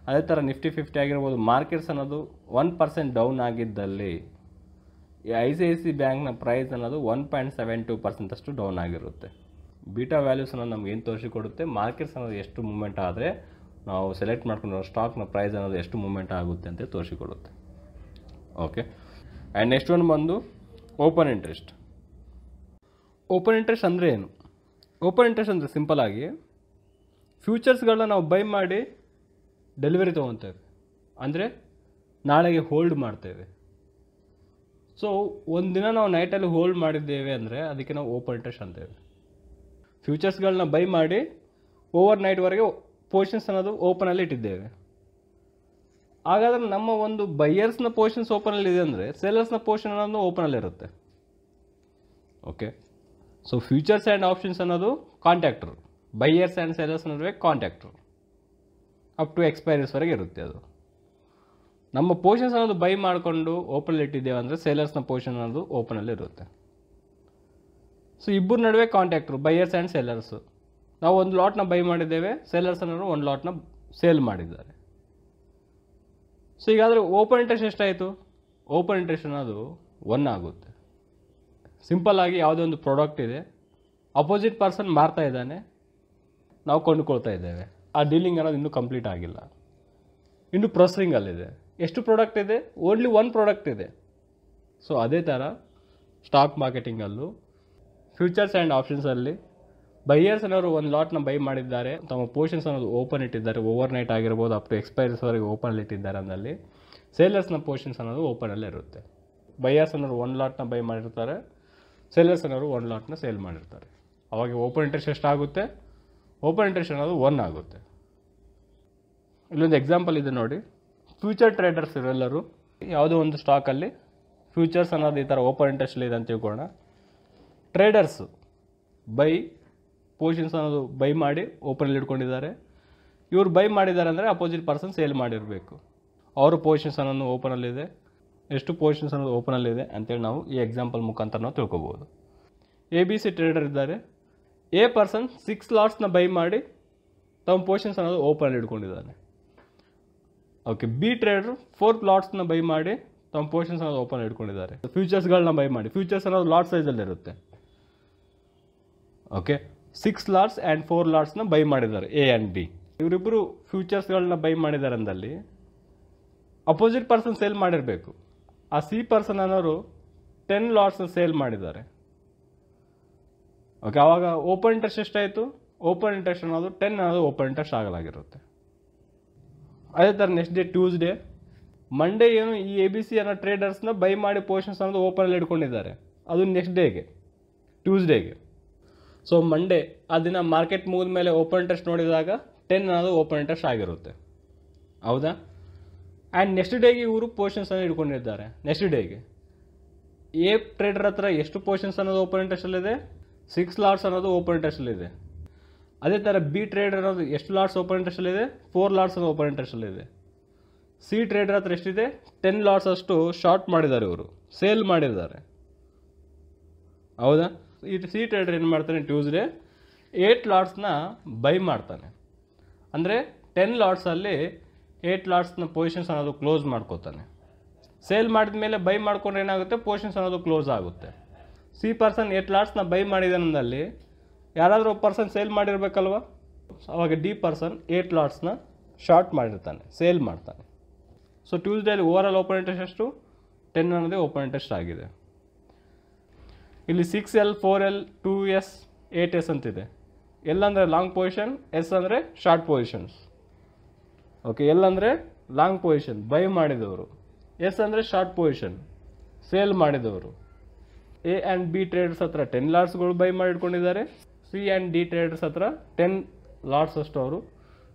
[SPEAKER 1] ಅದೇ ಥರ ನಿಫ್ಟಿ 50 ಆಗಿರ್ಬೋದು, ಮಾರ್ಕೆಟ್ಸ್ ಅನ್ನೋದು 1% ಡೌನ್ ಆಗಿದ್ದಲ್ಲಿ ಈ ICICI ಬ್ಯಾಂಕ್ನ ಪ್ರೈಸ್ ಅನ್ನೋದು 1.72% ಅಷ್ಟು ಡೌನ್ ಆಗಿರುತ್ತೆ. ಬೀಟಾ ವ್ಯಾಲ್ಯೂಸ್ ಅನ್ನೋದು ನಮ್ಗೆ ಏನು ತೋರಿಸಿಕೊಡುತ್ತೆ, ಮಾರ್ಕೆಟ್ಸ್ ಅನ್ನೋದು ಎಷ್ಟು ಮೂವ್ಮೆಂಟ್ ಆದರೆ ನಾವು ಸೆಲೆಕ್ಟ್ ಮಾಡ್ಕೊಂಡಿರೋ ಸ್ಟಾಕ್ನ ಪ್ರೈಸ್ ಅನ್ನೋದು ಎಷ್ಟು ಮೂವ್ಮೆಂಟ್ ಆಗುತ್ತೆ ಅಂತ ತೋರಿಸಿಕೊಡುತ್ತೆ. ಓಕೆ, ಆ್ಯಂಡ್ ನೆಕ್ಸ್ಟ್ ಒಂದು ಬಂದು ಓಪನ್ ಇಂಟ್ರೆಸ್ಟ್. ಅಂದರೆ ಏನು? ಓಪನ್ ಇಂಟ್ರೆಸ್ಟ್ ಅಂದರೆ ಸಿಂಪಲ್ ಆಗಿ ಫ್ಯೂಚರ್ಸ್ಗಳನ್ನ ನಾವು ಬೈ ಮಾಡಿ ಡೆಲಿವರಿ ತೊಗೊತೇವೆ, ಅಂದರೆ ನಾಳೆಗೆ ಹೋಲ್ಡ್ ಮಾಡ್ತೇವೆ. ಸೊ ಒಂದಿನ ನಾವು ನೈಟಲ್ಲಿ ಹೋಲ್ಡ್ ಮಾಡಿದ್ದೇವೆ ಅಂದರೆ ಅದಕ್ಕೆ ನಾವು ಓಪನ್ ಇಂಟ್ರೆಸ್ಟ್ ಅಂತೇವೆ. ಫ್ಯೂಚರ್ಸ್ಗಳನ್ನ ಬೈ ಮಾಡಿ ಓವರ್ ನೈಟ್ವರೆಗೆ ಪೊಸಿಷನ್ಸ್ ಅನ್ನೋದು ಓಪನಲ್ಲಿ ಇಟ್ಟಿದ್ದೇವೆ. ಹಾಗಾದರೆ ನಮ್ಮ ಒಂದು ಬೈಯರ್ಸ್ನ ಪೊಸಿಷನ್ಸ್ ಓಪನಲ್ಲಿ ಇದೆ ಅಂದರೆ ಸೆಲ್ಲರ್ಸ್ನ ಪೊಸಿಷನ್ ಅನ್ನೋದು ಓಪನಲ್ಲಿರುತ್ತೆ. Okay, so futures and options ಅನ್ನೋದು ಕಾಂಟ್ಯಾಕ್ಟ್ರು, ಬೈಯರ್ಸ್ ಆ್ಯಂಡ್ ಸೆಲ್ಲರ್ಸ್ ನಡುವೆ ಕಾಂಟ್ಯಾಕ್ಟ್ರು ಅಪ್ ಟು ಎಕ್ಸ್ಪೈರೀಸ್ವರೆಗೆ ಇರುತ್ತೆ. ಅದು ನಮ್ಮ ಪೊಸಿಷನ್ಸ್ ಅನ್ನೋದು ಬೈ ಮಾಡಿಕೊಂಡು ಓಪನಲ್ಲಿ ಇಟ್ಟಿದ್ದೇವೆ ಅಂದರೆ ಸೆಲ್ಲರ್ಸ್ನ ಪೊಸಿಷನ್ ಅನ್ನೋದು ಓಪನಲ್ಲಿ ಇರುತ್ತೆ. ಸೊ ಇಬ್ಬರ ನಡುವೆ ಕಾಂಟ್ಯಾಕ್ಟ್ರು, ಬೈಯರ್ಸ್ ಆ್ಯಂಡ್ ಸೆಲ್ಲರ್ಸು. ನಾವು ಒಂದು ಲಾಟ್ನ ಬೈ ಮಾಡಿದ್ದೇವೆ, ಸೆಲ್ಲರ್ಸ್ ಅನ್ನೋರು ಒಂದು ಲಾಟ್ನ ಸೇಲ್ ಮಾಡಿದ್ದಾರೆ. ಸೊ ಈಗಾದರೆ ಓಪನ್ ಇಂಟ್ರೆಸ್ಟ್ ಎಷ್ಟಾಯಿತು? ಓಪನ್ ಇಂಟ್ರೆಸ್ಟ್ ಅನ್ನೋದು 1 ಆಗುತ್ತೆ. ಸಿಂಪಲ್ ಆಗಿ ಯಾವುದೇ ಒಂದು ಪ್ರಾಡಕ್ಟ್ ಇದೆ, ಅಪೋಸಿಟ್ ಪರ್ಸನ್ ಮಾರ್ತಾ ಇದ್ದಾನೆ, ನಾವು ಕೊಂಡುಕೊಳ್ತಾ ಇದ್ದೇವೆ. ಆ ಡೀಲಿಂಗ್ ಅನ್ನೋದು ಇನ್ನೂ ಕಂಪ್ಲೀಟ್ ಆಗಿಲ್ಲ, ಇನ್ನೂ ಪ್ರೊಸೆಸಿಂಗಲ್ಲಿದೆ. ಎಷ್ಟು ಪ್ರಾಡಕ್ಟ್ ಇದೆ? ಓನ್ಲಿ ಒನ್ ಪ್ರಾಡಕ್ಟ್ ಇದೆ. ಸೊ ಅದೇ ಥರ ಸ್ಟಾಕ್ ಮಾರ್ಕೆಟಿಂಗಲ್ಲೂ ಫ್ಯೂಚರ್ಸ್ ಆ್ಯಂಡ್ ಆಪ್ಷನ್ಸಲ್ಲಿ ಬೈಯರ್ಸ್ ಅನ್ನೋರು ಒಂದು ಲಾಟ್ನ ಬೈ ಮಾಡಿದ್ದಾರೆ, ತಮ್ಮ ಪೊಸಿಷನ್ಸ್ ಅನ್ನೋದು ಓಪನ್ ಇಟ್ಟಿದ್ದಾರೆ, ಓವರ್ ನೈಟ್ ಆಗಿರ್ಬೋದು ಅಪ್ ಟು ಎಕ್ಸ್ಪೈರೀಸ್ವರೆಗೆ ಓಪನಲ್ಲಿ ಇಟ್ಟಿದ್ದಾರೆ. ಅಂದಲ್ಲಿ ಸೇಲರ್ಸ್ನ ಪೊಸಿಷನ್ಸ್ ಅನ್ನೋದು ಓಪನಲ್ಲೇ ಇರುತ್ತೆ. ಬೈಯರ್ಸ್ ಅನ್ನೋರು ಒಂದು ಲಾಟ್ನ ಬೈ ಮಾಡಿರ್ತಾರೆ, ಸೇಲರ್ಸ್ ಅನ್ನೋರು ಒಂದು ಲಾಟ್ನ ಸೇಲ್ ಮಾಡಿರ್ತಾರೆ. ಅವಾಗ ಓಪನ್ ಇಂಟ್ರೆಸ್ಟ್ ಎಷ್ಟಾಗುತ್ತೆ? ಓಪನ್ ಇಂಟ್ರೆಸ್ಟ್ ಅನ್ನೋದು 1 ಆಗುತ್ತೆ. ಇಲ್ಲೊಂದು ಎಕ್ಸಾಂಪಲ್ ಇದೆ ನೋಡಿ. ಫ್ಯೂಚರ್ ಟ್ರೇಡರ್ಸ್ ಇವರೆಲ್ಲರೂ ಯಾವುದೋ ಒಂದು ಸ್ಟಾಕಲ್ಲಿ ಫ್ಯೂಚರ್ಸ್ ಅನ್ನೋದು ಈ ಥರ ಓಪನ್ ಇಂಟ್ರೆಸ್ಟ್ ಇದೆ ಅಂತ ತಿಳ್ಕೊಳ್ಳೋಣ. ಟ್ರೇಡರ್ಸು ಬೈ ಪೊಸಿಷನ್ಸ್ ಅನ್ನೋದು ಬೈ ಮಾಡಿ ಓಪನಲ್ಲಿ ಇಟ್ಕೊಂಡಿದ್ದಾರೆ. ಇವರು ಬೈ ಮಾಡಿದ್ದಾರೆ ಅಂದರೆ ಅಪೋಸಿಟ್ ಪರ್ಸನ್ ಸೇಲ್ ಮಾಡಿರಬೇಕು. ಅವರು ಪೊಸಿಷನ್ಸ್ ಅನ್ನೋದು ಓಪನಲ್ಲಿದೆ, ಎಷ್ಟು ಪೊಸಿಷನ್ಸ್ ಅನ್ನೋದು ಓಪನಲ್ಲಿದೆ ಅಂತೇಳಿ ನಾವು ಈ ಎಕ್ಸಾಂಪಲ್ ಮುಖಾಂತರ ನಾವು ತಿಳ್ಕೊಬೋದು. ABC ಟ್ರೇಡರ್ ಇದ್ದಾರೆ. ಎ ಪರ್ಸನ್ 6 ಲಾಟ್ಸ್ನ ಬೈ ಮಾಡಿ ತಮ್ಮ ಪೊಸಿಷನ್ಸ್ ಅನ್ನೋದು ಓಪನಲ್ಲಿ ಇಟ್ಕೊಂಡಿದ್ದಾನೆ. ಓಕೆ, ಬಿ ಟ್ರೇಡರ್ 4 ಲಾಟ್ಸ್ನ ಬೈ ಮಾಡಿ ತಮ್ಮ ಪೊಸಿಷನ್ಸ್ ಅನ್ನೋದು ಓಪನ್ ಇಟ್ಕೊಂಡಿದ್ದಾರೆ. ಫ್ಯೂಚರ್ಸ್ಗಳನ್ನ ಬೈ ಮಾಡಿ, ಫ್ಯೂಚರ್ಸ್ ಅನ್ನೋದು ಲಾಟ್ ಸೈಜಲ್ಲಿರುತ್ತೆ. ಓಕೆ, 6 ಲಾಟ್ಸ್ ಆ್ಯಂಡ್ 4 ಲಾಟ್ಸ್ನ ಬೈ ಮಾಡಿದ್ದಾರೆ ಎ ಆ್ಯಂಡ್ ಬಿ. ಇವರಿಬ್ಬರು ಫ್ಯೂಚರ್ಸ್ಗಳನ್ನ ಬೈ ಮಾಡಿದ್ದಾರೆ ಅಂದಲ್ಲಿ ಅಪೋಸಿಟ್ ಪರ್ಸನ್ ಸೇಲ್ ಮಾಡಿರಬೇಕು. ಆ ಸಿ ಪರ್ಸನ್ ಅನ್ನೋರು 10 ಲಾಟ್ಸ್ನ ಸೇಲ್ ಮಾಡಿದ್ದಾರೆ. ಓಕೆ, ಆವಾಗ ಓಪನ್ ಇಂಟ್ರೆಸ್ಟ್ ಎಷ್ಟಾಯಿತು? ಓಪನ್ ಇಂಟ್ರೆಸ್ಟ್ ಅನ್ನೋದು 10 ಅನ್ನೋದು ಓಪನ್ ಇಂಟ್ರೆಸ್ಟ್ ಆಗಲಾಗಿರುತ್ತೆ. ಅದೇ ಥರ ನೆಕ್ಸ್ಟ್ ಡೇ ಟ್ಯೂಸ್ಡೇ, ಮಂಡೇ ಏನು ಈ ABC ಅನ್ನೋ ಟ್ರೇಡರ್ಸ್ನ ಬೈ ಮಾಡಿ ಪೊಸಿಷನ್ಸ್ ಅನ್ನೋದು ಓಪನಲ್ಲಿ ಇಟ್ಕೊಂಡಿದ್ದಾರೆ. ಅದು ನೆಕ್ಸ್ಟ್ ಡೇಗೆ, ಟ್ಯೂಸ್ಡೇಗೆ. ಸೊ ಮಂಡೇ ಆ ದಿನ ಮಾರ್ಕೆಟ್ ಮುಗಿದ ಮೇಲೆ ಓಪನ್ ಇಂಟ್ರೆಸ್ಟ್ ನೋಡಿದಾಗ 10 ಅನ್ನೋದು ಓಪನ್ ಇಂಟ್ರೆಸ್ಟ್ ಆಗಿರುತ್ತೆ, ಹೌದಾ? ಆ್ಯಂಡ್ ನೆಕ್ಸ್ಟ್ ಡೇಗೆ ಇವರು ಪೊಸಿಷನ್ಸ್ ಅನ್ನು ಇಟ್ಕೊಂಡಿದ್ದಾರೆ. ನೆಕ್ಸ್ಟ್ ಡೇಗೆ ಎ ಟ್ರೇಡರ್ ಹತ್ರ ಎಷ್ಟು ಪೊಸಿಷನ್ಸ್ ಅನ್ನೋದು ಓಪನ್ ಇಂಟ್ರೆಸ್ಟಲ್ಲಿದೆ? 6 ಲಾಟ್ಸ್ ಅನ್ನೋದು ಓಪನ್ ಇಂಟ್ರೆಸ್ಟಲ್ಲಿದೆ. ಅದೇ ಥರ ಬಿ ಟ್ರೇಡರ್ ಅನ್ನೋದು ಎಷ್ಟು ಲಾಟ್ಸ್ ಓಪನ್ ಇಂಟ್ರೆಸ್ಟಲ್ಲಿದೆ? 4 ಲಾಟ್ಸ್ ಅನ್ನೋದು ಓಪನ್ ಇಂಟ್ರೆಸ್ಟಲ್ಲಿದೆ. ಸಿ ಟ್ರೇಡರ್ ಹತ್ರ ಎಷ್ಟಿದೆ? 10 ಲಾಟ್ಸ್ ಅಷ್ಟು ಶಾರ್ಟ್ ಮಾಡಿದ್ದಾರೆ, ಇವರು ಸೇಲ್ ಮಾಡಿದ್ದಾರೆ, ಹೌದಾ? ಈ ಸಿ ಟ್ರೇಡರ್ ಏನು ಮಾಡ್ತಾನೆ? ಟ್ಯೂಸ್ಡೇ 8 ಲಾಟ್ಸ್ನ ಬೈ ಮಾಡ್ತಾನೆ. ಅಂದರೆ 10 ಲಾಟ್ಸಲ್ಲಿ 8 ಲಾಟ್ಸ್ನ ಪೊಸಿಷನ್ಸ್ ಅನ್ನೋದು ಕ್ಲೋಸ್ ಮಾಡ್ಕೋತಾನೆ. ಸೇಲ್ ಮಾಡಿದ ಮೇಲೆ ಬೈ ಮಾಡ್ಕೊಂಡ್ರೆ ಏನಾಗುತ್ತೆ? ಪೊಸಿಷನ್ಸ್ ಅನ್ನೋದು ಕ್ಲೋಸ್ ಆಗುತ್ತೆ. ಸಿ ಪರ್ಸನ್ 8 ಲಾಟ್ಸ್ನ ಬೈ ಮಾಡಿದಾನಲ್ಲಿ ಯಾರಾದರೂ ಒಬ್ಬ ಪರ್ಸನ್ ಸೇಲ್ ಮಾಡಿರ್ಬೇಕಲ್ವ? ಅವಾಗ ಡಿ ಪರ್ಸನ್ 8 ಲಾಟ್ಸ್ನ ಶಾರ್ಟ್ ಮಾಡಿರ್ತಾನೆ, ಸೇಲ್ ಮಾಡ್ತಾನೆ. ಸೊ ಟ್ಯೂಸ್ಡೇಲಿ ಓವರ್ ಆಲ್ ಓಪನ್ ಇಂಟ್ರೆಸ್ಟ್ ಎಷ್ಟು? 10 ಅನ್ನೋದೇ ಓಪನ್ ಇಂಟ್ರೆಸ್ಟ್ ಆಗಿದೆ. ಇಲ್ಲಿ 6L 4L 2S 8S ಅಂತಿದೆ. ಎಲ್ ಅಂದರೆ ಲಾಂಗ್ ಪೊಸಿಷನ್, ಎಸ್ ಅಂದರೆ ಶಾರ್ಟ್ ಪೊಸಿಷನ್ಸ್. ಓಕೆ, ಎಲ್ ಅಂದರೆ ಲಾಂಗ್ ಪೊಸಿಷನ್ ಬೈ ಮಾಡಿದವರು, ಎಸ್ ಅಂದರೆ ಶಾರ್ಟ್ ಪೊಸಿಷನ್ ಸೇಲ್ ಮಾಡಿದವರು. ಎ ಆ್ಯಂಡ್ ಬಿ ಟ್ರೇಡರ್ಸ್ ಹತ್ರ 10 ಲಾಟ್ಸ್ಗಳು ಬೈ ಮಾಡಿಟ್ಕೊಂಡಿದ್ದಾರೆ. ಸಿ ಆ್ಯಂಡ್ ಡಿ ಟ್ರೇಡರ್ಸ್ ಹತ್ರ 10 ಲಾಟ್ಸ್ ಅಷ್ಟು ಅವರು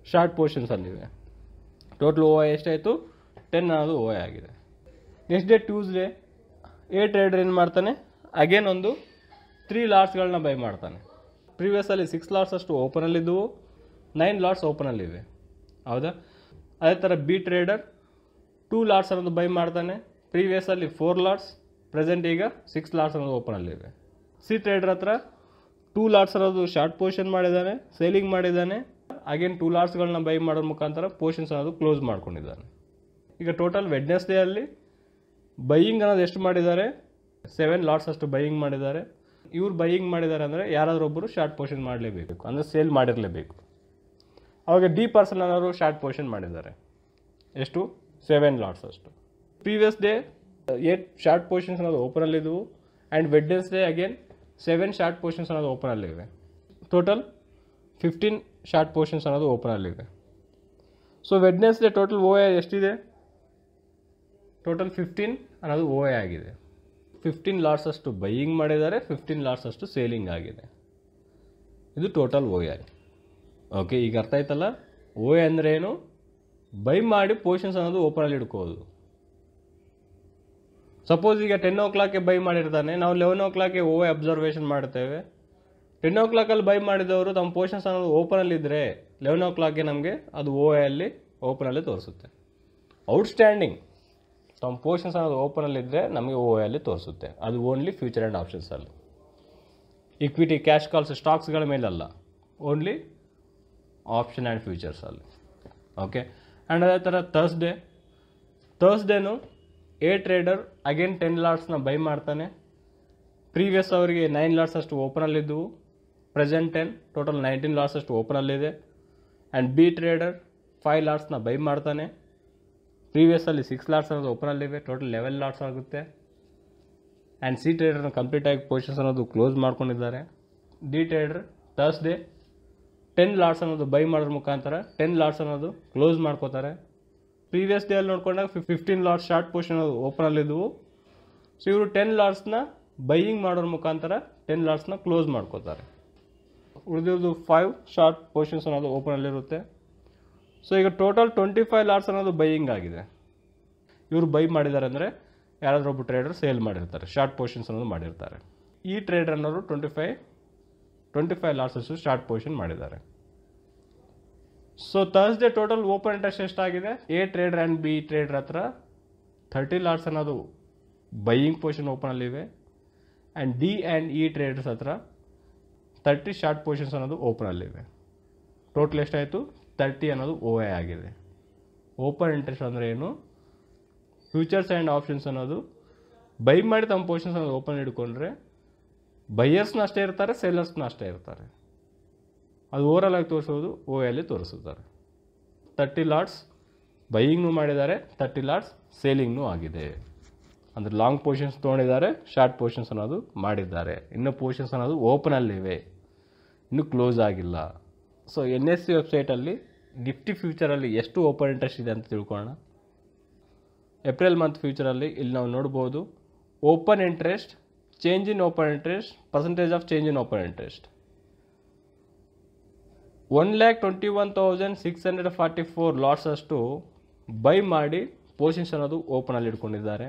[SPEAKER 1] ಶಾರ್ಟ್ ಪೊಸಿಷನ್ಸಲ್ಲಿವೆ. ಟೋಟಲ್ OI ಎಷ್ಟಾಯಿತು? 10 ಅನ್ನೋದು OI ಆಗಿದೆ. Next day Tuesday A trader ಏನು ಮಾಡ್ತಾನೆ? ಅಗೇನ್ ಒಂದು 3 ಲಾಟ್ಸ್ಗಳನ್ನ ಬೈ ಮಾಡ್ತಾನೆ. ಪ್ರೀವಿಯಸ್ಸಲ್ಲಿ 6 ಲಾಟ್ಸ್ ಅಷ್ಟು ಓಪನಲ್ಲಿದ್ದವು, 9 ಲಾಟ್ಸ್ ಓಪನಲ್ಲಿವೆ, ಹೌದಾ? ಅದೇ ಥರ ಬಿ ಟ್ರೇಡರ್ 2 ಲಾಟ್ಸ್ ಅನ್ನೋದು ಬೈ ಮಾಡ್ತಾನೆ. ಪ್ರೀವಿಯಸ್ಸಲ್ಲಿ 4 ಲಾಟ್ಸ್, ಪ್ರೆಸೆಂಟ್ ಈಗ 6 ಲಾಟ್ಸ್ ಅನ್ನೋದು ಓಪನಲ್ಲಿವೆ. ಸಿ ಟ್ರೇಡರ್ ಹತ್ರ 2 ಲಾಟ್ಸ್ ಅನ್ನೋದು ಶಾರ್ಟ್ ಪೊಸಿಷನ್ ಮಾಡಿದ್ದಾನೆ, ಸೇಲಿಂಗ್ ಮಾಡಿದ್ದಾನೆ. ಅಗೇನ್ 2 ಲಾಟ್ಸ್ಗಳನ್ನ ಬೈ ಮಾಡೋ ಮುಖಾಂತರ ಪೊಸಿಷನ್ಸ್ ಅನ್ನೋದು ಕ್ಲೋಸ್ ಮಾಡ್ಕೊಂಡಿದ್ದಾನೆ. ಈಗ ಟೋಟಲ್ ವೆಡ್ನೆಸ್ಡೇ ಅಲ್ಲಿ ಬೈಯಿಂಗ್ ಅನ್ನೋದು ಎಷ್ಟು ಮಾಡಿದ್ದಾರೆ? 7 ಲಾಟ್ಸ್ ಅಷ್ಟು ಬೈಯಿಂಗ್ ಮಾಡಿದ್ದಾರೆ. ಇವ್ರು ಬೈಯಿಂಗ್ ಮಾಡಿದ್ದಾರೆ ಅಂದರೆ ಯಾರಾದರೂ ಒಬ್ಬರು ಶಾರ್ಟ್ ಪೊಸಿಷನ್ ಮಾಡಲೇಬೇಕು, ಅಂದರೆ ಸೇಲ್ ಮಾಡಿರಲೇಬೇಕು. ಅವಾಗ ಡಿ ಪರ್ಸನ್ ಅನ್ನೋರು ಶಾರ್ಟ್ ಪೊಸಿಷನ್ ಮಾಡಿದ್ದಾರೆ. ಎಷ್ಟು? 7 ಲಾಟ್ಸ್ ಅಷ್ಟು. ಪ್ರೀವಿಯಸ್ ಡೇ 8 ಶಾರ್ಟ್ ಪೊಸಿಷನ್ಸ್ ಅನ್ನೋದು ಓಪನಲ್ಲಿದ್ದವು, and Wednesday again 7 short positions ಅನ್ನೋದು ಓಪನಲ್ಲಿವೆ. ಟೋಟಲ್ 15 ಶಾರ್ಟ್ ಪೊಸಿಷನ್ಸ್ ಅನ್ನೋದು ಓಪನಲ್ಲಿವೆ. ಸೊ ವೆಡ್ನೆಸ್ಡೇ ಟೋಟಲ್ OI ಎಷ್ಟಿದೆ? ಟೋಟಲ್ 15 ಅನ್ನೋದು OI ಆಗಿದೆ. 15 ಲಾಟ್ಸ್ ಅಷ್ಟು ಬೈಯಿಂಗ್ ಮಾಡಿದ್ದಾರೆ, 15 ಲಾಟ್ಸ್ ಅಷ್ಟು ಸೇಲಿಂಗ್ ಆಗಿದೆ. ಇದು ಟೋಟಲ್ OI. ಓಕೆ, ಈಗ ಅರ್ಥ ಆಯ್ತಲ್ಲ? OI ಅಂದರೆ ಏನು? ಬೈ ಮಾಡಿ ಪೊಸಿಷನ್ಸ್ ಅನ್ನೋದು ಓಪನಲ್ಲಿ ಇಟ್ಕೋದು. ಸಪೋಸ್ ಈಗ 10 o'clock ಬೈ ಮಾಡಿರ್ತಾನೆ, ನಾವು 11 o'clock OI ಅಬ್ಸರ್ವೇಷನ್ ಮಾಡ್ತೇವೆ. 10 o'clock ಬೈ ಮಾಡಿದವರು ತಮ್ಮ ಪೊಸಿಷನ್ಸ್ ಅನ್ನೋದು ಓಪನಲ್ಲಿದ್ದರೆ 11 o'clock ನಮಗೆ ಅದು OI ಅಲ್ಲಿ ಓಪನಲ್ಲಿ ತೋರಿಸುತ್ತೆ. ಔಟ್ಸ್ಟ್ಯಾಂಡಿಂಗ್ ತಮ್ಮ ಪೊಸಿಷನ್ಸ್ ಅನ್ನೋದು ಓಪನಲ್ಲಿದ್ದರೆ ನಮಗೆ OI ಅಲ್ಲಿ ತೋರಿಸುತ್ತೆ. ಅದು ಓನ್ಲಿ ಫ್ಯೂಚರ್ ಆ್ಯಂಡ್ ಆಪ್ಷನ್ಸಲ್ಲಿ, ಇಕ್ವಿಟಿ, ಕ್ಯಾಶ್ ಕಾಲ್ಸ್, ಸ್ಟಾಕ್ಸ್ಗಳ ಮೇಲಲ್ಲ, ಓನ್ಲಿ ಆಪ್ಷನ್ ಆ್ಯಂಡ್ ಫ್ಯೂಚರ್ಸಲ್ಲಿ. ಓಕೆ, ಆ್ಯಂಡ್ ಅದೇ ಥರ ಥರ್ಸ್ಡೇನು ಎ ಟ್ರೇಡರ್ ಅಗೇನ್ 10 ಲಾಟ್ಸ್ನ ಬೈ ಮಾಡ್ತಾನೆ. ಪ್ರೀವಿಯಸ್ ಅವರಿಗೆ 9 ಲಾಟ್ಸ್ ಅಷ್ಟು ಓಪನಲ್ಲಿದ್ದವು, ಪ್ರೆಸೆಂಟ್ 10, ಟೋಟಲ್ 19 ಲಾಟ್ಸ್ ಅಷ್ಟು ಓಪನಲ್ಲಿದೆ. ಆ್ಯಂಡ್ ಬಿ ಟ್ರೇಡರ್ 5 ಲಾಟ್ಸ್ನ ಬೈ ಮಾಡ್ತಾನೆ. ಪ್ರೀವಿಯಸ್ಸಲ್ಲಿ 6 ಲಾಟ್ಸ್ ಅನ್ನೋದು ಓಪನಲ್ಲಿವೆ, ಟೋಟಲ್ 11 ಲಾಟ್ಸ್ ಆಗುತ್ತೆ. ಆ್ಯಂಡ್ ಸಿ ಟ್ರೇಡರ್ನ ಕಂಪ್ಲೀಟಾಗಿ ಪೊಸಿಷನ್ಸ್ ಅನ್ನೋದು ಕ್ಲೋಸ್ ಮಾಡ್ಕೊಂಡಿದ್ದಾರೆ. ಡಿ ಟ್ರೇಡರ್ ಥರ್ಸ್ಡೇ 10 ಲಾಟ್ಸ್ ಅನ್ನೋದು ಬೈ ಮಾಡೋದ್ರ ಮುಖಾಂತರ 10 ಲಾಟ್ಸ್ ಅನ್ನೋದು ಕ್ಲೋಸ್ ಮಾಡ್ಕೋತಾರೆ. ಪ್ರೀವಿಯಸ್ ಡೇ ಅಲ್ಲಿ ನೋಡ್ಕೊಂಡಾಗ 15 ಲಾಟ್ಸ್ ಶಾರ್ಟ್ ಪೊಸಿಷನ್ ಅನ್ನೋದು ಓಪನಲ್ಲಿದ್ದವು. ಸೊ ಇವರು 10 ಲಾಟ್ಸ್ನ ಬೈಯಿಂಗ್ ಮಾಡೋದ್ರ ಮುಖಾಂತರ 10 ಲಾಟ್ಸ್ನ ಕ್ಲೋಸ್ ಮಾಡ್ಕೋತಾರೆ. ಉಳಿದಿರೋದು 5 ಶಾರ್ಟ್ ಪೊಸಿಷನ್ಸ್ ಅನ್ನೋದು ಓಪನಲ್ಲಿರುತ್ತೆ. ಸೊ ಈಗ ಟೋಟಲ್ 25 ಲಾಟ್ಸ್ ಅನ್ನೋದು ಬೈಯಿಂಗ್ ಆಗಿದೆ. ಇವರು ಬೈ ಮಾಡಿದ್ದಾರೆ ಅಂದರೆ ಯಾರಾದರೂ ಒಬ್ಬ ಟ್ರೇಡರ್ ಸೇಲ್ ಮಾಡಿರ್ತಾರೆ, ಶಾರ್ಟ್ ಪೊಸಿಷನ್ಸ್ ಅನ್ನೋದು ಮಾಡಿರ್ತಾರೆ. ಈ ಟ್ರೇಡರ್ ಅನ್ನೋರು 25 ಲಾಟ್ಸ್ ಅಷ್ಟು ಶಾರ್ಟ್ ಪೊಸಿಷನ್ ಮಾಡಿದ್ದಾರೆ. So Thursday total open interest ಎಷ್ಟಾಗಿದೆ? A trader and B trader ಹತ್ರ 30 ಲಾಟ್ಸ್ ಅನ್ನೋದು ಬೈಯಿಂಗ್ ಪೊಸಿಷನ್ ಓಪನಲ್ಲಿವೆ. And D and E traders ಹತ್ರ 30 ಶಾರ್ಟ್ ಪೊಸಿಷನ್ಸ್ ಅನ್ನೋದು ಓಪನಲ್ಲಿವೆ. ಟೋಟಲ್ ಎಷ್ಟಾಯಿತು? 30 ಅನ್ನೋದು ಓ ಎ ಆಗಿದೆ. ಓಪನ್ ಇಂಟ್ರೆಸ್ಟ್ ಅಂದರೆ ಏನು? ಫ್ಯೂಚರ್ಸ್ ಆ್ಯಂಡ್ ಆಪ್ಷನ್ಸ್ ಅನ್ನೋದು ಬೈ ಮಾಡಿ ತಮ್ಮ ಪೊಸಿಷನ್ಸ್ ಅನ್ನೋದು ಓಪನ್ ಇಟ್ಕೊಂಡ್ರೆ ಬೈಯರ್ಸ್ನ ಅಷ್ಟೇ ಇರ್ತಾರೆ, ಸೇಲರ್ಸ್ನ ಅಷ್ಟೇ ಇರ್ತಾರೆ. ಅದು ಓವರಾಲ್ ಆಗಿ ತೋರಿಸೋದು ಓ ಎಲ್ಲಿ ತೋರಿಸುತ್ತಾರೆ. 30 ಲಾಟ್ಸ್ ಬೈಯಿಂಗ್ನೂ ಮಾಡಿದ್ದಾರೆ, 30 ಲಾಟ್ಸ್ ಸೇಲಿಂಗ್ನೂ ಆಗಿದೆ. ಅಂದರೆ ಲಾಂಗ್ ಪೊಸಿಷನ್ಸ್ ತೊಗೊಂಡಿದ್ದಾರೆ, ಶಾರ್ಟ್ ಪೊಸಿಷನ್ಸ್ ಅನ್ನೋದು ಮಾಡಿದ್ದಾರೆ. ಇನ್ನೂ ಪೊಸಿಷನ್ಸ್ ಅನ್ನೋದು ಓಪನಲ್ಲಿವೆ, ಇನ್ನೂ ಕ್ಲೋಸ್ ಆಗಿಲ್ಲ. ಸೊ NSE ವೆಬ್ಸೈಟಲ್ಲಿ ನಿಫ್ಟಿ ಫ್ಯೂಚರಲ್ಲಿ ಎಷ್ಟು ಓಪನ್ ಇಂಟ್ರೆಸ್ಟ್ ಇದೆ ಅಂತ ತಿಳ್ಕೊಳ್ಳೋಣ. ಏಪ್ರಿಲ್ ಮಂತ್ ಫ್ಯೂಚರಲ್ಲಿ ಇಲ್ಲಿ ನಾವು ನೋಡ್ಬೋದು open interest, change in open interest, percentage of change in open interest. 1,21,644 lots ಅಷ್ಟು ಬೈ ಮಾಡಿ ಪೊಸಿಷನ್ಸ್ ಅನ್ನೋದು ಓಪನಲ್ಲಿ ಇಟ್ಕೊಂಡಿದ್ದಾರೆ.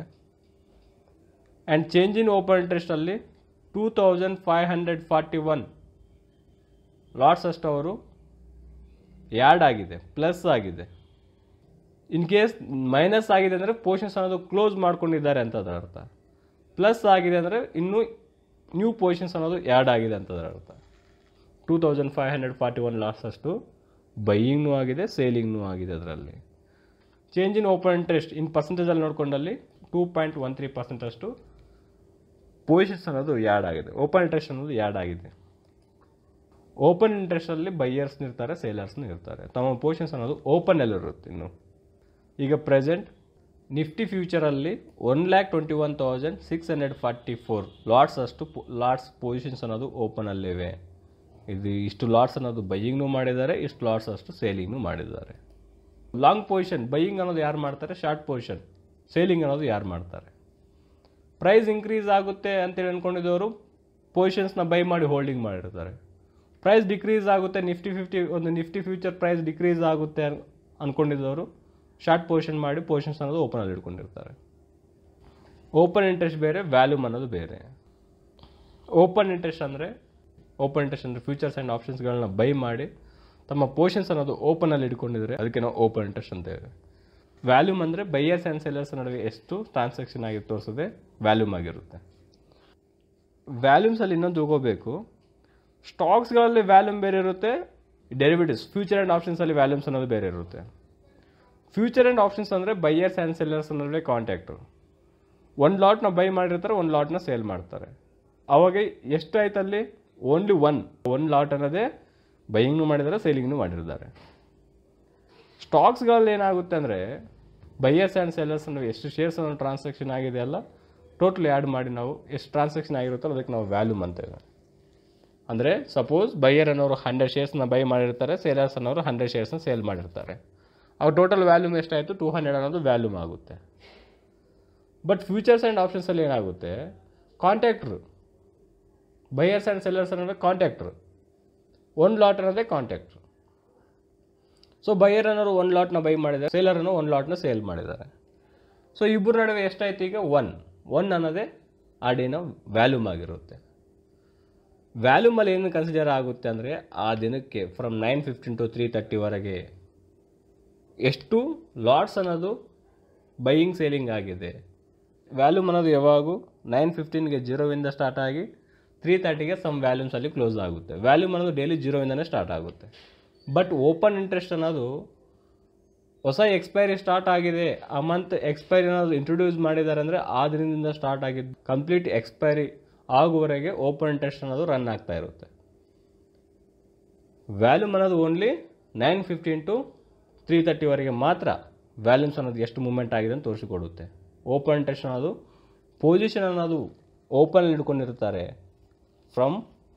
[SPEAKER 1] ಆ್ಯಂಡ್ ಚೇಂಜ್ ಇನ್ ಓಪನ್ ಇಂಟ್ರೆಸ್ಟಲ್ಲಿ 2,541 ಲಾಟ್ಸ್ ಅಷ್ಟು ಅವರು ಆ್ಯಡ್ ಆಗಿದೆ, ಪ್ಲಸ್ ಆಗಿದೆ. ಇನ್ ಕೇಸ್ ಮೈನಸ್ ಆಗಿದೆ ಅಂದರೆ ಪೊಸಿಷನ್ಸ್ ಅನ್ನೋದು ಕ್ಲೋಸ್ ಮಾಡ್ಕೊಂಡಿದ್ದಾರೆ ಅಂತ ಅದರ ಅರ್ಥ. ಪ್ಲಸ್ ಆಗಿದೆ ಅಂದರೆ ಇನ್ನೂ ನ್ಯೂ ಪೊಸಿಷನ್ಸ್ ಅನ್ನೋದು ಆ್ಯಡ್ ಆಗಿದೆ ಅಂತ ಅದರ ಅರ್ಥ. 2,541 ಲಾಟ್ಸ್ ಅಷ್ಟು ಬೈಯಿಂಗ್ನೂ ಆಗಿದೆ, ಸೇಲಿಂಗ್ನೂ ಆಗಿದೆ. ಅದರಲ್ಲಿ change in open interest in ಪರ್ಸೆಂಟೇಜಲ್ಲಿ ನೋಡ್ಕೊಂಡಲ್ಲಿ 2.13% ಅಷ್ಟು ಪೊಸಿಷನ್ಸ್ ಅನ್ನೋದು ಆ್ಯಡ್ ಆಗಿದೆ. ಓಪನ್ ಇಂಟ್ರೆಸ್ಟ್ ಅನ್ನೋದು ಆ್ಯಡ್ ಆಗಿದೆ. ಓಪನ್ ಇಂಟ್ರೆಸ್ಟಲ್ಲಿ ಬೈಯರ್ಸ್ನ ಇರ್ತಾರೆ, ಸೇಲರ್ಸ್ನೂ ಇರ್ತಾರೆ. ತಮ್ಮ ಪೊಸಿಷನ್ಸ್ ಅನ್ನೋದು ಓಪನಲ್ಲಿರುತ್ತೆ. ಇನ್ನು ಈಗ ಪ್ರೆಸೆಂಟ್ ನಿಫ್ಟಿ ಫ್ಯೂಚರಲ್ಲಿ 1,21,644 ಲಾಟ್ಸ್ ಅಷ್ಟು ಪೊಸಿಷನ್ಸ್ ಅನ್ನೋದು ಓಪನಲ್ಲಿವೆ. ಇಷ್ಟು ಲಾಟ್ಸ್ ಅನ್ನೋದು ಬೈಯಿಂಗ್ನೂ ಮಾಡಿದ್ದಾರೆ, ಇಷ್ಟು ಲಾಟ್ಸ್ ಅಷ್ಟು ಸೇಲಿಂಗ್ನೂ ಮಾಡಿದ್ದಾರೆ. ಲಾಂಗ್ ಪೊಸಿಷನ್ ಬೈಯಿಂಗ್ ಅನ್ನೋದು ಯಾರು ಮಾಡ್ತಾರೆ? Short position. ಸೇಲಿಂಗ್ ಅನ್ನೋದು ಯಾರು ಮಾಡ್ತಾರೆ? ಪ್ರೈಸ್ ಇನ್ಕ್ರೀಸ್ ಆಗುತ್ತೆ ಅಂತೇಳಿ ಅಂದ್ಕೊಂಡಿದ್ದವರು ಪೊಸಿಷನ್ಸ್ನ ಬೈ ಮಾಡಿ ಹೋಲ್ಡಿಂಗ್ ಮಾಡಿರ್ತಾರೆ. ಪ್ರೈಸ್ ಡಿಕ್ರೀಸ್ ಆಗುತ್ತೆ, ನಿಫ್ಟಿ ಫ್ಯೂಚರ್ ಪ್ರೈಸ್ ಡಿಕ್ರೀಸ್ ಆಗುತ್ತೆ ಅಂದ್ಕೊಂಡಿದ್ದವರು ಶಾರ್ಟ್ ಪೊಸಿಷನ್ ಮಾಡಿ ಪೊಸಿಷನ್ಸ್ ಅನ್ನೋದು ಓಪನಲ್ಲಿ ಇಟ್ಕೊಂಡಿರ್ತಾರೆ. ಓಪನ್ ಇಂಟ್ರೆಸ್ಟ್ ಬೇರೆ, ವ್ಯಾಲ್ಯೂಮ್ ಅನ್ನೋದು ಬೇರೆ. ಓಪನ್ ಇಂಟ್ರೆಸ್ಟ್ ಅಂದರೆ ಫ್ಯೂಚರ್ಸ್ ಆ್ಯಂಡ್ ಆಪ್ಷನ್ಸ್ಗಳನ್ನ ಬೈ ಮಾಡಿ ತಮ್ಮ ಪೊಸಿಷನ್ಸ್ ಅನ್ನೋದು ಓಪನಲ್ಲಿ ಇಟ್ಕೊಂಡಿದ್ರೆ ಅದಕ್ಕೆ ನಾವು ಓಪನ್ ಇಂಟ್ರೆಸ್ಟ್ ಅಂತೇವೆ. ವ್ಯಾಲ್ಯೂಮ್ ಅಂದರೆ ಬೈಯರ್ಸ್ ಆ್ಯಂಡ್ ಸೆಲ್ಲರ್ಸ್ ನಡುವೆ ಎಷ್ಟು ಟ್ರಾನ್ಸಾಕ್ಷನ್ ಆಗಿ ತೋರಿಸೋದೆ ವ್ಯಾಲ್ಯೂಮ್ ಆಗಿರುತ್ತೆ. ವ್ಯಾಲ್ಯೂಮ್ಸಲ್ಲಿ ಇನ್ನೊಂದು ಹೋಗೋಬೇಕು, ಸ್ಟಾಕ್ಸ್ಗಳಲ್ಲಿ ವ್ಯಾಲ್ಯೂಮ್ ಬೇರೆ ಇರುತ್ತೆ, ಡೆರಿವೇಟಿವ್ಸ್ ಫ್ಯೂಚರ್ ಆ್ಯಂಡ್ ಆಪ್ಷನ್ಸಲ್ಲಿ ವ್ಯಾಲ್ಯೂಮ್ಸ್ ಅನ್ನೋದು ಬೇರೆ ಇರುತ್ತೆ. ಫ್ಯೂಚರ್ ಆ್ಯಂಡ್ ಆಪ್ಷನ್ಸ್ ಅಂದರೆ ಬೈಯರ್ಸ್ ಆ್ಯಂಡ್ ಸೆಲ್ಲರ್ಸ್ ನಡುವೆ ಕಾಂಟ್ಯಾಕ್ಟು. ಒಂದು ಲಾಟ್ನ ಬೈ ಮಾಡಿರ್ತಾರೆ, ಒಂದು ಲಾಟ್ನ ಸೇಲ್ ಮಾಡ್ತಾರೆ. ಅವಾಗ ಎಷ್ಟು ಆಯ್ತಲ್ಲಿ? ಓನ್ಲಿ ಒನ್ ಲಾಟ್ ಅನ್ನೋದೇ ಬೈಯಿಂಗ್ನೂ ಮಾಡಿದ್ದಾರೆ, ಸೇಲಿಂಗ್ನೂ ಮಾಡಿರ್ತಾರೆ. ಸ್ಟಾಕ್ಸ್ಗಳಲ್ಲಿ ಏನಾಗುತ್ತೆ ಅಂದರೆ ಬೈಯರ್ಸ್ ಆ್ಯಂಡ್ ಸೆಲ್ಲರ್ಸ್ ನಡುವೆ ಎಷ್ಟು ಶೇರ್ಸ್ ಅನ್ನೋ ಟ್ರಾನ್ಸಾಕ್ಷನ್ ಆಗಿದೆ ಅಲ್ಲ, ಟೋಟಲ್ ಆ್ಯಡ್ ಮಾಡಿ ನಾವು ಎಷ್ಟು ಟ್ರಾನ್ಸಾಕ್ಷನ್ ಆಗಿರುತ್ತಲ್ಲ ಅದಕ್ಕೆ ನಾವು ವ್ಯಾಲ್ಯೂಮ್ ಅಂತೇವೆ. ಅಂದರೆ ಸಪೋಸ್ ಬೈಯರ್ ಅನ್ನೋರು 100 ಶೇರ್ಸ್ನ ಬೈ ಮಾಡಿರ್ತಾರೆ, ಸೇಲರ್ಸ್ ಅನ್ನೋರು 100 ಶೇರ್ಸ್ನ ಸೇಲ್ ಮಾಡಿರ್ತಾರೆ. ಅವ್ರ ಟೋಟಲ್ ವ್ಯಾಲ್ಯೂಮ್ ಎಷ್ಟಾಯಿತು? 200 ಅನ್ನೋದು ವ್ಯಾಲ್ಯೂಮ್ ಆಗುತ್ತೆ. ಬಟ್ ಫ್ಯೂಚರ್ಸ್ ಆ್ಯಂಡ್ ಆಪ್ಷನ್ಸಲ್ಲಿ ಏನಾಗುತ್ತೆ? ಕಾಂಟ್ಯಾಕ್ಟ್ರು, ಬೈಯರ್ಸ್ ಆ್ಯಂಡ್ ಸೆಲ್ಲರ್ಸ್ ಅನ್ನೋದು ಕಾಂಟ್ಯಾಕ್ಟ್ರು, ಒಂದು ಲಾಟ್ ಅನ್ನೋದೇ ಕಾಂಟ್ಯಾಕ್ಟ್ರು. ಸೊ ಬೈಯರ್ ಅನ್ನೋರು ಒಂದು ಲಾಟ್ನ ಬೈ ಮಾಡಿದ್ದಾರೆ, ಸೇಲರ್ ಅನ್ನೋ ಒಂದು ಲಾಟ್ನ ಸೇಲ್ ಮಾಡಿದ್ದಾರೆ. ಸೊ ಇಬ್ಬರ ನಡುವೆ ಎಷ್ಟಾಯಿತು? ಈಗ ಒನ್ ಅನ್ನೋದೇ ಆ ಡೇನ ವ್ಯಾಲ್ಯೂಮ್ ಆಗಿರುತ್ತೆ. ವ್ಯಾಲ್ಯೂಮಲ್ಲಿ ಏನು ಕನ್ಸಿಡರ್ ಆಗುತ್ತೆ ಅಂದರೆ ಆ ದಿನಕ್ಕೆ ಫ್ರಮ್ 9:15 to 3:30ವರೆಗೆ ಎಷ್ಟು ಲಾಟ್ಸ್ ಅನ್ನೋದು ಬೈಯಿಂಗ್ ಸೇಲಿಂಗ್ ಆಗಿದೆ. ವ್ಯಾಲ್ಯೂಮ್ ಅನ್ನೋದು ಯಾವಾಗೂ 9:15ಗೆ 0 ಸ್ಟಾರ್ಟ್ ಆಗಿ 3:30ಗೆ ಸಮ್ ವ್ಯಾಲ್ಯೂಮ್ಸಲ್ಲಿ ಕ್ಲೋಸ್ ಆಗುತ್ತೆ. ವ್ಯಾಲ್ಯೂಮ್ ಅನ್ನೋದು ಡೈಲಿ 0 ಸ್ಟಾರ್ಟ್ ಆಗುತ್ತೆ. ಬಟ್ ಓಪನ್ ಇಂಟ್ರೆಸ್ಟ್ ಅನ್ನೋದು ಹೊಸ ಎಕ್ಸ್ಪೈರಿ ಸ್ಟಾರ್ಟ್ ಆಗಿದೆ, ಆ ಮಂತ್ ಎಕ್ಸ್ಪೈರಿ ಅನ್ನೋದು ಇಂಟ್ರೊಡ್ಯೂಸ್ ಮಾಡಿದ್ದಾರೆ ಅಂದರೆ ಆ ದಿನದಿಂದ ಸ್ಟಾರ್ಟ್ ಆಗಿದ್ದು ಕಂಪ್ಲೀಟ್ ಎಕ್ಸ್ಪೈರಿ ಆಗುವವರೆಗೆ ಓಪನ್ ಇಂಟ್ರೆಸ್ಟ್ ಅನ್ನೋದು ರನ್ ಆಗ್ತಾ ಇರುತ್ತೆ. ವ್ಯಾಲ್ಯೂಮ್ ಅನ್ನೋದು ಓನ್ಲಿ 9:15 to 3:30ವರೆಗೆ ಮಾತ್ರ ವ್ಯಾಲ್ಯೂಮ್ಸ್ ಅನ್ನೋದು ಎಷ್ಟು ಮೂವ್ಮೆಂಟ್ ಆಗಿದೆ ಅಂತ ತೋರಿಸಿಕೊಡುತ್ತೆ. ಓಪನ್ ಇಂಟ್ರೆಸ್ಟ್ ಅನ್ನೋದು ಪೊಸಿಷನ್ ಅನ್ನೋದು ಓಪನ್ ಹಿಡ್ಕೊಂಡಿರ್ತಾರೆ ಫ್ರಮ್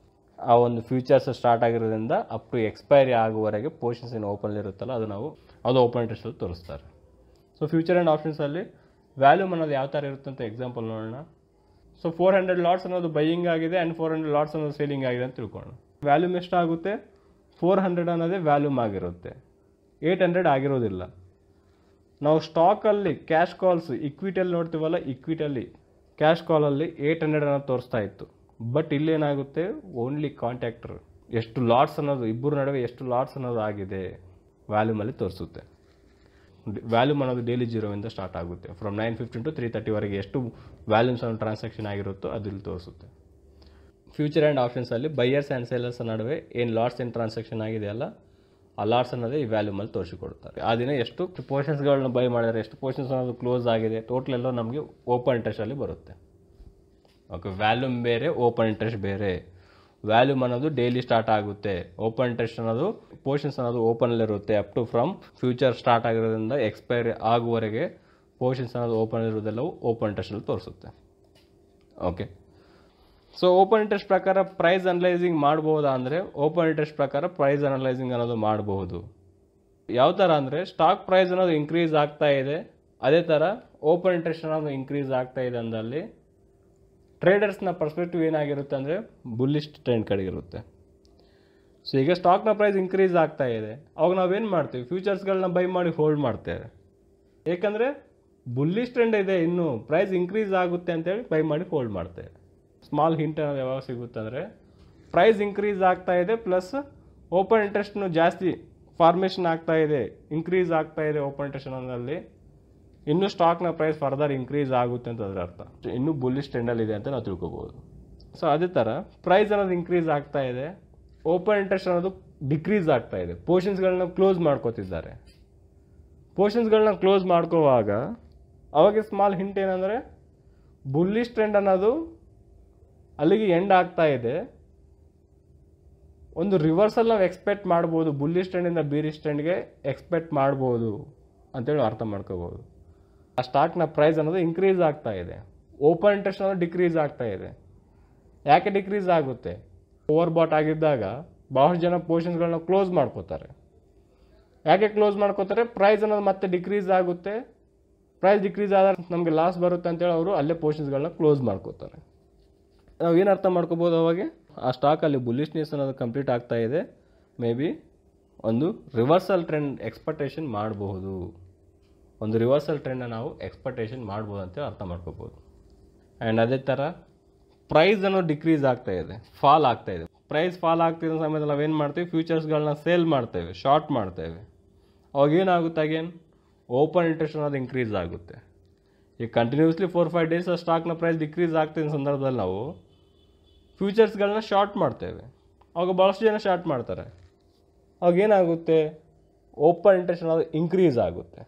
[SPEAKER 1] ಆ ಒಂದು ಫ್ಯೂಚರ್ಸ್ ಸ್ಟಾರ್ಟ್ ಆಗಿರೋದ್ರಿಂದ ಅಪ್ ಟು ಎಕ್ಸ್ಪೈರಿ ಆಗುವವರೆಗೆ ಪೊಸಿಷನ್ಸ್ ಏನು ಓಪನ್ ಇರುತ್ತಲ್ಲ ಅದು ಓಪನ್ ಇಂಟ್ರೆಸ್ಟಲ್ಲಿ ತೋರಿಸ್ತಾರೆ. ಸೊ ಫ್ಯೂಚರ್ ಆ್ಯಂಡ್ ಆಪ್ಷನ್ಸಲ್ಲಿ ವ್ಯಾಲ್ಯೂಮ್ ಅನ್ನೋದು ಯಾವ ಥರ ಇರುತ್ತೆ ಅಂತ ಎಕ್ಸಾಂಪಲ್ ನೋಡೋಣ. ಸೊ 400 ಲಾಟ್ಸ್ ಅನ್ನೋದು ಬೈಯಿಂಗ್ ಆಗಿದೆ ಆ್ಯಂಡ್ 400 ಲಾಟ್ಸ್ ಅನ್ನೋದು ಸೇಲಿಂಗ್ ಆಗಿದೆ ಅಂತ ತಿಳ್ಕೊಳ್ಳೋಣ. ವ್ಯಾಲ್ಯೂಮ್ ಎಷ್ಟಾಗುತ್ತೆ? 400 ಅನ್ನೋದೇ ವ್ಯಾಲ್ಯೂಮ್ ಆಗಿರುತ್ತೆ, 800 ಆಗಿರೋದಿಲ್ಲ. ನಾವು ಸ್ಟಾಕಲ್ಲಿ ಕ್ಯಾಶ್ ಕಾಲ್ಸ್ ಇಕ್ವಿಟಿಯಲ್ಲಿ ನೋಡ್ತೀವಲ್ಲ, ಇಕ್ವಿಟಿಯಲ್ಲಿ ಕ್ಯಾಶ್ ಕಾಲಲ್ಲಿ 800 ಅನ್ನೋದು ತೋರಿಸ್ತಾ ಇತ್ತು. ಬಟ್ ಇಲ್ಲೇನಾಗುತ್ತೆ, ಓನ್ಲಿ ಕಾಂಟ್ಯಾಕ್ಟರ್ ಎಷ್ಟು ಲಾಟ್ಸ್ ಅನ್ನೋದು ಇಬ್ಬರ ನಡುವೆ ಎಷ್ಟು ಲಾಟ್ಸ್ ಅನ್ನೋದು ಆಗಿದೆ ವ್ಯಾಲ್ಯೂಮಲ್ಲಿ ತೋರಿಸುತ್ತೆ. ವ್ಯಾಲ್ಯೂಮ್ ಅನ್ನೋದು ಡೈಲಿ ಜೀರೋವಿಂದ ಸ್ಟಾರ್ಟ್ ಆಗುತ್ತೆ. ಫ್ರಮ್ 9:15 to 3:30ವರೆಗೆ ಎಷ್ಟು ವ್ಯಾಲ್ಯೂಮ್ಸ್ ಅನ್ನೋ ಟ್ರಾನ್ಸಾಕ್ಷನ್ ಆಗಿರುತ್ತೋ ಅದು ಇಲ್ಲಿ ತೋರಿಸುತ್ತೆ. ಫ್ಯೂಚರ್ ಆ್ಯಂಡ್ ಆಪ್ಷನ್ಸಲ್ಲಿ ಬೈಯರ್ಸ್ ಆ್ಯಂಡ್ ಸೇಲರ್ಸ್ ನಡುವೆ ಏನು ಲಾಟ್ಸ್ ಏನು ಟ್ರಾನ್ಸಾಕ್ಷನ್ ಆಗಿದೆಯಲ್ಲ ಆ ಲಾಟ್ಸ್ ಅನ್ನೋದೇ ಈ ವ್ಯಾಲ್ಯೂಮಲ್ಲಿ ತೋರಿಸಿಕೊಡ್ತಾರೆ. ಆ ದಿನ ಎಷ್ಟು ಪೋರ್ಷನ್ಸ್ಗಳನ್ನ ಬೈ ಮಾಡಿದರೆ, ಎಷ್ಟು ಪೋರ್ಷನ್ಸ್ ಅನ್ನೋದು ಕ್ಲೋಸ್ ಆಗಿದೆ, ಟೋಟಲ್ ಎಲ್ಲೋ ನಮಗೆ ಓಪನ್ ಇಂಟ್ರೆಸ್ಟಲ್ಲಿ ಬರುತ್ತೆ. ಓಕೆ, ವ್ಯಾಲ್ಯೂಮ್ ಬೇರೆ, ಓಪನ್ ಇಂಟ್ರೆಸ್ಟ್ ಬೇರೆ. ವ್ಯಾಲ್ಯೂಮ್ ಅನ್ನೋದು ಡೈಲಿ ಸ್ಟಾರ್ಟ್ ಆಗುತ್ತೆ, ಓಪನ್ ಇಂಟ್ರೆಸ್ಟ್ ಅನ್ನೋದು ಪೋರ್ಷನ್ಸ್ ಅನ್ನೋದು ಓಪನಲ್ಲಿರುತ್ತೆ. Up to from future start ಆಗಿರೋದ್ರಿಂದ ಎಕ್ಸ್ಪೈರಿ ಆಗುವವರೆಗೆ ಪೋರ್ಷನ್ಸ್ ಅನ್ನೋದು ಓಪನ್ ಇರೋದೆಲ್ಲವೂ ಓಪನ್ ಇಂಟ್ರೆಸ್ಟಲ್ಲಿ ತೋರಿಸುತ್ತೆ. ಓಕೆ, ಸೊ ಓಪನ್ ಇಂಟ್ರೆಸ್ಟ್ ಪ್ರಕಾರ ಪ್ರೈಸ್ ಅನಲೈಸಿಂಗ್ ಮಾಡ್ಬೋದಾ ಅಂದರೆ, ಓಪನ್ ಇಂಟ್ರೆಸ್ಟ್ ಪ್ರಕಾರ ಪ್ರೈಸ್ ಅನಲೈಸಿಂಗ್ ಅನ್ನೋದು ಮಾಡಬಹುದು. ಯಾವ ಥರ ಅಂದರೆ, ಸ್ಟಾಕ್ ಪ್ರೈಸ್ ಅನ್ನೋದು ಇನ್ಕ್ರೀಸ್ ಆಗ್ತಾ ಇದೆ, ಅದೇ ಥರ ಓಪನ್ ಇಂಟ್ರೆಸ್ಟ್ ಅನ್ನೋದು ಇನ್ಕ್ರೀಸ್ ಆಗ್ತಾ ಇದೆ ಅಂದಲ್ಲಿ ಟ್ರೇಡರ್ಸ್ನ ಪರ್ಸ್ಪೆಕ್ಟಿವ್ ಏನಾಗಿರುತ್ತೆ ಅಂದರೆ ಬುಲ್ಲಿಶ್ ಟ್ರೆಂಡ್ ಕಡೆಗಿರುತ್ತೆ. ಸೊ ಈಗ ಸ್ಟಾಕ್ನ ಪ್ರೈಸ್ ಇನ್ಕ್ರೀಸ್ ಆಗ್ತಾ ಇದೆ, ಅವಾಗ ನಾವೇನು ಮಾಡ್ತೀವಿ, ಫ್ಯೂಚರ್ಸ್ಗಳನ್ನ ಬೈ ಮಾಡಿ ಹೋಲ್ಡ್ ಮಾಡ್ತೇವೆ. ಏಕೆಂದರೆ ಬುಲ್ಲಿಶ್ ಟ್ರೆಂಡ್ ಇದೆ, ಇನ್ನು ಪ್ರೈಸ್ ಇನ್ಕ್ರೀಸ್ ಆಗುತ್ತೆ ಅಂತೇಳಿ ಬೈ ಮಾಡಿ ಹೋಲ್ಡ್ ಮಾಡ್ತೇವೆ. ಸ್ಮಾಲ್ ಹಿಂಟ್ ಅನ್ನೋದು ಯಾವಾಗ ಸಿಗುತ್ತೆ ಅಂದರೆ, ಪ್ರೈಸ್ ಇನ್ಕ್ರೀಸ್ ಆಗ್ತಾ ಇದೆ ಪ್ಲಸ್ ಓಪನ್ ಇಂಟ್ರೆಸ್ಟ್ನು ಜಾಸ್ತಿ ಫಾರ್ಮೇಷನ್ ಆಗ್ತಾ ಇದೆ, ಇನ್ಕ್ರೀಸ್ ಆಗ್ತಾ ಇದೆ ಓಪನ್ ಇಂಟ್ರೆಸ್ಟ್ ಅನ್ನೋದ್ರಲ್ಲಿ, ಇನ್ನೂ ಸ್ಟಾಕ್ನ ಪ್ರೈಸ್ ಫರ್ದರ್ ಇನ್ಕ್ರೀಸ್ ಆಗುತ್ತೆ ಅಂತ ಅದರ ಅರ್ಥ. ಇನ್ನೂ ಬುಲ್ಲಿಶ್ ಟ್ರೆಂಡಲ್ಲಿ ಇದೆ ಅಂತ ನಾವು ತಿಳ್ಕೊಬೋದು. ಸೊ ಅದೇ ಥರ ಪ್ರೈಸ್ ಅನ್ನೋದು ಇನ್ಕ್ರೀಸ್ ಆಗ್ತಾ ಇದೆ, ಓಪನ್ ಇಂಟ್ರೆಸ್ಟ್ ಅನ್ನೋದು ಡಿಕ್ರೀಸ್ ಆಗ್ತಾ ಇದೆ. ಪೋರ್ಷನ್ಸ್ಗಳನ್ನ ಕ್ಲೋಸ್ ಮಾಡ್ಕೋತಿದ್ದಾರೆ. ಪೋರ್ಷನ್ಸ್ಗಳನ್ನ ಕ್ಲೋಸ್ ಮಾಡ್ಕೋವಾಗ ಅವಾಗ ಸ್ಮಾಲ್ ಹಿಂಟ್ ಏನಂದರೆ, ಬುಲ್ಲಿಶ್ ಟ್ರೆಂಡ್ ಅನ್ನೋದು ಅಲ್ಲಿಗೆ ಎಂಡ್ ಆಗ್ತಾ ಇದೆ, ಒಂದು ರಿವರ್ಸಲ್ ನಾವು ಎಕ್ಸ್ಪೆಕ್ಟ್ ಮಾಡ್ಬೋದು, ಬುಲ್ಲಿಶ್ ಟ್ರೆಂಡಿಂದ ಬೀರಿಶ್ ಟ್ರೆಂಡ್ಗೆ ಎಕ್ಸ್ಪೆಕ್ಟ್ ಮಾಡ್ಬೋದು ಅಂತೇಳಿ ಅರ್ಥ ಮಾಡ್ಕೋಬೋದು. ಆ ಸ್ಟಾಕ್ನ ಪ್ರೈಸ್ ಅನ್ನೋದು ಇನ್ಕ್ರೀಸ್ ಆಗ್ತಾ ಇದೆ, ಓಪನ್ ಇಂಟ್ರೆಸ್ಟ್ ಅನ್ನೋದು ಡಿಕ್ರೀಸ್ ಆಗ್ತಾ ಇದೆ. ಯಾಕೆ ಡಿಕ್ರೀಸ್ ಆಗುತ್ತೆ? ಓವರ್ ಬಾಟ್ ಆಗಿದ್ದಾಗ ಬಹಳಷ್ಟು ಜನ ಪೋರ್ಷನ್ಸ್ಗಳನ್ನ ಕ್ಲೋಸ್ ಮಾಡ್ಕೋತಾರೆ. ಯಾಕೆ ಕ್ಲೋಸ್ ಮಾಡ್ಕೋತಾರೆ? ಪ್ರೈಸ್ ಅನ್ನೋದು ಮತ್ತೆ ಡಿಕ್ರೀಸ್ ಆಗುತ್ತೆ, ಪ್ರೈಸ್ ಡಿಕ್ರೀಸ್ ಆದಾಗ ನಮಗೆ ಲಾಸ್ ಬರುತ್ತೆ ಅಂತೇಳಿ ಅವರು ಅಲ್ಲೇ ಪೋರ್ಷನ್ಸ್ಗಳನ್ನ ಕ್ಲೋಸ್ ಮಾಡ್ಕೋತಾರೆ. ನಾವು ಏನು ಅರ್ಥ ಮಾಡ್ಕೋಬೋದು ಅವಾಗ, ಆ ಸ್ಟಾಕಲ್ಲಿ ಬುಲ್ಲಿಶ್ನೆಸ್ ಅನ್ನೋದು ಕಂಪ್ಲೀಟ್ ಆಗ್ತಾ ಇದೆ, ಮೇ ಬಿ ಒಂದು ರಿವರ್ಸಲ್ ಟ್ರೆಂಡ್ ಎಕ್ಸ್ಪೆಕ್ಟೇಷನ್ ಮಾಡಬಹುದು, ಒಂದು ರಿವರ್ಸಲ್ ಟ್ರೆಂಡನ್ನು ನಾವು ಎಕ್ಸ್ಪೆಕ್ಟೇಷನ್ ಮಾಡ್ಬೋದು ಅಂತೇಳಿ ಅರ್ಥ ಮಾಡ್ಕೋಬೋದು. ಆ್ಯಂಡ್ ಅದೇ ಥರ ಪ್ರೈಸ್ ಅನ್ನೋದು ಡಿಕ್ರೀಸ್ ಆಗ್ತಾ ಇದೆ, ಫಾಲ್ ಆಗ್ತಾ ಇದೆ. ಪ್ರೈಸ್ ಫಾಲ್ ಆಗ್ತಿರೋ ಸಮಯದಲ್ಲಿ ನಾವೇನು ಮಾಡ್ತೀವಿ, ಫ್ಯೂಚರ್ಸ್ಗಳನ್ನ ಸೇಲ್ ಮಾಡ್ತೇವೆ, ಶಾರ್ಟ್ ಮಾಡ್ತೇವೆ. ಅವಾಗ ಏನಾಗುತ್ತೆ, ಅಗೇನ್ ಓಪನ್ ಇಂಟ್ರೆಸ್ಟ್ ಅನ್ನೋದು ಇನ್ಕ್ರೀಸ್ ಆಗುತ್ತೆ. ಈಗ ಕಂಟಿನ್ಯೂಸ್ಲಿ 4-5 ಡೇಸ್ ಸ್ಟಾಕ್ನ ಪ್ರೈಸ್ ಡಿಕ್ರೀಸ್ ಆಗ್ತಿದ್ದ ಸಂದರ್ಭದಲ್ಲಿ ನಾವು ಫ್ಯೂಚರ್ಸ್ಗಳನ್ನ ಶಾರ್ಟ್ ಮಾಡ್ತೇವೆ. ಅವಾಗ ಭಾಳಷ್ಟು ಜನ ಶಾರ್ಟ್ ಮಾಡ್ತಾರೆ. ಅವಾಗ ಏನಾಗುತ್ತೆ, ಓಪನ್ ಇಂಟ್ರೆಸ್ಟ್ ಅನ್ನೋದು ಇನ್ಕ್ರೀಸ್ ಆಗುತ್ತೆ.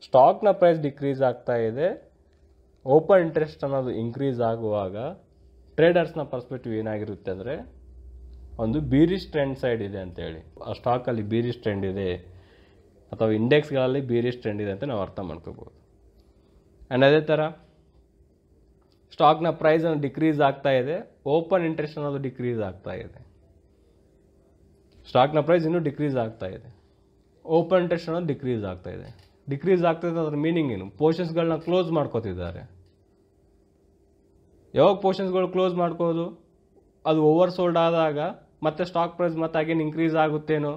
[SPEAKER 1] ಸ್ಟಾಕ್ನ ಪ್ರೈಸ್ ಡಿಕ್ರೀಸ್ ಆಗ್ತಾ ಇದೆ, ಓಪನ್ ಇಂಟ್ರೆಸ್ಟ್ ಅನ್ನೋದು ಇನ್ಕ್ರೀಸ್ ಆಗುವಾಗ ಟ್ರೇಡರ್ಸ್ನ ಪರ್ಸ್ಪೆಕ್ಟಿವ್ ಏನಾಗಿರುತ್ತೆ ಅಂದರೆ, ಒಂದು ಬೀರಿಶ್ ಟ್ರೆಂಡ್ ಸೈಡ್ ಇದೆ ಅಂತೇಳಿ, ಆ ಸ್ಟಾಕಲ್ಲಿ ಬೀರಿಶ್ ಟ್ರೆಂಡ್ ಇದೆ ಅಥವಾ ಇಂಡೆಕ್ಸ್ಗಳಲ್ಲಿ ಬೀರಿಶ್ ಟ್ರೆಂಡ್ ಇದೆ ಅಂತ ನಾವು ಅರ್ಥ ಮಾಡ್ಕೋಬೋದು. ಆ್ಯಂಡ್ ಅದೇ ಥರ ಸ್ಟಾಕ್ನ ಪ್ರೈಸ್ ಅನ್ನೋದು ಡಿಕ್ರೀಸ್ ಆಗ್ತಾ ಇದೆ, ಓಪನ್ ಇಂಟ್ರೆಸ್ಟ್ ಅನ್ನೋದು ಡಿಕ್ರೀಸ್ ಆಗ್ತಾ ಇದೆ. ಸ್ಟಾಕ್ನ ಪ್ರೈಸ್ ಇನ್ನೂ ಡಿಕ್ರೀಸ್ ಆಗ್ತಾ ಇದೆ, ಓಪನ್ ಇಂಟ್ರೆಸ್ಟ್ ಅನ್ನೋದು ಡಿಕ್ರೀಸ್ ಆಗ್ತಾ ಇದೆ. ಡಿಕ್ರೀಸ್ ಆಗ್ತಾಯಿದೆ ಅದ್ರ ಮೀನಿಂಗ್ ಏನು? ಪೋರ್ಷನ್ಸ್ಗಳನ್ನ ಕ್ಲೋಸ್ ಮಾಡ್ಕೋತಿದ್ದಾರೆ. ಯಾವಾಗ ಪೋರ್ಷನ್ಸ್ಗಳು ಕ್ಲೋಸ್ ಮಾಡ್ಕೋದು, ಅದು ಓವರ್ ಸೋಲ್ಡ್ ಆದಾಗ ಮತ್ತೆ ಸ್ಟಾಕ್ ಪ್ರೈಸ್ ಮತ್ತೆ ಅಗೇನ್ ಇನ್ಕ್ರೀಸ್ ಆಗುತ್ತೇನೋ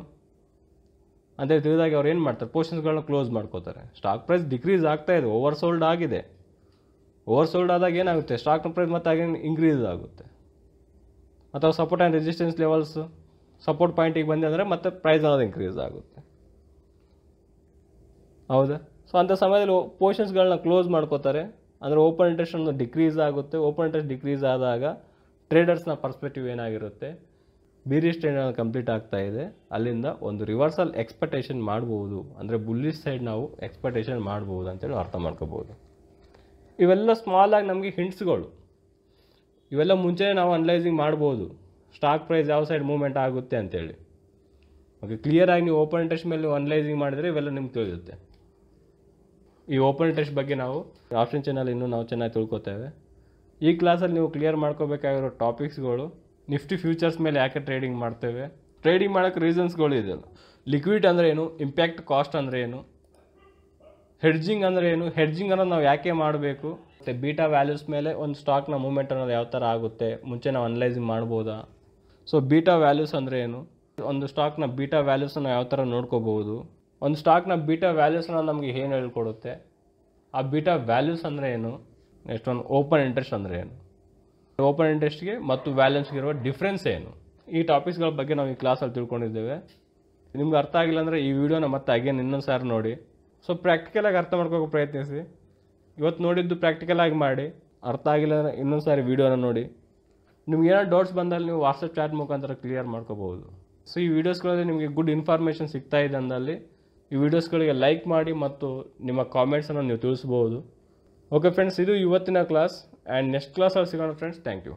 [SPEAKER 1] ಅಂತೇಳಿ ತಿಳಿದಾಗ ಅವ್ರು ಏನು ಮಾಡ್ತಾರೆ, ಪೋರ್ಷನ್ಸ್ಗಳನ್ನ ಕ್ಲೋಸ್ ಮಾಡ್ಕೋತಾರೆ. ಸ್ಟಾಕ್ ಪ್ರೈಸ್ ಡಿಕ್ರೀಸ್ ಆಗ್ತಾ ಇದೆ, ಓವರ್ ಸೋಲ್ಡ್ ಆಗಿದೆ. ಓವರ್ ಸೋಲ್ಡ್ ಆದಾಗ ಏನಾಗುತ್ತೆ, ಸ್ಟಾಕ್ನ ಪ್ರೈಸ್ ಮತ್ತೆ ಅಗೇನ್ ಇನ್ಕ್ರೀಸ್ ಆಗುತ್ತೆ. ಅಥವಾ support and resistance levels support ಪಾಯಿಂಟಿಗೆ ಬಂದೆ ಅಂದರೆ ಮತ್ತೆ ಪ್ರೈಸ್ ಅನ್ನೋದು ಇನ್ಕ್ರೀಸ್ ಆಗುತ್ತೆ. ಹೌದಾ? ಸೊ ಅಂಥ ಸಮಯದಲ್ಲಿ ಪೋರ್ಷನ್ಸ್ಗಳನ್ನ ಕ್ಲೋಸ್ ಮಾಡ್ಕೋತಾರೆ, ಅಂದರೆ ಓಪನ್ ಇಂಟ್ರೆಸ್ಟ್ ಅನ್ನೋದು ಡಿಕ್ರೀಸ್ ಆಗುತ್ತೆ. ಓಪನ್ ಇಂಟ್ರೆಸ್ಟ್ ಡಿಕ್ರೀಸ್ ಆದಾಗ ಟ್ರೇಡರ್ಸ್ನ ಪರ್ಸ್ಪೆಕ್ಟಿವ್ ಏನಾಗಿರುತ್ತೆ, ಬೀರಿಶ್ ಟ್ರೆಂಡ್ ಅನ್ನೋದು ಕಂಪ್ಲೀಟ್ ಆಗ್ತಾ ಇದೆ, ಅಲ್ಲಿಂದ ಒಂದು ರಿವರ್ಸಲ್ ಎಕ್ಸ್ಪೆಕ್ಟೇಷನ್ ಮಾಡ್ಬೋದು, ಅಂದರೆ ಬುಲ್ಲಿಶ್ ಸೈಡ್ ನಾವು ಎಕ್ಸ್ಪೆಕ್ಟೇಷನ್ ಮಾಡ್ಬೋದು ಅಂತೇಳಿ ಅರ್ಥ ಮಾಡ್ಕೋಬೋದು. ಇವೆಲ್ಲ ಸ್ಮಾಲಾಗಿ ನಮಗೆ ಹಿಂಟ್ಸ್ಗಳು. ಇವೆಲ್ಲ ಮುಂಚೆನೇ ನಾವು ಅನಲೈಸಿಂಗ್ ಮಾಡ್ಬೋದು, ಸ್ಟಾಕ್ ಪ್ರೈಸ್ ಯಾವ ಸೈಡ್ ಮೂವ್ಮೆಂಟ್ ಆಗುತ್ತೆ ಅಂತೇಳಿ. ಓಕೆ, ಕ್ಲಿಯರಾಗಿ ನೀವು ಓಪನ್ ಇಂಟ್ರೆಸ್ಟ್ ಮೇಲೆ ನೀವು ಅನಲೈಸಿಂಗ್ ಮಾಡಿದರೆ ಇವೆಲ್ಲ ನಿಮ್ಗೆ ತಿಳಿಯುತ್ತೆ. ಈ ಓಪನ್ ಇಂಟ್ರೆಸ್ಟ್ ಬಗ್ಗೆ ನಾವು ಆಪ್ಷನ್ ಚಾನಲ್ ಇನ್ನೂ ನಾವು ಚೆನ್ನಾಗಿ ತಿಳ್ಕೊತೇವೆ. ಈ ಕ್ಲಾಸಲ್ಲಿ ನೀವು ಕ್ಲಿಯರ್ ಮಾಡ್ಕೋಬೇಕಾಗಿರೋ ಟಾಪಿಕ್ಸ್ಗಳು, ನಿಫ್ಟಿ ಫ್ಯೂಚರ್ಸ್ ಮೇಲೆ ಯಾಕೆ ಟ್ರೇಡಿಂಗ್ ಮಾಡ್ತೇವೆ, ಟ್ರೇಡಿಂಗ್ ಮಾಡೋಕ್ಕೆ ರೀಸನ್ಸ್ಗಳು ಇದೆಯಲ್ಲ, ಲಿಕ್ವಿಡ್ ಅಂದರೆ ಏನು, ಇಂಪ್ಯಾಕ್ಟ್ ಕಾಸ್ಟ್ ಅಂದರೆ ಏನು, ಹೆಡ್ಜಿಂಗ್ ಅಂದರೆ ಏನು, ಹೆಡ್ಜಿಂಗ್ ಅನ್ನೋದು ನಾವು ಯಾಕೆ ಮಾಡಬೇಕು, ಮತ್ತು ಬೀಟಾ ವ್ಯಾಲ್ಯೂಸ್ ಮೇಲೆ ಒಂದು ಸ್ಟಾಕ್ನ ಮೂವ್ಮೆಂಟ್ ಅನ್ನೋದು ಯಾವ ಥರ ಆಗುತ್ತೆ ಮುಂಚೆ ನಾವು ಅನಲೈಸಿಂಗ್ ಮಾಡ್ಬೋದಾ. ಸೊ ಬೀಟಾ ವ್ಯಾಲ್ಯೂಸ್ ಅಂದರೆ ಏನು, ಒಂದು ಸ್ಟಾಕ್ನ ಬೀಟಾ ವ್ಯಾಲ್ಯೂಸನ್ನು ಯಾವ ಥರ ನೋಡ್ಕೋಬೋದು, ಒಂದು ಸ್ಟಾಕ್ನ ಬೀಟಾ ವ್ಯಾಲ್ಯೂಸನ್ನು ನಮಗೆ ಏನು ಹೇಳ್ಕೊಡುತ್ತೆ, ಆ ಬೀಟಾ ವ್ಯಾಲ್ಯೂಸ್ ಅಂದರೆ ಏನು, ನೆಕ್ಸ್ಟ್ ಒಂದು ಓಪನ್ ಇಂಟ್ರೆಸ್ಟ್ ಅಂದರೆ ಏನು, ಓಪನ್ ಇಂಟ್ರೆಸ್ಟ್ಗೆ ಮತ್ತು ವ್ಯಾಲ್ಯೂಸ್ಗೆ ಇರುವ ಡಿಫ್ರೆನ್ಸ್ ಏನು, ಈ ಟಾಪಿಕ್ಸ್ಗಳ ಬಗ್ಗೆ ನಾವು ಈ ಕ್ಲಾಸಲ್ಲಿ ತಿಳ್ಕೊಂಡಿದ್ದೇವೆ. ನಿಮ್ಗೆ ಅರ್ಥ ಆಗಿಲ್ಲ ಅಂದರೆ ಈ ವಿಡಿಯೋನ ಮತ್ತೆ ಅಗೇನ್ ಇನ್ನೊಂದು ಸಾರಿ ನೋಡಿ. ಸೊ ಪ್ರಾಕ್ಟಿಕಲಾಗಿ ಅರ್ಥ ಮಾಡ್ಕೋಕೆ ಪ್ರಯತ್ನಿಸಿ. ಇವತ್ತು ನೋಡಿದ್ದು ಪ್ರಾಕ್ಟಿಕಲಾಗಿ ಮಾಡಿ, ಅರ್ಥ ಆಗಿಲ್ಲ ಅಂದರೆ ಇನ್ನೊಂದು ಸಾರಿ ವೀಡಿಯೋನ ನೋಡಿ. ನಿಮ್ಗೆ ಏನೋ ಡೌಟ್ಸ್ ಬಂದಲ್ಲಿ ನೀವು ವಾಟ್ಸಪ್ ಚಾಟ್ ಮುಖಾಂತರ ಕ್ಲಿಯರ್ ಮಾಡ್ಕೋಬೋದು. ಸೊ ಈ ವಿಡಿಯೋಸ್ಗಳಲ್ಲಿ ನಿಮಗೆ ಗುಡ್ ಇನ್ಫಾರ್ಮೇಷನ್ ಸಿಗ್ತಾ ಇದೆ ಅಂದಲ್ಲಿ ಈ ವಿಡಿಯೋಸ್ಗಳಿಗೆ ಲೈಕ್ ಮಾಡಿ ಮತ್ತು ನಿಮ್ಮ ಕಾಮೆಂಟ್ಸನ್ನು ನೀವು ತಿಳಿಸ್ಬೋದು. ಓಕೆ ಫ್ರೆಂಡ್ಸ್, ಇದು ಇವತ್ತಿನ ಕ್ಲಾಸ್ ಆ್ಯಂಡ್ ನೆಕ್ಸ್ಟ್ ಕ್ಲಾಸಲ್ಲಿ ಸಿಗೋಣ ಫ್ರೆಂಡ್ಸ್. Thank you.